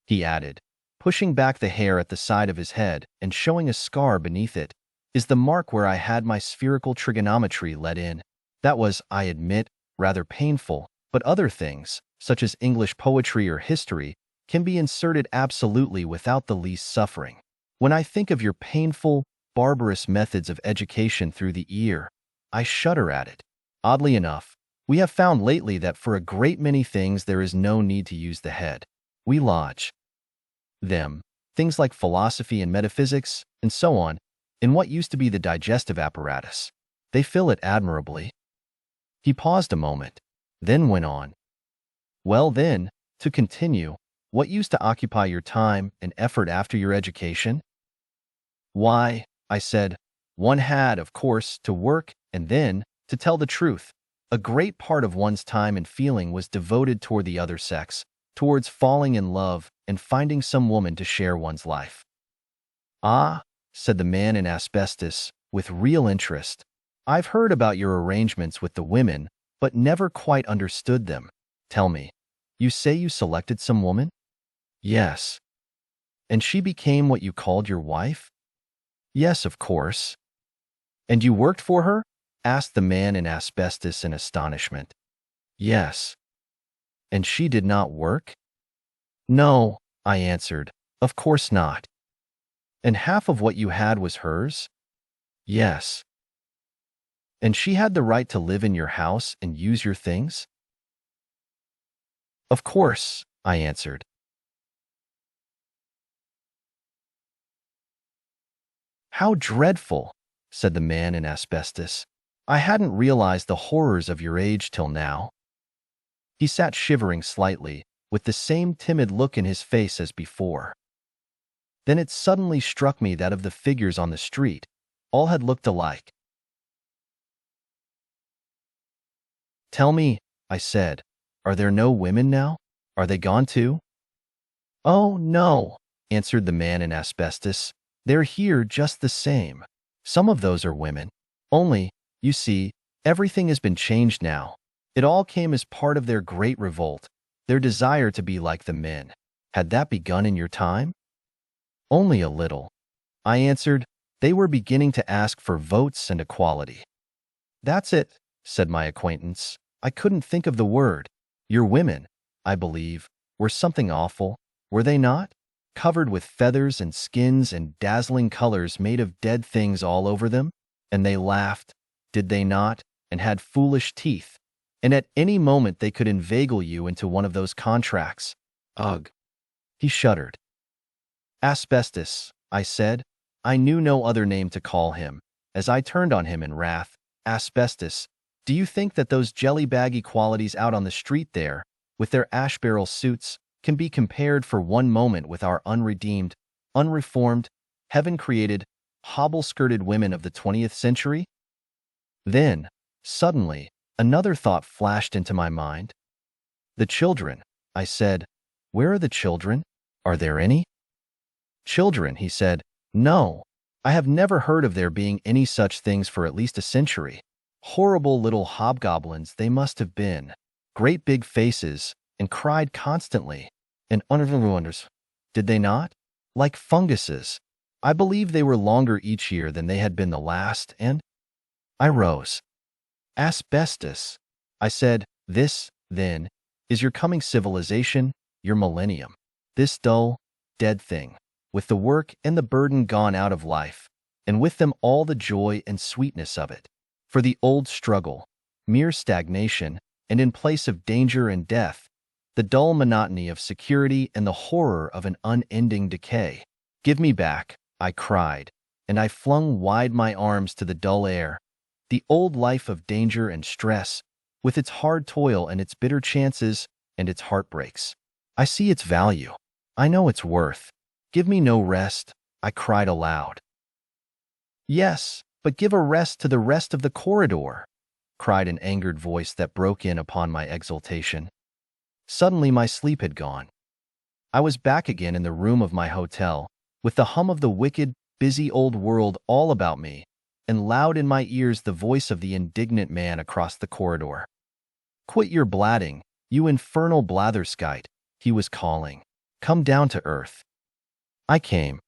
he added, pushing back the hair at the side of his head and showing a scar beneath it, is the mark where I had my spherical trigonometry let in. That was, I admit, rather painful, but other things, such as English poetry or history, can be inserted absolutely without the least suffering. When I think of your painful, barbarous methods of education through the ear, I shudder at it. Oddly enough, we have found lately that for a great many things there is no need to use the head. We lodge them, things like philosophy and metaphysics, and so on, in what used to be the digestive apparatus. They fill it admirably. He paused a moment, then went on. Well then, to continue, what used to occupy your time and effort after your education? Why, I said, one had, of course, to work and then, to tell the truth, a great part of one's time and feeling was devoted toward the other sex, towards falling in love and finding some woman to share one's life. Ah, said the man in asbestos, with real interest. I've heard about your arrangements with the women, but never quite understood them. Tell me, you say you selected some woman? Yes. And she became what you called your wife? Yes, of course. And you worked for her? Asked the man in asbestos in astonishment. Yes. And she did not work? No, I answered, of course not. And half of what you had was hers? Yes. And she had the right to live in your house and use your things? Of course, I answered. How dreadful, said the man in asbestos. I hadn't realized the horrors of your age till now. He sat shivering slightly, with the same timid look in his face as before. Then it suddenly struck me that of the figures on the street, all had looked alike. Tell me, I said, are there no women now? Are they gone too? Oh, no, answered the man in asbestos. They're here just the same. Some of those are women. Only, you see, everything has been changed now. It all came as part of their great revolt, their desire to be like the men. Had that begun in your time? Only a little. I answered, they were beginning to ask for votes and equality. That's it, said my acquaintance. I couldn't think of the word. Your women, I believe, were something awful, were they not? Covered with feathers and skins and dazzling colors made of dead things all over them? And they laughed, did they not, and had foolish teeth, and at any moment they could inveigle you into one of those contracts. Ugh. He shuddered. Asbestos, I said. I knew no other name to call him, as I turned on him in wrath. Asbestos, do you think that those jelly-bag equalities out on the street there, with their ash-barrel suits, can be compared for one moment with our unredeemed, unreformed, heaven-created, hobble-skirted women of the 20th century? Then, suddenly, another thought flashed into my mind. The children, I said. Where are the children? Are there any? Children, he said. No, I have never heard of there being any such things for at least a century. Horrible little hobgoblins they must have been. Great big faces, and cried constantly. And wonders, did they not? Like funguses. I believe they were longer each year than they had been the last, and I rose. Asbestos, I said, this, then, is your coming civilization, your millennium. This dull, dead thing, with the work and the burden gone out of life, and with them all the joy and sweetness of it. For the old struggle, mere stagnation, and in place of danger and death, the dull monotony of security and the horror of an unending decay. Give me back, I cried, and I flung wide my arms to the dull air, the old life of danger and stress, with its hard toil and its bitter chances and its heartbreaks. I see its value. I know its worth. Give me no rest, I cried aloud. Yes, but give a rest to the rest of the corridor, cried an angered voice that broke in upon my exultation. Suddenly my sleep had gone. I was back again in the room of my hotel, with the hum of the wicked, busy old world all about me, and loud in my ears the voice of the indignant man across the corridor. Quit your blatting, you infernal blatherskite, he was calling. Come down to earth. I came,